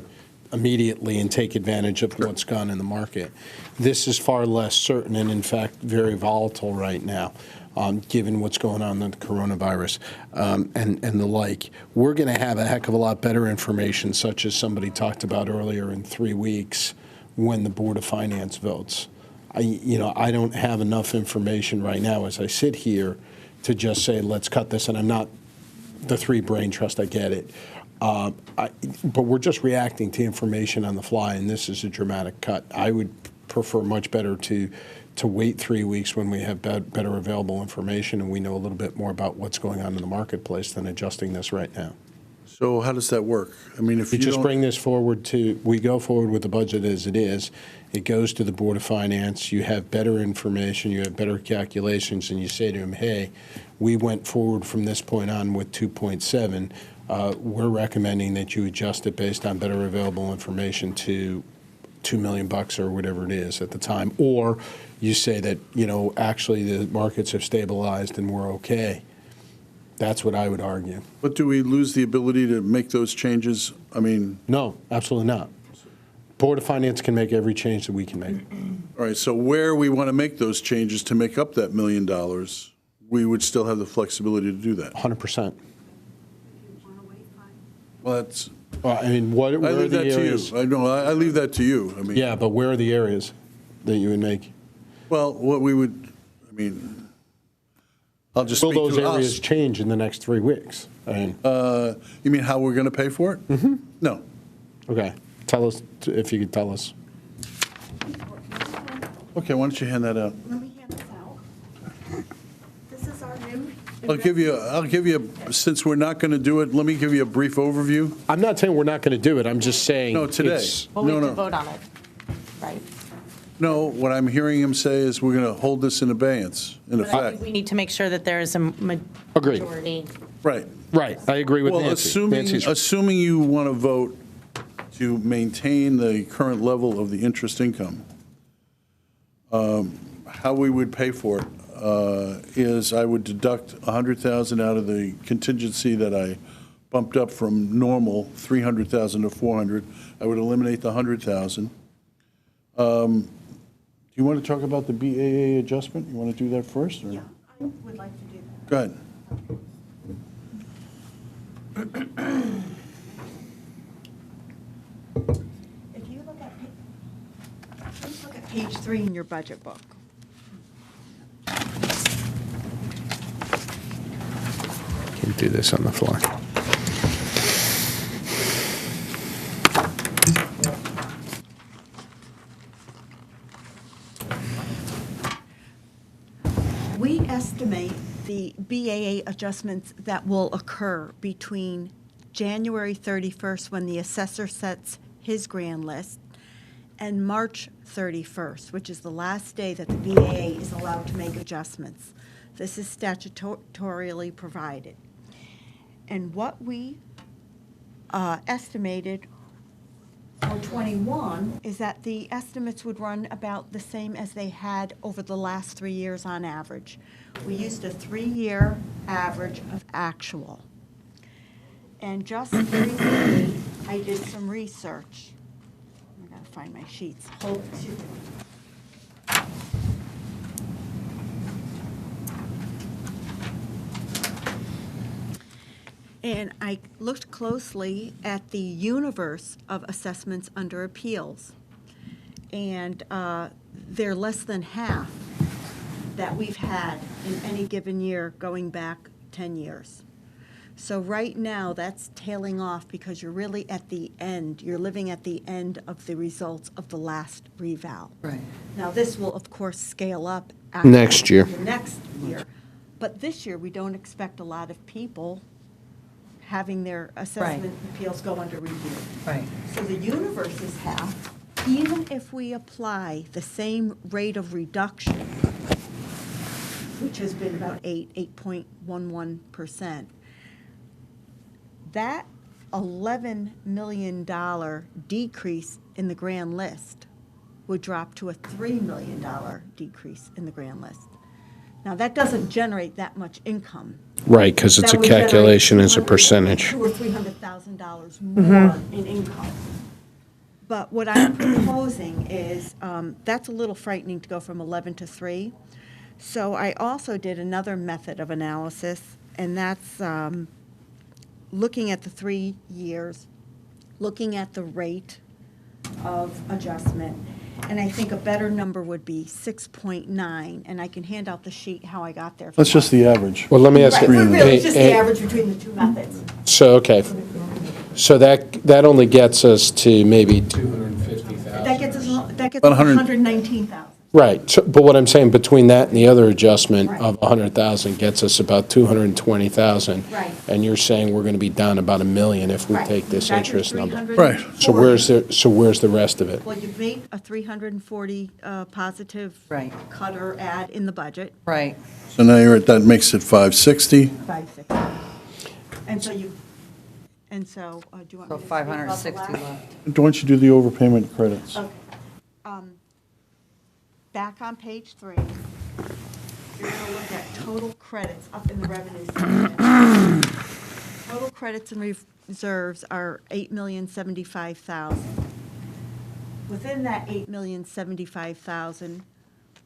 immediately and take advantage of what's gone in the market. This is far less certain and, in fact, very volatile right now, given what's going on with the coronavirus and the like. We're going to have a heck of a lot better information, such as somebody talked about earlier, in 3 weeks when the Board of Finance votes. I don't have enough information right now as I sit here to just say, let's cut this, and I'm not the three-brain trust, I get it. But we're just reacting to information on the fly, and this is a dramatic cut. I would prefer much better to wait 3 weeks when we have better available information and we know a little bit more about what's going on in the marketplace than adjusting this right now. So how does that work? I mean, if You you just don't- bring this forward we go forward with the budget as it is. It goes to the Board of Finance. You have better information, you have better calculations, and you say to them, hey, we went forward from this point on with 2.7. We're recommending that you adjust it based on better available information to $2 million or whatever it is at the time. Or you say that, actually the markets have stabilized and we're okay. That's what I would argue. But do we lose the ability to make those changes? I mean, No, absolutely not. Board of Finance can make every change that we can make. all right, so where we want to make those changes to make up that $1 million, we would still have the flexibility to do that. 100%. Well, that's, Well, I mean, where I are leave the that to areas? you. I know, I leave that to you. I mean, Yeah, but where are the areas that you would make? well, what we would, I mean, I'll just Will speak those to areas us. change in the next 3 weeks? I mean, You mean how we're going to pay for it? Mm-hmm. No. okay, tell us, if you could tell us. Okay, why don't you hand that out? Let me hand this out. This is our new. I'll give you, since we're not going to do it, let me give you a brief overview. I'm not saying we're not going to do it, I'm just saying. No, today. it's- Well, we No, have to no. vote on it, right? No, what I'm hearing him say is we're going to hold this in abeyance, in But I think effect. we need to make sure that there is a Agreed. majority. Right. Right, I agree with Well, Nancy. Nancy's- assuming you want to vote to maintain the current level of the interest income, how we would pay for it is I would deduct $100,000 out of the contingency that I bumped up from normal, 300,000 to 400. I would eliminate the 100,000. Do you want to talk about the BAA adjustment? You want to do that first? Or? Yeah, I would like to do that. Go ahead. If you look at, please look at page 3 in your budget book. Can't do this on the fly. We estimate the BAA adjustments that will occur between January 31st, when the assessor sets his grand list, and March 31st, which is the last day that the BAA is allowed to make adjustments. This is statutorily provided. And what we estimated for '21 is that the estimates would run about the same as they had over the last 3 years on average. We used a 3-year average of actual. And just recently, I did some research. I gotta find my sheets. Hold, excuse me. And I looked closely at the universe of assessments under appeals. And they're less than half that we've had in any given year going back 10 years. So right now, that's tailing off because you're really at the end. You're living at the end of the results of the last reval. Right. Now, this will, of course, scale up after Next year. the next year. But this year, we don't expect a lot of people having their assessment appeals go under review. Right. So the universe is half. Even if we apply the same rate of reduction, which has been about 8.11%, that $11 million decrease in the grand list would drop to a $3 million decrease in the grand list. Now, that doesn't generate that much income. Right, because it's That a would generate calculation as a percentage. $200,000 or $300,000 more in income. But what I'm proposing is, that's a little frightening to go from 11 to 3. So I also did another method of analysis, and that's looking at the 3 years, looking at the rate of adjustment. And I think a better number would be 6.9, and I can hand out the sheet how I got there. That's just the average. Well, let me ask Right, you. really, it's just the average between the two methods. So, okay. So that only gets us to maybe, 250,000. That gets us About 100. 119,000. right. So, but what I'm saying, between that and the other adjustment Right. of 100,000 gets us about 220,000. Right. And you're saying we're going to be down about $1 million if we Right. take this Got your interest number. 340. So where's the rest of it? Well, you've made a 340 positive Right. cut or add in the budget, Right. So now that makes it 560. 560. And so you, and so, do you want me So to? 560 left. Why don't you do the overpayment credits? Okay. Back on page 3, you're going to look at total credits up in the revenue section. Total credits and reserves are $8,075,000. Within that $8,075,000,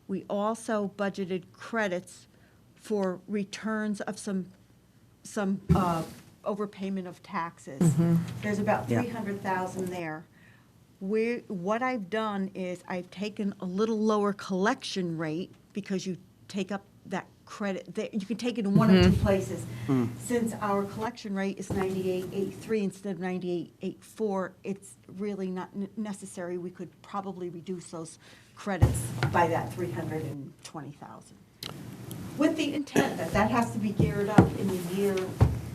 we also budgeted credits for returns of some overpayment of taxes. There's about Yeah. $300,000 there. What I've done is I've taken a little lower collection rate because you take up that credit, you can take it in one of two places. Since our collection rate is 98.83 instead of 98.84, it's really not necessary. We could probably reduce those credits by that 320,000. With the intent that that has to be geared up in the year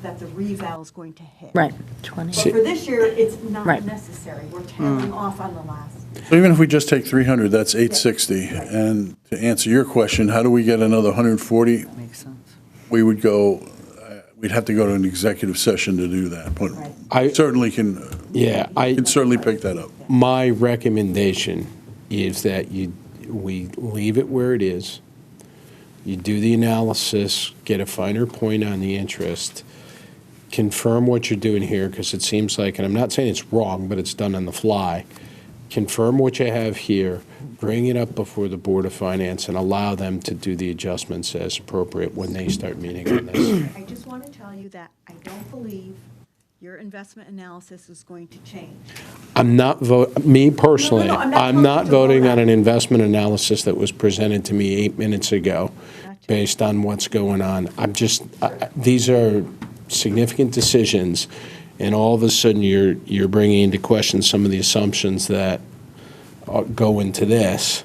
that the reval is going to hit. Right, But 20. for this year, it's not Right. necessary. We're tailing off on the last. So even if we just take 300, that's 860. And to answer your question, how do we get another 140? Makes sense. We would go, we'd have to go to an executive session to do that. But I- certainly can, can certainly pick that up. My recommendation is that we leave it where it is. You do the analysis, get a finer point on the interest, confirm what you're doing here, because it seems like, and I'm not saying it's wrong, but it's done on the fly. Confirm what you have here, bring it up before the Board of Finance, and allow them to do the adjustments as appropriate when they start meeting on this. I just want to tell you that I don't believe your investment analysis is going to change. I'm not me personally, No, I'm not I'm not voting to voting vote on on an investment analysis that was presented to me 8 minutes ago based on what's going on. These are significant decisions, and all of a sudden you're bringing into question some of the assumptions that go into this,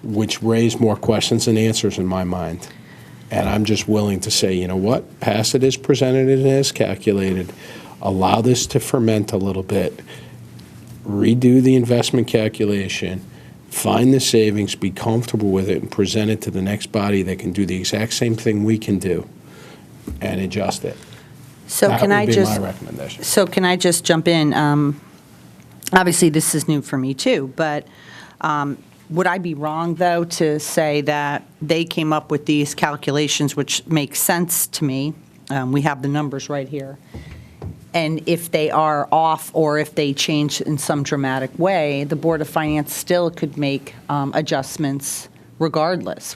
which raise more questions than answers in my mind. And I'm just willing to say, you know what, pass it as presented and as calculated, allow this to ferment a little bit, redo the investment calculation, find the savings, be comfortable with it, and present it to the next body that can do the exact same thing we can do and adjust it. So That can would I be just? my recommendation. So can I just jump in? Obviously, this is new for me too, but would I be wrong, though, to say that they came up with these calculations, which makes sense to me? We have the numbers right here. And if they are off or if they change in some dramatic way, the Board of Finance still could make adjustments regardless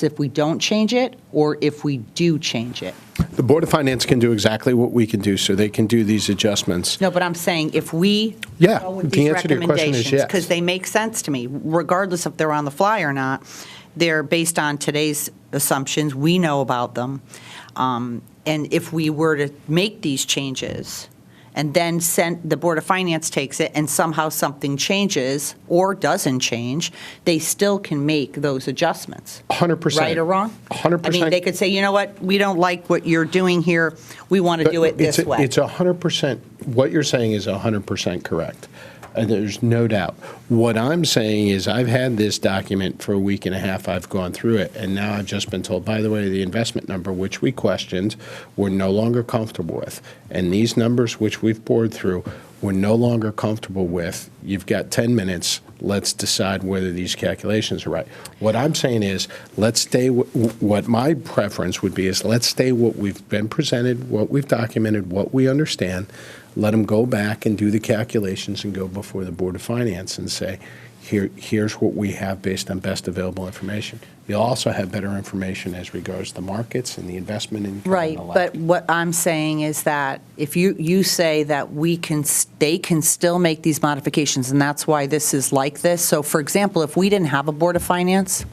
if we don't change it or if we do change it. The Board of Finance can do exactly what we can do, so they can do these adjustments. No, but I'm saying if we Yeah, go with the these answer to your question is recommendations, yes. because they make sense to me, regardless if they're on the fly or not, they're based on today's assumptions, we know about them. And if we were to make these changes and then the Board of Finance takes it and somehow something changes or doesn't change, they still can make those adjustments. 100%. Right or wrong? 100%. I mean, they could say, you know what, we don't like what you're doing here, we want to do it this way. It's 100%, what you're saying is 100% correct. There's no doubt. What I'm saying is I've had this document for a week and a half, I've gone through it, and now I've just been told, by the way, the investment number, which we questioned, we're no longer comfortable with. And these numbers, which we've poured through, we're no longer comfortable with, you've got 10 minutes, let's decide whether these calculations are right. What I'm saying is, let's stay, what my preference would be is, let's stay what we've been presented, what we've documented, what we understand, let them go back and do the calculations and go before the Board of Finance and say, here's what we have based on best available information. You'll also have better information as regards the markets and the investment income. Right, and the but like. what I'm saying is that if you say that they can still make these modifications, and that's why this is like this. So for example, if we didn't have a Board of Finance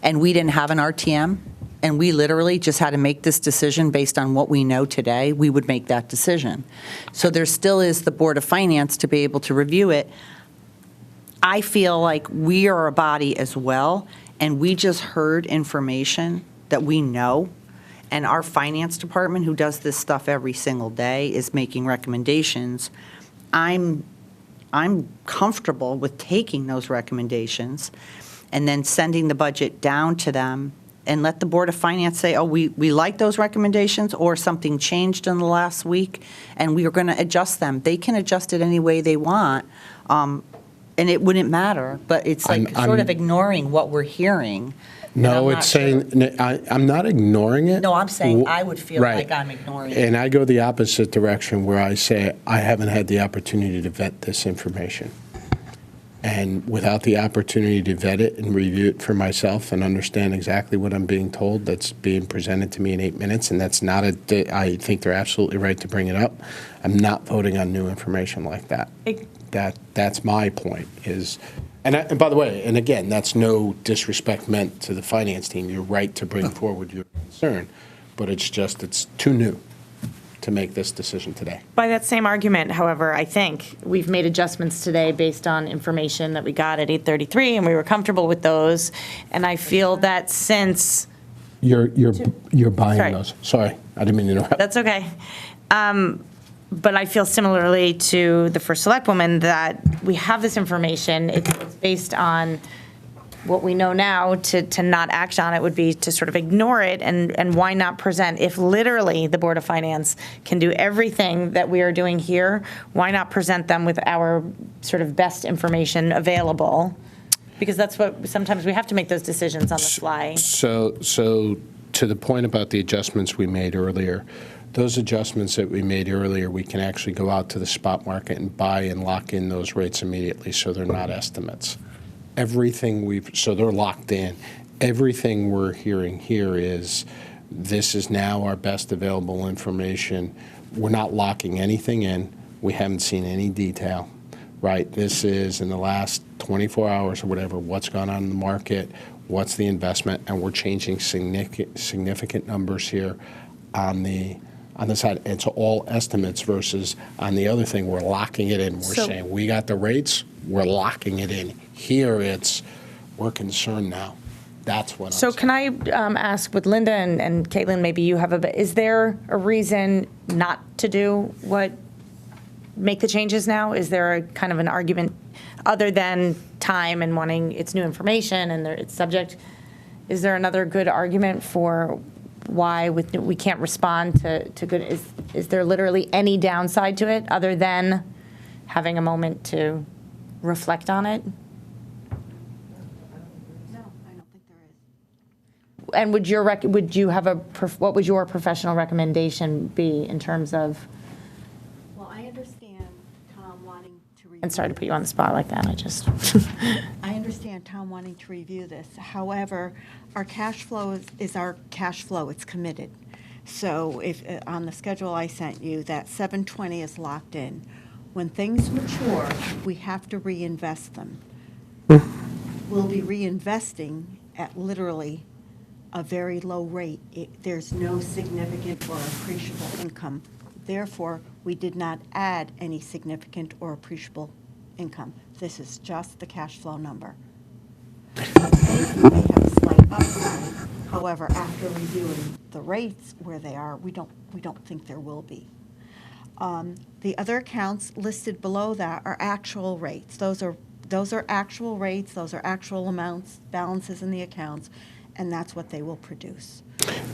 and we didn't have an RTM, and we literally just had to make this decision based on what we know today, we would make that decision. So there still is the Board of Finance to be able to review it. I feel like we are a body as well, and we just heard information that we know, and our finance department, who does this stuff every single day, is making recommendations. I'm comfortable with taking those recommendations and then sending the budget down to them and let the Board of Finance say, oh, we like those recommendations, or something changed in the last week, and we are going to adjust them. They can adjust it any way they want. And it wouldn't matter, but it's like sort of ignoring what we're hearing. No, it's saying, I'm not ignoring it. No, I'm saying I would feel Right. like I'm ignoring it. And I go the opposite direction, where I say, I haven't had the opportunity to vet this information. And without the opportunity to vet it and review it for myself and understand exactly what I'm being told, that's being presented to me in 8 minutes, and that's not I think they're absolutely right to bring it up. I'm not voting on new information like that. That's my point is, and by the way, and again, that's no disrespect meant to the finance team. You're right to bring forward your concern, but it's too new to make this decision today. By that same argument, however, I think we've made adjustments today based on information that we got at 8:33, and we were comfortable with those. And I feel that since You're buying Sorry. those. Sorry, I didn't mean to interrupt. That's okay. But I feel similarly to the first selectwoman that we have this information. It's based on what we know now. To not act on it would be to sort of ignore it, and why not present? If literally the Board of Finance can do everything that we are doing here, why not present them with our sort of best information available? Because that's what, sometimes we have to make those decisions on the fly. So to the point about the adjustments we made earlier, those adjustments that we made earlier, we can actually go out to the spot market and buy and lock in those rates immediately, so they're not estimates. So they're locked in. Everything we're hearing here is, this is now our best available information. We're not locking anything in. We haven't seen any detail, right? This is, in the last 24 hours or whatever, what's gone on in the market, what's the investment, and we're changing significant numbers here on the side. It's all estimates versus on the other thing, we're locking it in. We're saying, we got the rates, we're locking it in. Here we're concerned now. That's what I'm saying. So can I ask with Linda and Caitlin, maybe you have is there a reason not to make the changes now? Is there a kind of an argument other than time and wanting it's new information and it's subject? Is there another good argument for why we can't respond to good? Is there literally any downside to it other than having a moment to reflect on it? No, I don't think there is. And what would your professional recommendation be in terms of? Well, I understand Tom wanting to review. And sorry to put you on the spot like that, I understand Tom wanting to review this. However, our cash flow is our cash flow. It's committed. So if, on the schedule I sent you, that 720 is locked in. When things mature, we have to reinvest them. We'll be reinvesting at literally a very low rate. There's no significant or appreciable income. Therefore, we did not add any significant or appreciable income. This is just the cash flow number. We may have a slight upside. However, after reviewing the rates where they are, we don't think there will be. The other accounts listed below that are actual rates. Those are actual rates. Those are actual amounts, balances in the accounts, and that's what they will produce.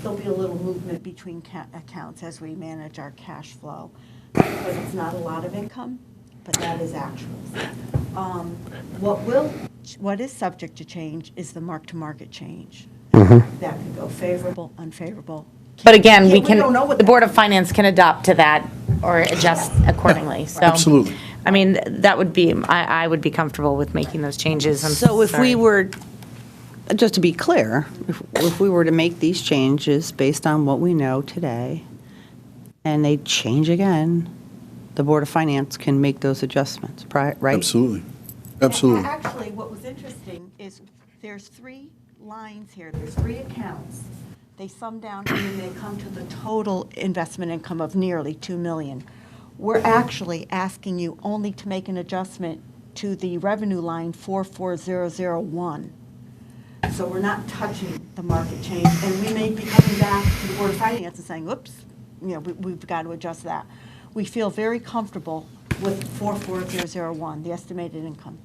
There'll be a little movement between accounts as we manage our cash flow, but it's not a lot of income. but that is actual. What is subject to change is the mark-to-market change. That could go favorable, unfavorable. But again, we don't know can, what the that Board of Finance can adopt to that or adjust accordingly, so. Absolutely. I mean, that would be, I would be comfortable with making those changes. I'm So if we sorry. were, just to be clear, if we were to make these changes based on what we know today, and they change again, the Board of Finance can make those adjustments, right? Absolutely. Absolutely. Actually, what was interesting is there's 3 lines here, there's 3 accounts. They sum down and they come to the total investment income of nearly 2 million. We're actually asking you only to make an adjustment to the revenue line 44001. So we're not touching the market change, and we may be coming back to the Board of Finance and saying, oops, we've got to adjust that. We feel very comfortable with 44001, the estimated income.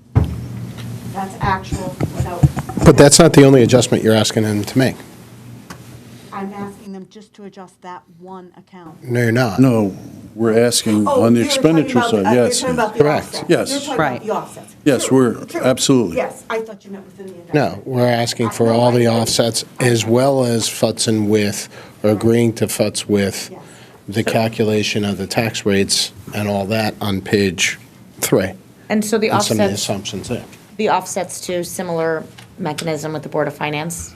That's actual without. But that's not the only adjustment you're asking them to make. I'm asking them just to adjust that one account. No, you're not. No, we're asking on the expenditure side, yes. You're talking about the Correct. offsets. Yes. You're talking Right. about the offsets. Yes, True, we're- true. absolutely. Yes, I thought you meant within the investment. No, we're asking for all the offsets as well as futzing with, or agreeing to futz with Yes. the calculation of the tax rates and all that on page 3. And so the And some of the offsets, assumptions there. the offsets to similar mechanism with the Board of Finance?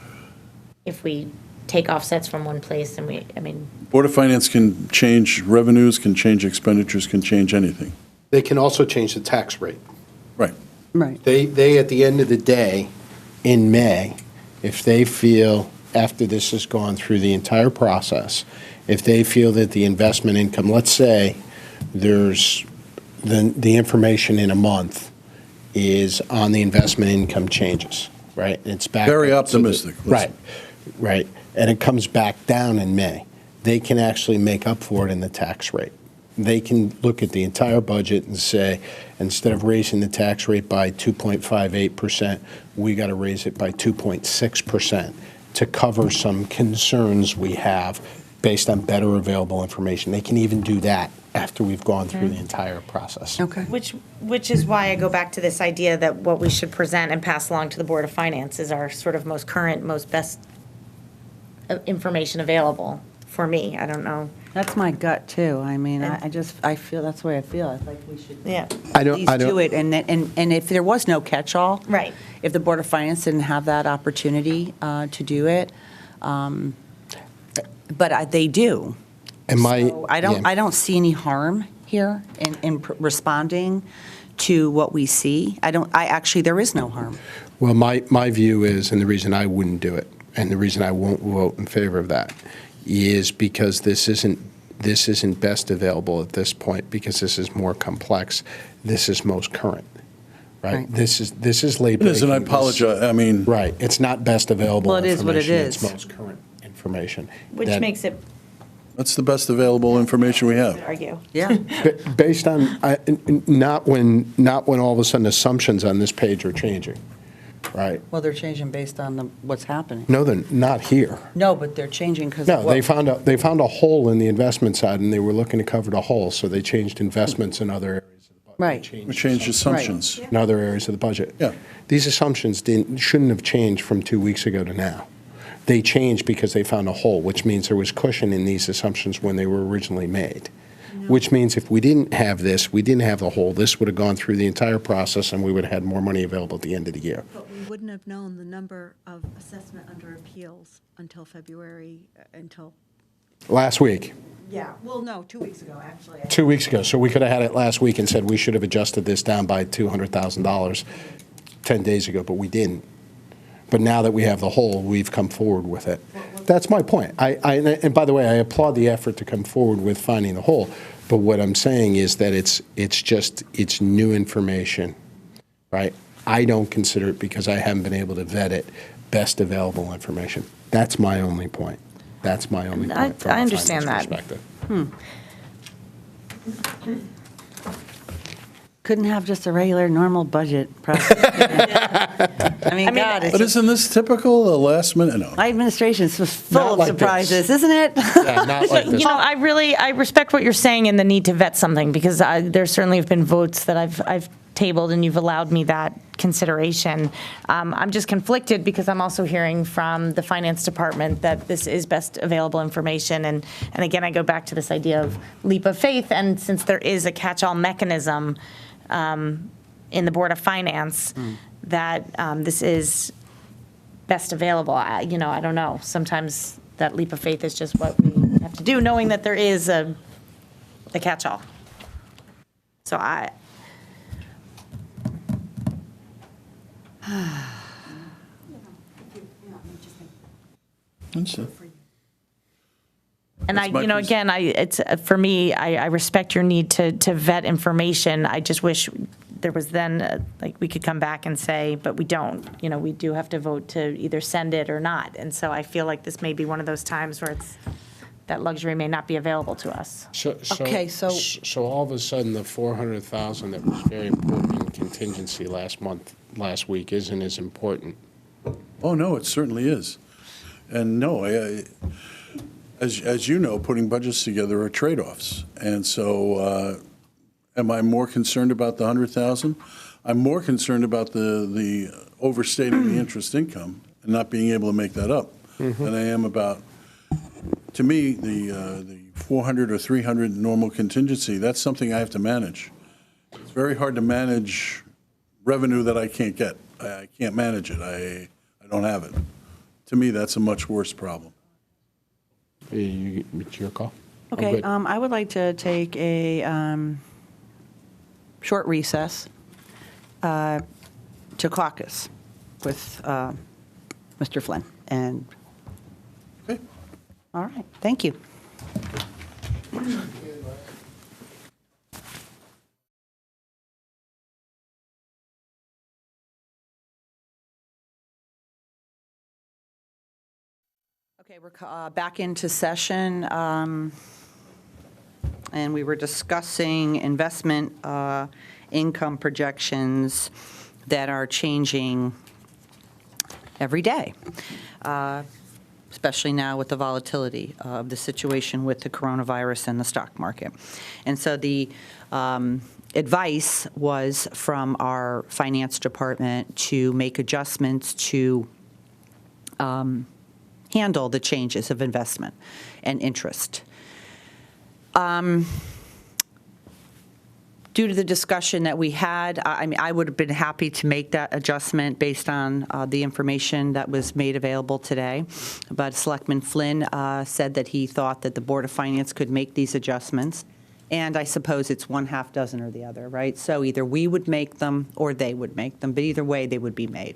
If we take offsets from one place and we, I mean, Board of Finance can change revenues, can change expenditures, can change anything. They can also change the tax rate. Right. Right. They, at the end of the day, in May, if they feel, after this has gone through the entire process, if they feel that the investment income, let's say there's, the information in a month is on the investment income changes, right? It's back. Very up to the- optimistic. Right, right. And it comes back down in May. They can actually make up for it in the tax rate. They can look at the entire budget and say, instead of raising the tax rate by 2.58%, we got to raise it by 2.6% to cover some concerns we have based on better available information. They can even do that after we've gone through the entire process. Okay. which is why I go back to this idea that what we should present and pass along to the Board of Finance is our sort of most current, most best information available for me. I don't know. That's my gut, too. I mean, I feel, that's the way I feel. I think we should Yeah. I don't- at least do it. And if there was no catch-all. Right. If the Board of Finance didn't have that opportunity to do it, but they do. And So I don't see any harm here in responding to what we see. Actually, there is no harm. Well, my view is, and the reason I wouldn't do it, and the reason I won't vote in favor of that, is because this isn't best available at this point, because this is more complex. This is most current, right? Right. This is late. It is, and I apologize, I mean. Right, it's not best available Well, it is what it information, is. It's most current information. Which That- makes it, That's the best available information we have. argue. Yeah. Based on, not when all of a sudden assumptions on this page are changing, right? Well, they're changing based on what's happening. No, they're not here. No, but they're changing because. No, they found a hole in the investment side, and they were looking to cover the hole, so they changed investments in other areas of the budget. Right. We changed assumptions. In other areas of the budget. Yeah. These assumptions shouldn't have changed from 2 weeks ago to now. They changed because they found a hole, which means there was cushion in these assumptions when they were originally made. Which means if we didn't have this, we didn't have the hole, this would have gone through the entire process, and we would have had more money available at the end of the year. But we wouldn't have known the number of assessment under appeals until February, until, Last week, yeah, well, no, 2 weeks ago, actually. 2 weeks ago, so we could have had it last week and said we should have adjusted this down by $200,000 10 days ago, but we didn't. But now that we have the hole, we've come forward with it. That's my point. And by the way, I applaud the effort to come forward with finding the hole. But what I'm saying is that it's new information, right? I don't consider it, because I haven't been able to vet it, best available information. That's my only point. That's my only point from I a understand finance that. perspective. couldn't have just a regular, normal budget process. I mean, God, it's But just, isn't this typical, a last minute? No. my administration is Not full of like surprises, isn't it? Yeah, not like this. You know, I respect what you're saying and the need to vet something, because there certainly have been votes that I've tabled, and you've allowed me that consideration. I'm just conflicted because I'm also hearing from the finance department that this is best available information. And again, I go back to this idea of leap of faith. And since there is a catch-all mechanism in the Board of Finance, that this is best available, I don't know. Sometimes that leap of faith is just what we have to do, knowing that there is a catch-all. So And That's my again, it's, for me, I respect your need to vet information. I just wish there was then, like, we could come back and say, but we don't. We do have to vote to either send it or not. And so I feel like this may be one of those times where that luxury may not be available to us. Okay, so- So all of a sudden, the 400,000 that was very important in contingency last week isn't as important. Oh, no, it certainly is. And no, as you know, putting budgets together are trade-offs. And so am I more concerned about the 100,000? I'm more concerned about the overstating the interest income and not being able to make that up than I am about, to me, the 400 or 300 normal contingency. That's something I have to manage. It's very hard to manage revenue that I can't get. I can't manage it. I don't have it. To me, that's a much worse problem. It's your call. Okay, I would like to take a short recess to caucus with Mr. Flynn. And, Okay. all right, thank you. Okay, we're back into session, and we were discussing investment income projections that are changing every day, especially now with the volatility of the situation with the coronavirus and the stock market. And so the advice was from our finance department to make adjustments to handle the changes of investment and interest. Due to the discussion that we had, I would have been happy to make that adjustment based on the information that was made available today. But Selectman Flynn said that he thought that the Board of Finance could make these adjustments. And I suppose it's one half dozen or the other, right? So either we would make them or they would make them, but either way, they would be made.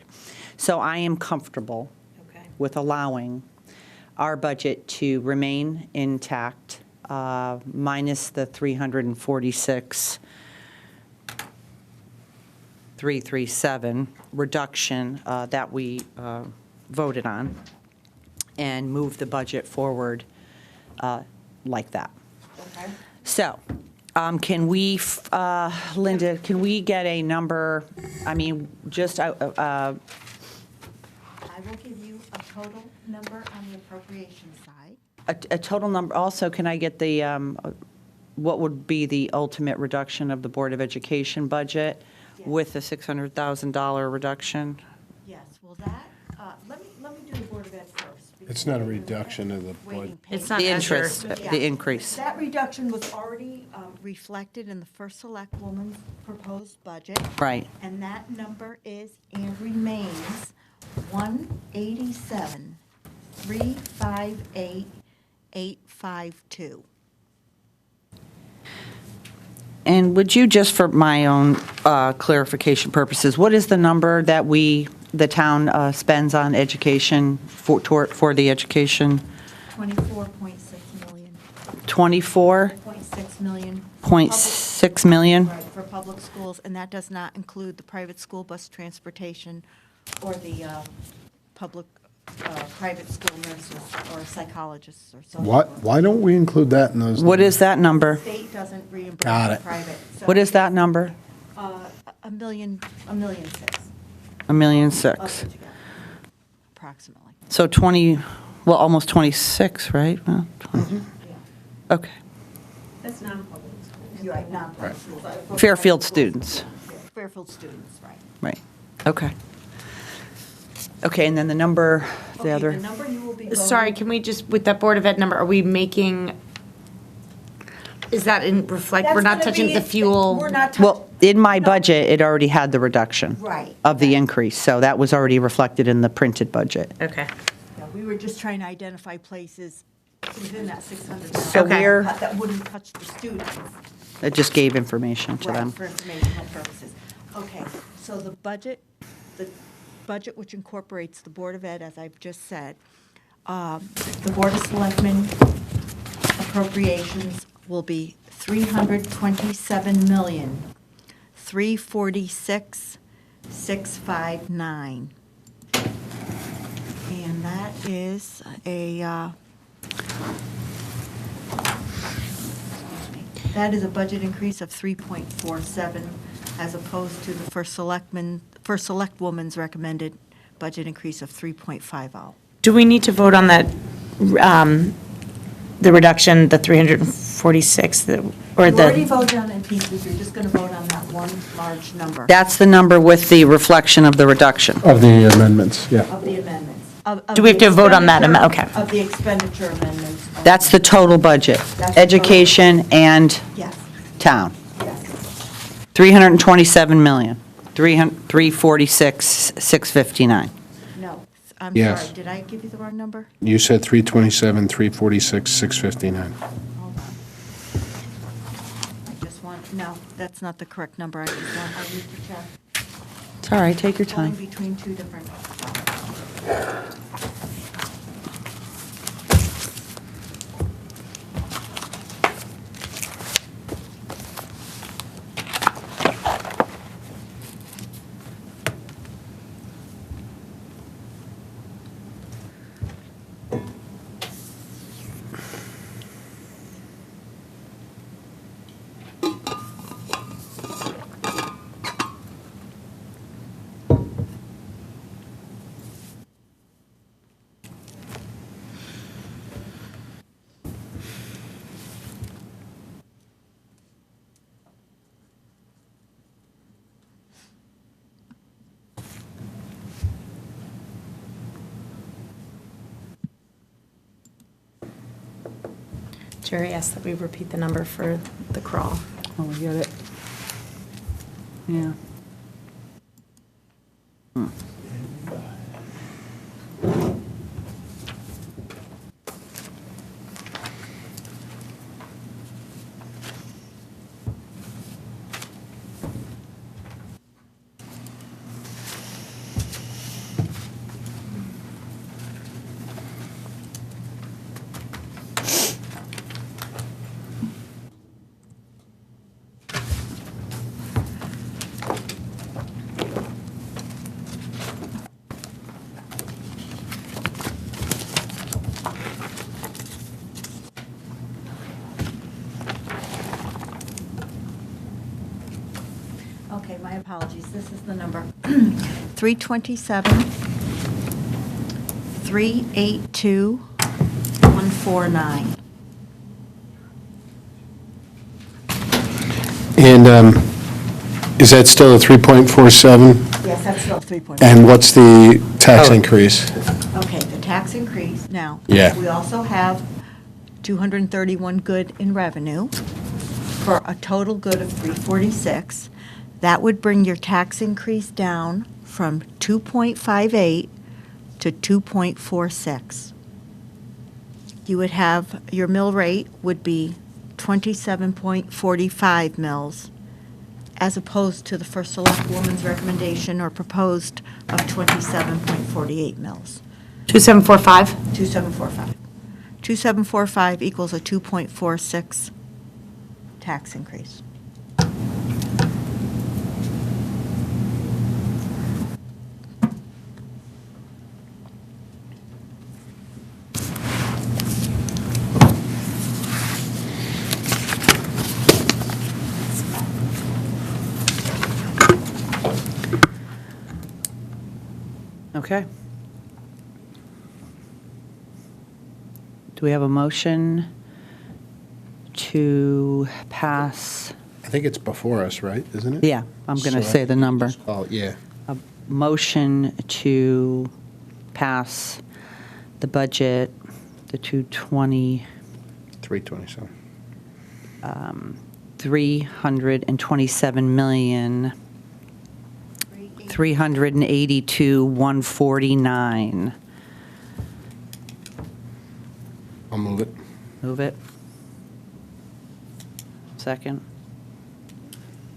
So I am comfortable with allowing our budget to remain intact, minus the 346,337 reduction that we voted on, and move the budget forward like that. Okay. So, can we, Linda, can we get a number? I mean, just I will give you a total number on the appropriation side. a total number. Also, can I get the, what would be the ultimate reduction of the Board of Education budget with the $600,000 reduction? Yes, well, that, let me do the Board of Ed first. It's not a reduction of the budget. It's not The as your- interest, the increase. That reduction was already reflected in the first select woman's proposed budget. Right. And that number is and remains 187,358,852. And would you, just for my own clarification purposes, what is the number that the town spends on education for the education? 24.6 million. 24.6 million. million? Right, for public schools, and that does not include the private school bus transportation or the private school nurses or psychologists or so forth. Why don't we include that in those? What is that number? State doesn't Got reimburse it. private. So What is that number? $1.6 million. $1.6 million. Up together, approximately. So 20, well, almost 26, right? Well, 20. Okay. That's non-public schools. You're right, non-public schools. Fairfield students, Fairfield students, right. right. Okay. Okay, and then the number, the Okay, other. the number you will be voting. Sorry, can we just, with that Board of Ed number, are we making, is that in, reflect, we're That's not gonna touching be- the fuel? We're not touching. Well, in my budget, it already had the reduction. Right. Of the increase, so that was already reflected in the printed budget. Okay. Yeah, we were just trying to identify places within that 600. So we're- That wouldn't touch the students. It just gave information to Right, them. for informational purposes. Okay, so the budget which incorporates the Board of Ed, as I've just said, the Board of Selectmen appropriations will be $327,346,659. And that is a budget increase of 3.47 as opposed to the first Selectwoman's recommended budget increase of 3.50. Do we need to vote on that, the reduction, the 346, or You already the, voted on it in pieces, you're just going to vote on that one large number That's the number with the reflection of the reduction. Of the amendments, yeah. of the amendments. Do we have to vote on that amount? Okay. Of the expenditure amendments. That's the total budget, That's the education and Yes, town. yes. 327 million, 346,659. No, I'm Yes. sorry, did I give you the wrong number? You said 327, 346, 659. Hold on. I just want, no, that's not the correct number. I need to check. It's all right, take your Going time. between two different. Jerry asked that we repeat the number for the crawl. Oh, we get it. Yeah. Okay, my apologies. This is the number. 327, 382, 149. And is that still a 3.47? Yes, that's still 3.4. And what's the tax increase? Okay, the tax increase, now. Yeah. We also have 231 good in revenue for a total good of 346. That would bring your tax increase down from 2.58 to 2.46. You would have, your mill rate would be 27.45 mils, as opposed to the first select woman's recommendation or proposed of 27.48 mils. 2745? 2745. 2745 equals a 2.46 tax increase. Okay. Do we have a motion to pass? I think it's before us, right, isn't it? Yeah, I'm going to So I say the think we number. just call it, yeah. A motion to pass the budget, the 220, 327. 382,149. I'll move it. Move it. Second.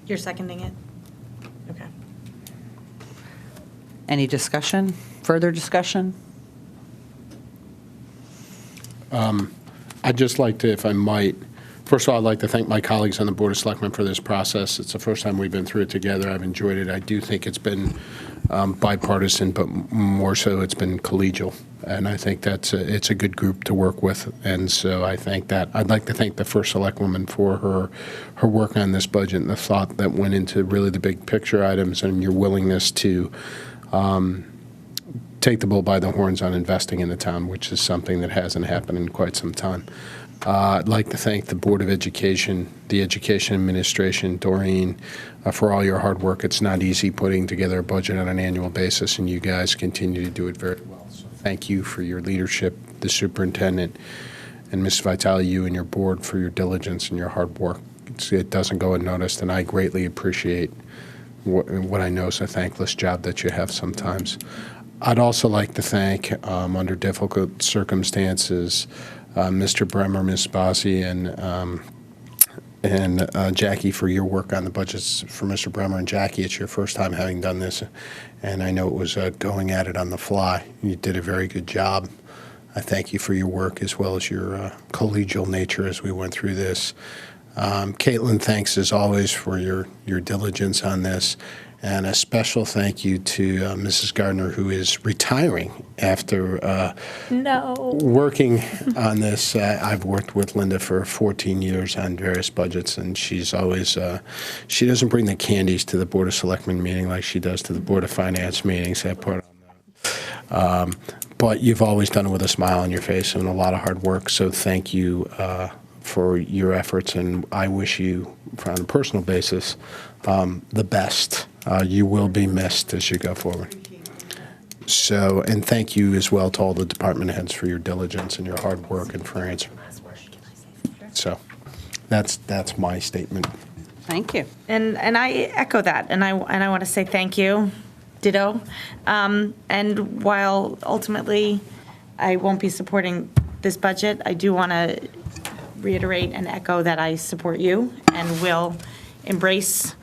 You're seconding it? Okay. Any discussion? Further discussion? I'd just like to, if I might, first of all, I'd like to thank my colleagues on the Board of Selectmen for this process. It's the first time we've been through it together. I've enjoyed it. I do think it's been bipartisan, but more so it's been collegial. And I think it's a good group to work with. And so I think that I'd like to thank the first Selectwoman for her work on this budget and the thought that went into really the big picture items and your willingness to take the bull by the horns on investing in the town, which is something that hasn't happened in quite some time. I'd like to thank the Board of Education, the Education Administration, Doreen, for all your hard work. It's not easy putting together a budget on an annual basis, and you guys continue to do it very well. So thank you for your leadership, the superintendent, and Ms. Vitale, you and your board for your diligence and your hard work. It doesn't go unnoticed, and I greatly appreciate what I know is a thankless job that you have sometimes. I'd also like to thank, under difficult circumstances, Mr. Bremer, Ms. Bossi, and Jackie for your work on the budgets. For Mr. Bremer and Jackie, it's your first time having done this, and I know it was going at it on the fly. You did a very good job. I thank you for your work as well as your collegial nature as we went through this. Caitlin, thanks as always for your diligence on this. And a special thank you to Mrs. Gardner, who is retiring after working on this. I've worked with Linda for 14 years on various budgets, and she's always, she doesn't bring the candies to the Board of Selectmen meeting like she does to the Board of Finance meetings. That part on that. But you've always done it with a smile on your face and a lot of hard work, so thank you for your efforts, and I wish you, on a personal basis, the best. You will be missed as you go forward. So, and thank you as well to all the department heads for your diligence and your hard work and for answering. So, that's my statement. Thank you. And I echo that, and I want to say thank you, ditto. And while ultimately I won't be supporting this budget, I do want to reiterate and echo that I support you and will embrace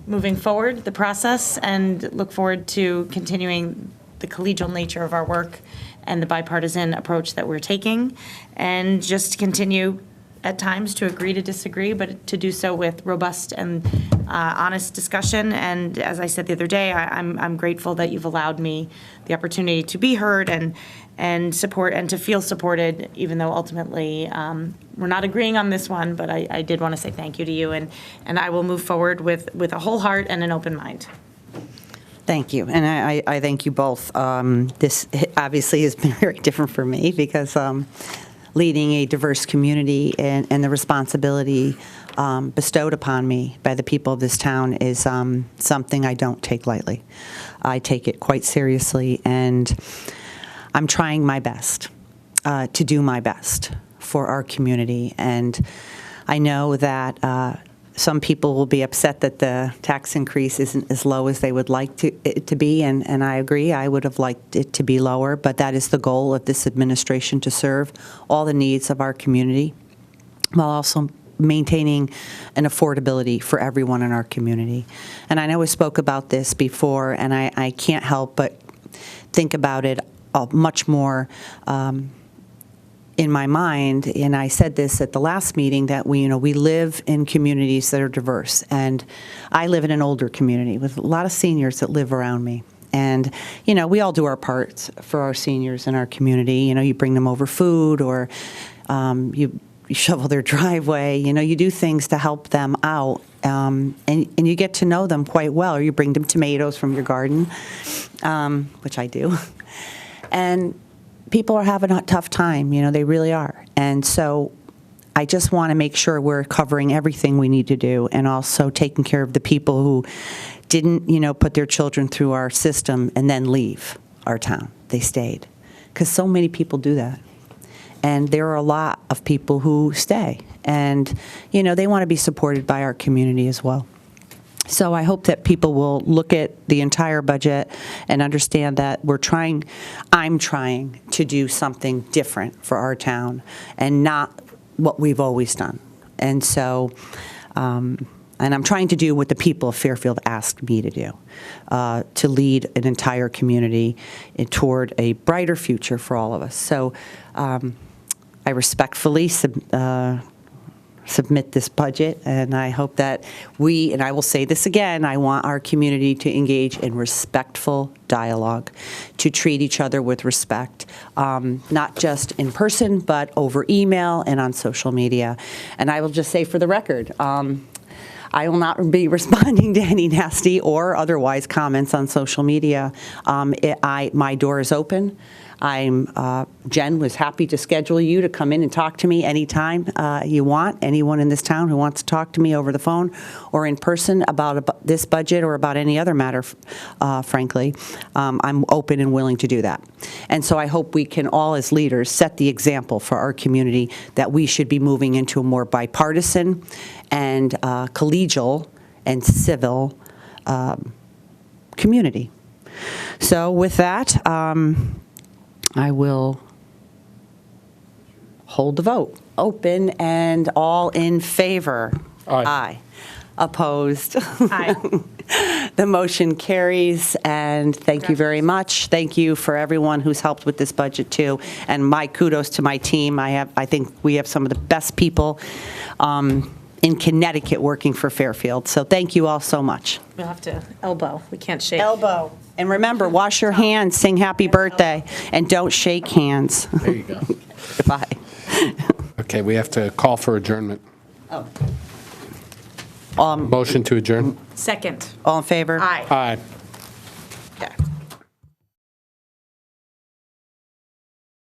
moving forward the process and look forward to continuing the collegial nature of our work and the bipartisan approach that we're taking, and just continue at times to agree to disagree, but to do so with robust and honest discussion. And as I said the other day, I'm grateful that you've allowed me the opportunity to be heard and support and to feel supported, even though ultimately we're not agreeing on this one. But I did want to say thank you to you, and I will move forward with a whole heart and an open mind. Thank you, and I thank you both. This obviously has been very different for me because leading a diverse community and the responsibility bestowed upon me by the people of this town is something I don't take lightly. I take it quite seriously, and I'm trying my best to do my best for our community. And I know that some people will be upset that the tax increase isn't as low as they would like it to be, and I agree. I would have liked it to be lower, but that is the goal of this administration, to serve all the needs of our community while also maintaining an affordability for everyone in our community. And I know we spoke about this before, and I can't help but think about it much more in my mind, and I said this at the last meeting, that we live in communities that are diverse, and I live in an older community with a lot of seniors that live around me. And, we all do our parts for our seniors in our community. You bring them over food, or you you shovel their driveway, you do things to help them out. And you get to know them quite well, or you bring them tomatoes from your garden, which I do. And people are having a tough time, they really are. And so I just want to make sure we're covering everything we need to do, and also taking care of the people who didn't, put their children through our system and then leave our town. They stayed. Because so many people do that. And there are a lot of people who stay. And, they want to be supported by our community as well. So I hope that people will look at the entire budget and understand that I'm trying to do something different for our town and not what we've always done. And so, and I'm trying to do what the people of Fairfield asked me to do, to lead an entire community toward a brighter future for all of us. So I respectfully submit this budget, and I hope that and I will say this again, I want our community to engage in respectful dialogue, to treat each other with respect, not just in person, but over email and on social media. And I will just say for the record, I will not be responding to any nasty or otherwise comments on social media. My door is open. Jen was happy to schedule you to come in and talk to me anytime you want. Anyone in this town who wants to talk to me over the phone or in person about this budget or about any other matter, frankly, I'm open and willing to do that. And so I hope we can all, as leaders, set the example for our community that we should be moving into a more bipartisan and collegial and civil community. So with that, I will hold the vote. Open and all in favor? Aye. Opposed? Aye. The motion carries, and thank you very much. Thank you for everyone who's helped with this budget, too. And my kudos to my team. I think we have some of the best people in Connecticut working for Fairfield. So thank you all so much. We'll have to elbow. We can't shake. Elbow. And remember, wash your hands, sing happy birthday, and don't shake hands. There you go. Goodbye. Okay, we have to call for adjournment. Motion to adjourn? Second. All in favor? Aye. Aye.